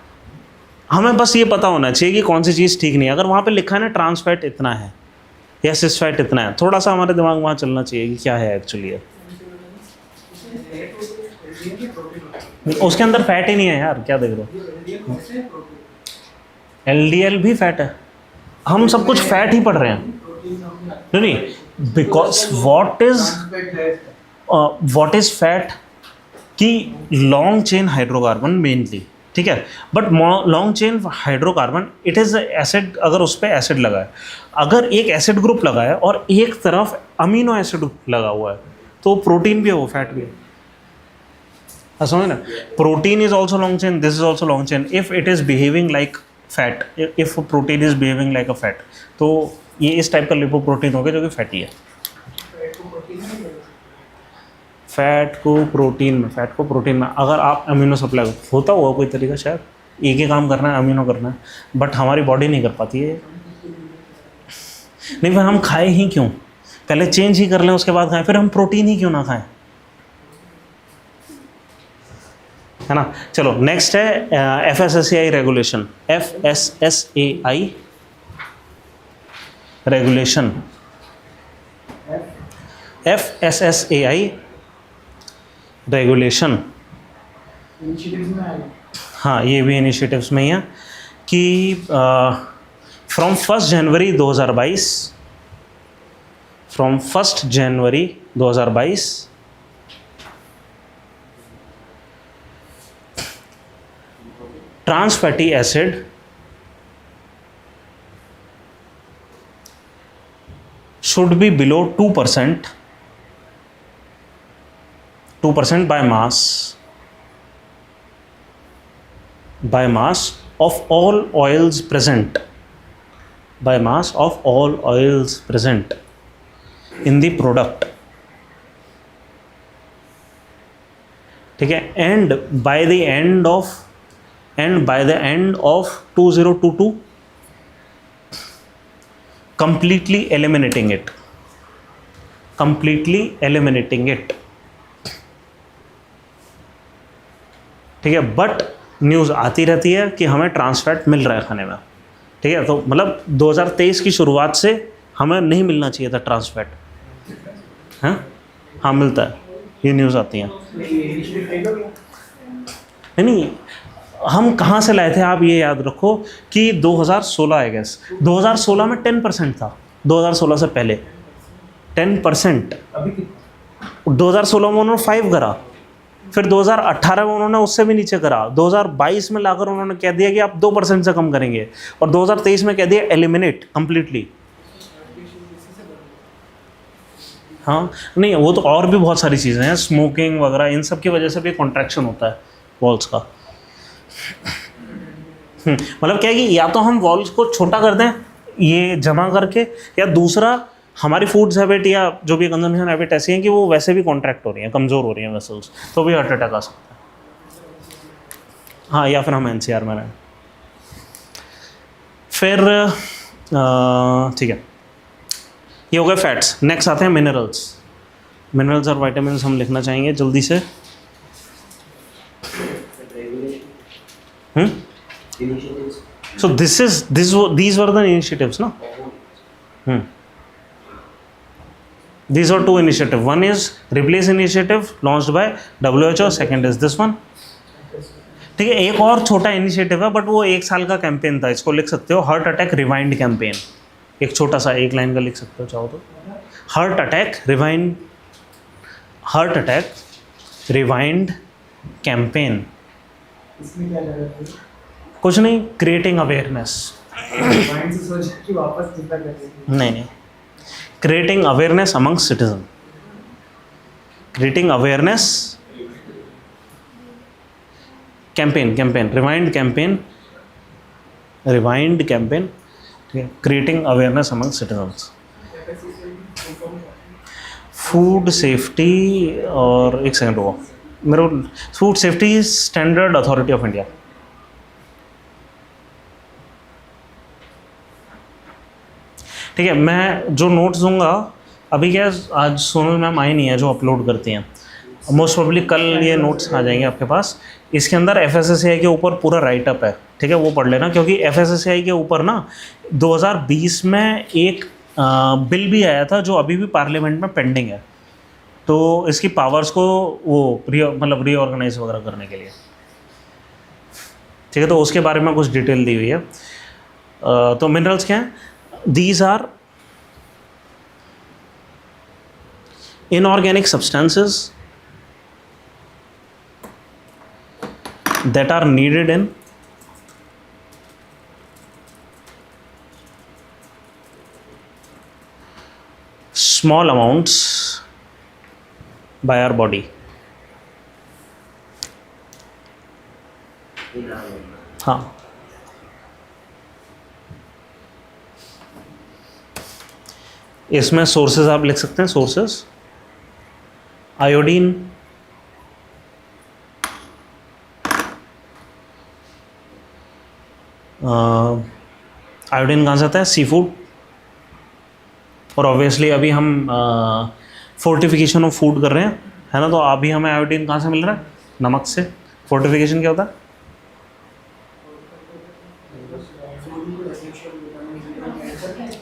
हमें बस ये पता होना चाहिए कि कौन सी चीज़ ठीक नहीं है। अगर वहाँ पे लिखा है ना ट्रांस फैट इतना है या सिस फैट इतना है, थोड़ा सा हमारे दिमाग वहाँ चलना चाहिए कि क्या है एक्चुअली है। उसके अंदर फैट ही नहीं है यार, क्या देख रहे हो। LDL भी फैट है, हम सब कुछ फैट ही पढ़ रहे हैं। नहीं, बिकॉज व्हाट इज फैट कि लॉन्ग चेन हाइड्रोकार्बन मेनली, ठीक है, but long chain hydrocarbon it is acid. अगर उस पर एसिड लगा है, अगर एक एसिड ग्रुप लगा है और एक तरफ अमीनो एसिड लगा हुआ है, तो प्रोटीन भी है वो फैट भी है। समझ ना, protein is also long chain, this is also long chain if it is behaving like fat, if protein is behaving like a fat, तो ये इस टाइप का लिपोप्रोटीन हो गया जो कि फैटी है। फैट को प्रोटीन में अगर आप अमीनो सप्लाई होता हुआ कोई तरीका, शायद एक ही काम करना है, अमीनो करना है, बट हमारी बॉडी नहीं कर पाती है। नहीं, फिर हम खाए ही क्यों? पहले चेंज ही कर लें उसके बाद खाएं, फिर हम प्रोटीन ही क्यों ना खाएं, है ना। चलो नेक्स्ट है FSSAI regulation, FSSAI regulation, FSSAI regulation. Initiatives में आएगा। हाँ, ये भी इनिशिएटिव्स में ही है कि from 1 January 2022, from 1 January 2022 trans fatty acid should be below 2% by mass of all oils present, in the product, ठीक है, and by the end of 2022 completely eliminating it, ठीक है। बट न्यूज़ आती रहती है कि हमें ट्रांस फैट मिल रहा है खाने में, ठीक है, तो मतलब 2023 की शुरुआत से हमें नहीं मिलना चाहिए था ट्रांस फैट, हाँ हाँ मिलता है, ये न्यूज़ आती हैं। नहीं, हम कहाँ से लाए थे, आप ये याद रखो कि 2016 आई गेस, 2016 में 10% था, 2016 से पहले 10%, 2016 में उन्होंने 5 करा, फिर 2018 में उन्होंने उससे भी नीचे करा, 2022 में लाकर उन्होंने कह दिया कि आप 2% से कम करेंगे, और 2023 में कह दिया एलिमिनेट कम्प्लीटली। हाँ नहीं, वो तो और भी बहुत सारी चीज़ें हैं, स्मोकिंग वगैरह, इन सब की वजह से भी कॉन्ट्रैक्शन होता है वॉल्स का। मतलब क्या है कि या तो हम वॉल्स को छोटा कर दें ये जमा करके, या दूसरा हमारी फूड्स हैबिट या जो भी कंजम्पशन हैबिट ऐसी है कि वो वैसे भी कॉन्ट्रैक्ट हो रही हैं, कमज़ोर हो रही हैं वेसल्स, तो भी हार्ट अटैक आ सकता है। हाँ, या फिर हम NCR में रहें। फिर ठीक है, ये हो गए फैट्स। नेक्स्ट आते हैं मिनरल्स और वाइटामिन हम लिखना चाहेंगे जल्दी से। So these were the initiatives, no? These are 2 initiatives. One is replace initiative launched by WHO. Second is this one. ठीक है, एक और छोटा इनिशिएटिव है बट वो 1 साल का कैंपेन था, इसको लिख सकते हो हार्ट अटैक रिवाइंड कैंपेन। एक छोटा सा 1 लाइन का लिख सकते हो चाहो तो, हार्ट अटैक रिवाइंड कैंपेन। इसमें क्या लगा था? कुछ नहीं, क्रिएटिंग अवेयरनेस। माइंड से सोच कि वापस जिंदा कर देंगे। नहीं, creating awareness among citizen, creating awareness campaign, rewind campaign, creating awareness among citizens. Food safety, और एक सेकंड हुआ मेरे को, food safety standard authority of India. ठीक है, मैं जो नोट्स दूंगा अभी, क्या आज सोनल मैम आई नहीं है जो अपलोड करती हैं, मोस्ट प्रोबेबली कल ये नोट्स आ जाएंगे आपके पास। इसके अंदर FSSAI के ऊपर पूरा राइटअप है, ठीक है, वो पढ़ लेना, क्योंकि FSSAI के ऊपर ना 2020 में एक बिल भी आया था जो अभी भी पार्लियामेंट में पेंडिंग है, तो इसकी पावर्स को वो रीऑर्गेनाइज वगैरह करने के लिए, ठीक है, तो उसके बारे में कुछ डिटेल दी हुई है। तो मिनरल्स क्या हैं? These are inorganic substances that are needed in small amounts by our body, हाँ, इसमें सोर्सेज आप लिख सकते हैं, सोर्सेज आयोडीन, आयोडीन कहाँ से आता है? Sea food. और ऑब्वियसली अभी हम फोर्टिफिकेशन ऑफ फूड कर रहे हैं, है ना, तो अभी हमें आयोडीन कहाँ से मिल रहा है? नमक से। फोर्टिफिकेशन क्या होता है?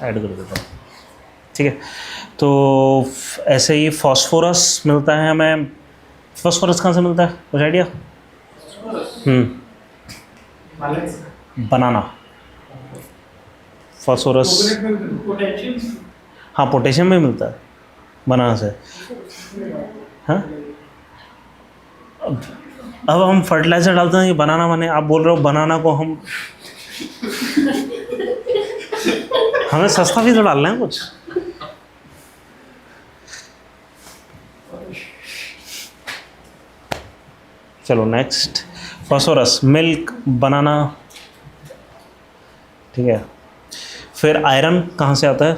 ऐड कर देता है, ठीक है। तो ऐसे ही फॉस्फोरस मिलता है हमें। फॉस्फोरस कहाँ से मिलता है, कुछ आइडिया? बनाना, फॉस्फोरस। हाँ, पोटेशियम भी मिलता है बनाना से। हाँ, अब हम फर्टिलाइजर डालते हैं कि बनाना बने, आप बोल रहे हो बनाना को हमें सस्ता भी तो डालना है कुछ। चलो नेक्स्ट, फॉस्फोरस, मिल्क, बनाना, ठीक है। फिर आयरन कहाँ से आता है?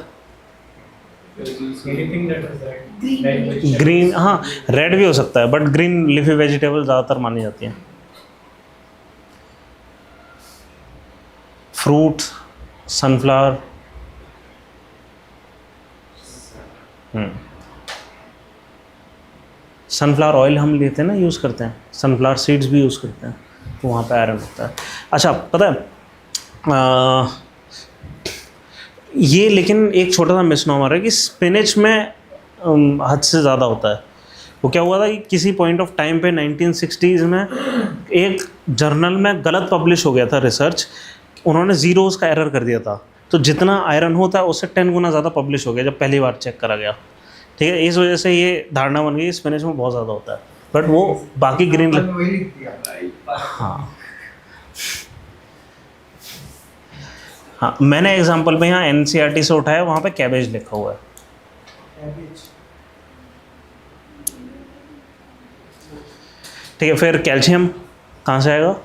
ग्रीन, हाँ रेड भी हो सकता है, बट ग्रीन लीफी वेजिटेबल ज़्यादातर मानी जाती हैं। फ्रूट, सनफ्लावर, सनफ्लावर ऑयल हम लेते हैं ना, यूज़ करते हैं, सनफ्लावर सीड्स भी यूज़ करते हैं, तो वहाँ पे आयरन होता है। अच्छा, पता है ये लेकिन एक छोटा सा मिसनोमर है कि स्पिनच में हद से ज़्यादा होता है। वो क्या हुआ था कि किसी पॉइंट ऑफ टाइम पे 1960s में एक जर्नल में गलत पब्लिश हो गया था रिसर्च, उन्होंने ज़ीरोज़ का एरर कर दिया था, तो जितना आयरन होता है उससे 10 गुना ज़्यादा पब्लिश हो गया जब पहली बार चेक करा गया, ठीक है। इस वजह से ये धारणा बन गई स्पिनच में बहुत ज़्यादा होता है, बट वो बाकी ग्रीन। हाँ हाँ, मैंने एग्जांपल में यहाँ NCERT से उठाया, वहाँ पे कैबेज लिखा हुआ है। ठीक है, फिर कैल्शियम कहाँ से आएगा?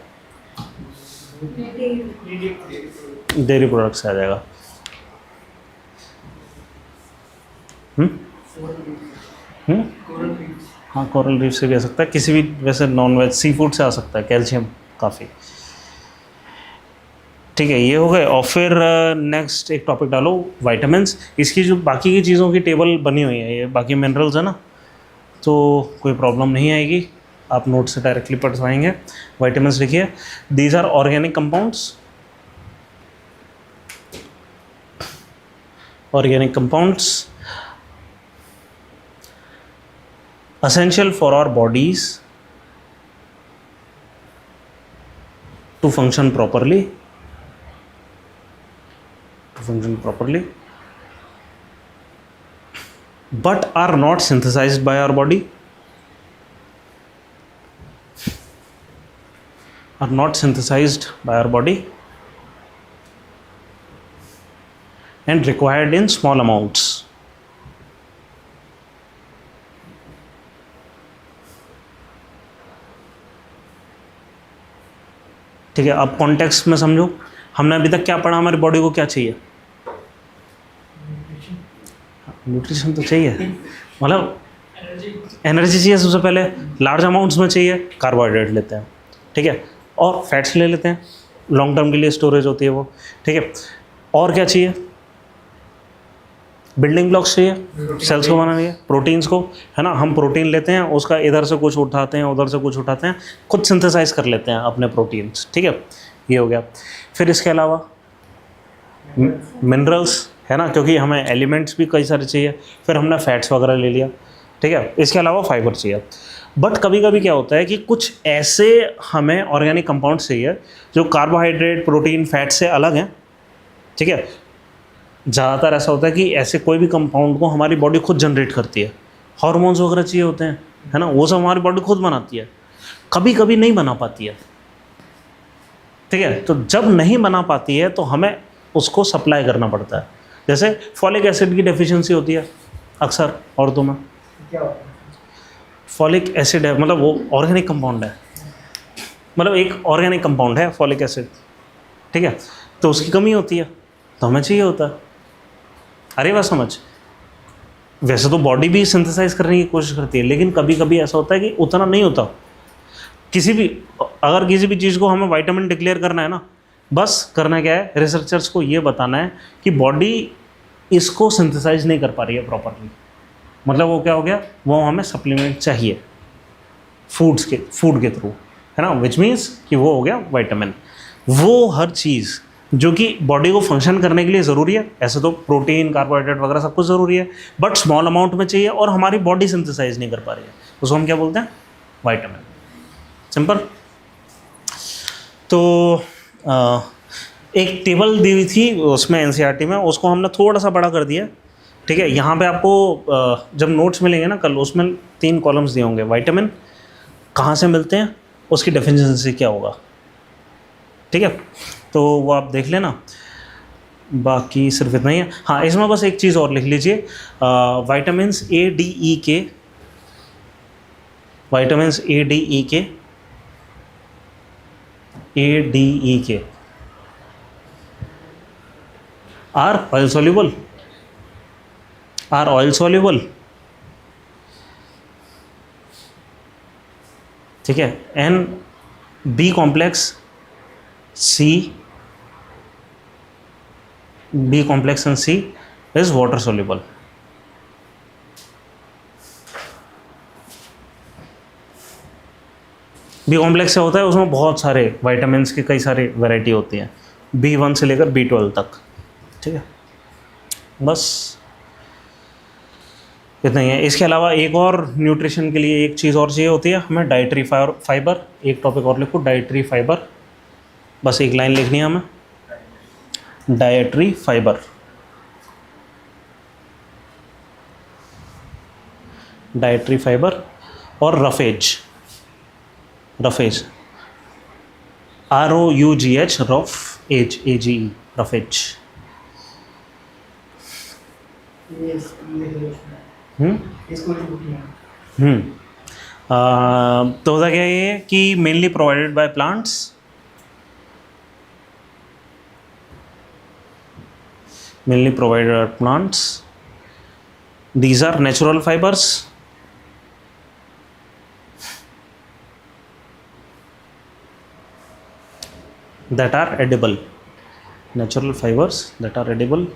डेयरी प्रोडक्ट से आ जाएगा। हाँ, कोरल रीफ से भी आ सकता है, किसी भी वैसे नॉन वेज सी फूड से आ सकता है कैल्शियम काफ़ी। ठीक है, ये हो गए। और फिर नेक्स्ट एक टॉपिक डालो, विटामिन्स। इसकी जो बाकी की चीज़ों की टेबल बनी हुई है, ये बाकी मिनरल्स है ना, तो कोई प्रॉब्लम नहीं आएगी, आप नोट से डायरेक्टली पढ़ पाएंगे। विटामिन्स लिखिए, these are organic compounds, organic compounds essential for our bodies to function properly, but are not synthesized by our body, and required in small amounts. ठीक है, अब कॉन्टेक्स्ट में समझो, हमने अभी तक क्या पढ़ा, हमारी बॉडी को क्या चाहिए? न्यूट्रिशन तो चाहिए, मतलब एनर्जी चाहिए सबसे पहले, लार्ज अमाउंट्स में चाहिए, कार्बोहाइड्रेट लेते हैं, ठीक है, और फैट्स ले लेते हैं, लॉन्ग टर्म के लिए स्टोरेज होती है वो, ठीक है। और क्या चाहिए? बिल्डिंग ब्लॉक्स चाहिए सेल्स को बनाने के, प्रोटीन्स को, है ना। हम प्रोटीन लेते हैं, उसका इधर से कुछ उठाते हैं, उधर से कुछ उठाते हैं, खुद सिंथेसाइज कर लेते हैं अपने प्रोटीन्स, ठीक है, ये हो गया। फिर इसके अलावा मिनरल्स, है ना, क्योंकि हमें एलिमेंट्स भी कई सारे चाहिए। फिर हमने फैट्स वगैरह ले लिया, ठीक है। इसके अलावा फाइबर चाहिए। बट कभी कभी क्या होता है कि कुछ ऐसे हमें ऑर्गेनिक कंपाउंड चाहिए जो कार्बोहाइड्रेट, प्रोटीन, फैट से अलग हैं, ठीक है। ज़्यादातर ऐसा होता है कि ऐसे कोई भी कंपाउंड को हमारी बॉडी खुद जनरेट करती है, हार्मोन्स वगैरह चाहिए होते हैं, है ना, वो सब हमारी बॉडी खुद बनाती है, कभी कभी नहीं बना पाती है, ठीक है। तो जब नहीं बना पाती है तो हमें उसको सप्लाई करना पड़ता है। जैसे फॉलिक एसिड की डेफिशिएंसी होती है अक्सर औरतों में। क्या होता है? फॉलिक एसिड है, मतलब वो ऑर्गेनिक कंपाउंड है, मतलब एक ऑर्गेनिक कंपाउंड है फॉलिक एसिड, ठीक है, तो उसकी कमी होती है तो हमें चाहिए होता है। अरे बात समझ, वैसे तो बॉडी भी सिंथेसाइज करने की कोशिश करती है, लेकिन कभी कभी ऐसा होता है कि उतना नहीं होता। अगर किसी भी चीज़ को हमें विटामिन डिक्लेयर करना है ना, बस करना क्या है, रिसर्चर्स को ये बताना है कि बॉडी इसको सिंथेसाइज नहीं कर पा रही है प्रॉपरली, मतलब वो क्या हो गया, वो हमें सप्लीमेंट चाहिए फूड के थ्रू, है ना, विच मीन्स कि वो हो गया विटामिन। वो हर चीज़ जो कि बॉडी को फंक्शन करने के लिए ज़रूरी है, ऐसे तो प्रोटीन, कार्बोहाइड्रेट वगैरह सब कुछ ज़रूरी है, बट स्मॉल अमाउंट में चाहिए और हमारी बॉडी सिंथेसाइज नहीं कर पा रही है, उसको हम क्या बोलते हैं, विटामिन। सिंपल। तो एक टेबल दी हुई थी उसमें एनसीईआरटी में, उसको हमने थोड़ा सा बड़ा कर दिया, ठीक है। यहाँ पे आपको जब नोट्स मिलेंगे ना कल, उसमें 3 कॉलम्स दिए होंगे, विटामिन कहाँ से मिलते हैं, उसकी डेफिनेशन क्या होगा, ठीक है, तो वो आप देख लेना। बाकी सिर्फ इतना ही है। हाँ, इसमें बस एक चीज़ और लिख लीजिए, विटामिन्स ए डी ई के, विटामिन्स ए डी ई के, ए डी ई के आर ऑयल सॉल्युबल, ठीक है। And B complex C, B complex and C is water soluble. B complex से होता है, उसमें बहुत सारे विटामिन्स की कई सारी वैरायटी होती हैं, B1 से लेकर B12 तक, ठीक है। बस इतना ही है। इसके अलावा एक और न्यूट्रिशन के लिए एक चीज़ और चाहिए होती है हमें, डाइटरी फाइबर। एक टॉपिक और लिखो, डाइटरी फाइबर, बस एक लाइन लिखनी है हमें, डाइटरी फाइबर, डाइटरी फाइबर। और roughage, roughage ROUGH, rough age, AGE, roughage. इसको लिखना। तो होता क्या ये कि mainly provided by plants, mainly provided by plants. These are natural fibers that are edible, natural fibers that are edible,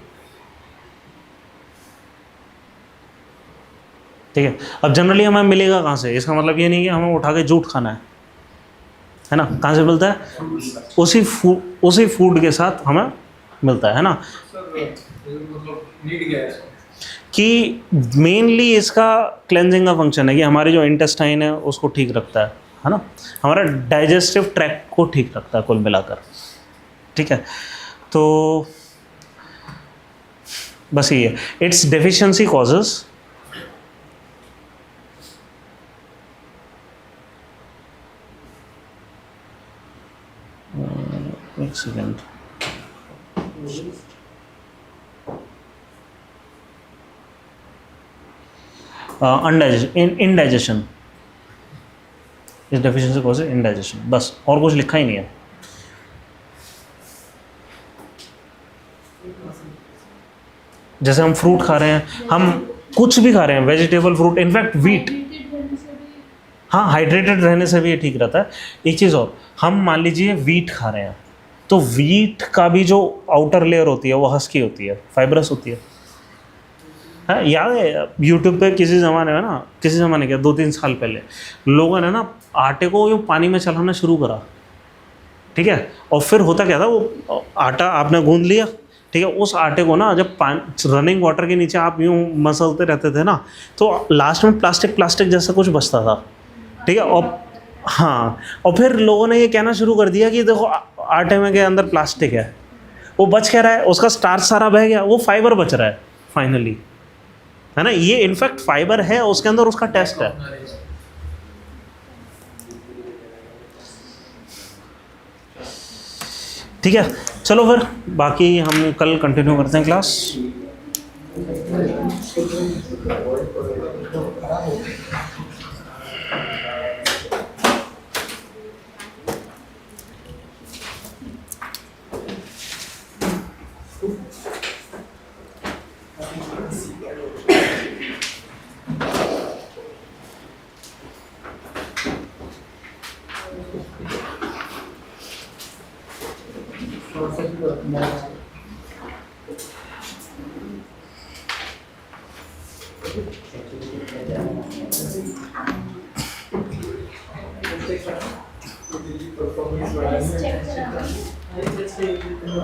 ठीक है। अब जनरली हमें मिलेगा कहाँ से, इसका मतलब ये नहीं कि हमें उठा के जूट खाना है ना, कहाँ से मिलता है, उसी फूड के साथ हमें मिलता है ना। मतलब नीड क्या है कि मेनली इसका क्लेंजिंग का फंक्शन है, कि हमारी जो इंटेस्टाइन है उसको ठीक रखता है ना, हमारा डाइजेस्टिव ट्रैक्ट को ठीक रखता है कुल मिलाकर, ठीक है। तो बस ये है, इट्स डेफिशिएंसी कॉजेज एक सेकेंड, इंडाइजेशन, इस डेफिशिएंसी कॉजेज इंडाइजेशन, बस और कुछ लिखा ही नहीं है। जैसे हम फ्रूट खा रहे हैं, हम कुछ भी खा रहे हैं, वेजिटेबल, फ्रूट, इनफैक्ट वीट, हाँ हाइड्रेटेड रहने से भी ये ठीक रहता है। एक चीज़ और, हम मान लीजिए वीट खा रहे हैं, तो वीट का भी जो आउटर लेयर होती है वो हस्की होती है, फाइब्रस होती है। हाँ याद है यूट्यूब पे किसी ज़माने में ना, किसी ज़माने क्या 2-3 साल पहले लोगों ने ना आटे को यूँ पानी में चलाना शुरू करा, ठीक है। और फिर होता क्या था, वो आटा आपने गूंद लिया, ठीक है, उस आटे को ना जब रनिंग वाटर के नीचे आप यूँ मसलते रहते थे ना, तो लास्ट में प्लास्टिक जैसा कुछ बचता था, ठीक है। और हाँ, और फिर लोगों ने ये कहना शुरू कर दिया कि देखो आटे में के अंदर प्लास्टिक है, वो बच क्या रहा है, उसका स्टार्च सारा बह गया, वो फाइबर बच रहा है फाइनली, है ना। ये इनफैक्ट फाइबर है, उसके अंदर उसका टेस्ट है। ठीक है, चलो फिर बाकी हम कल कंटिन्यू करते हैं क्लास। परफॉर्मेंस बढ़ाने चेक करा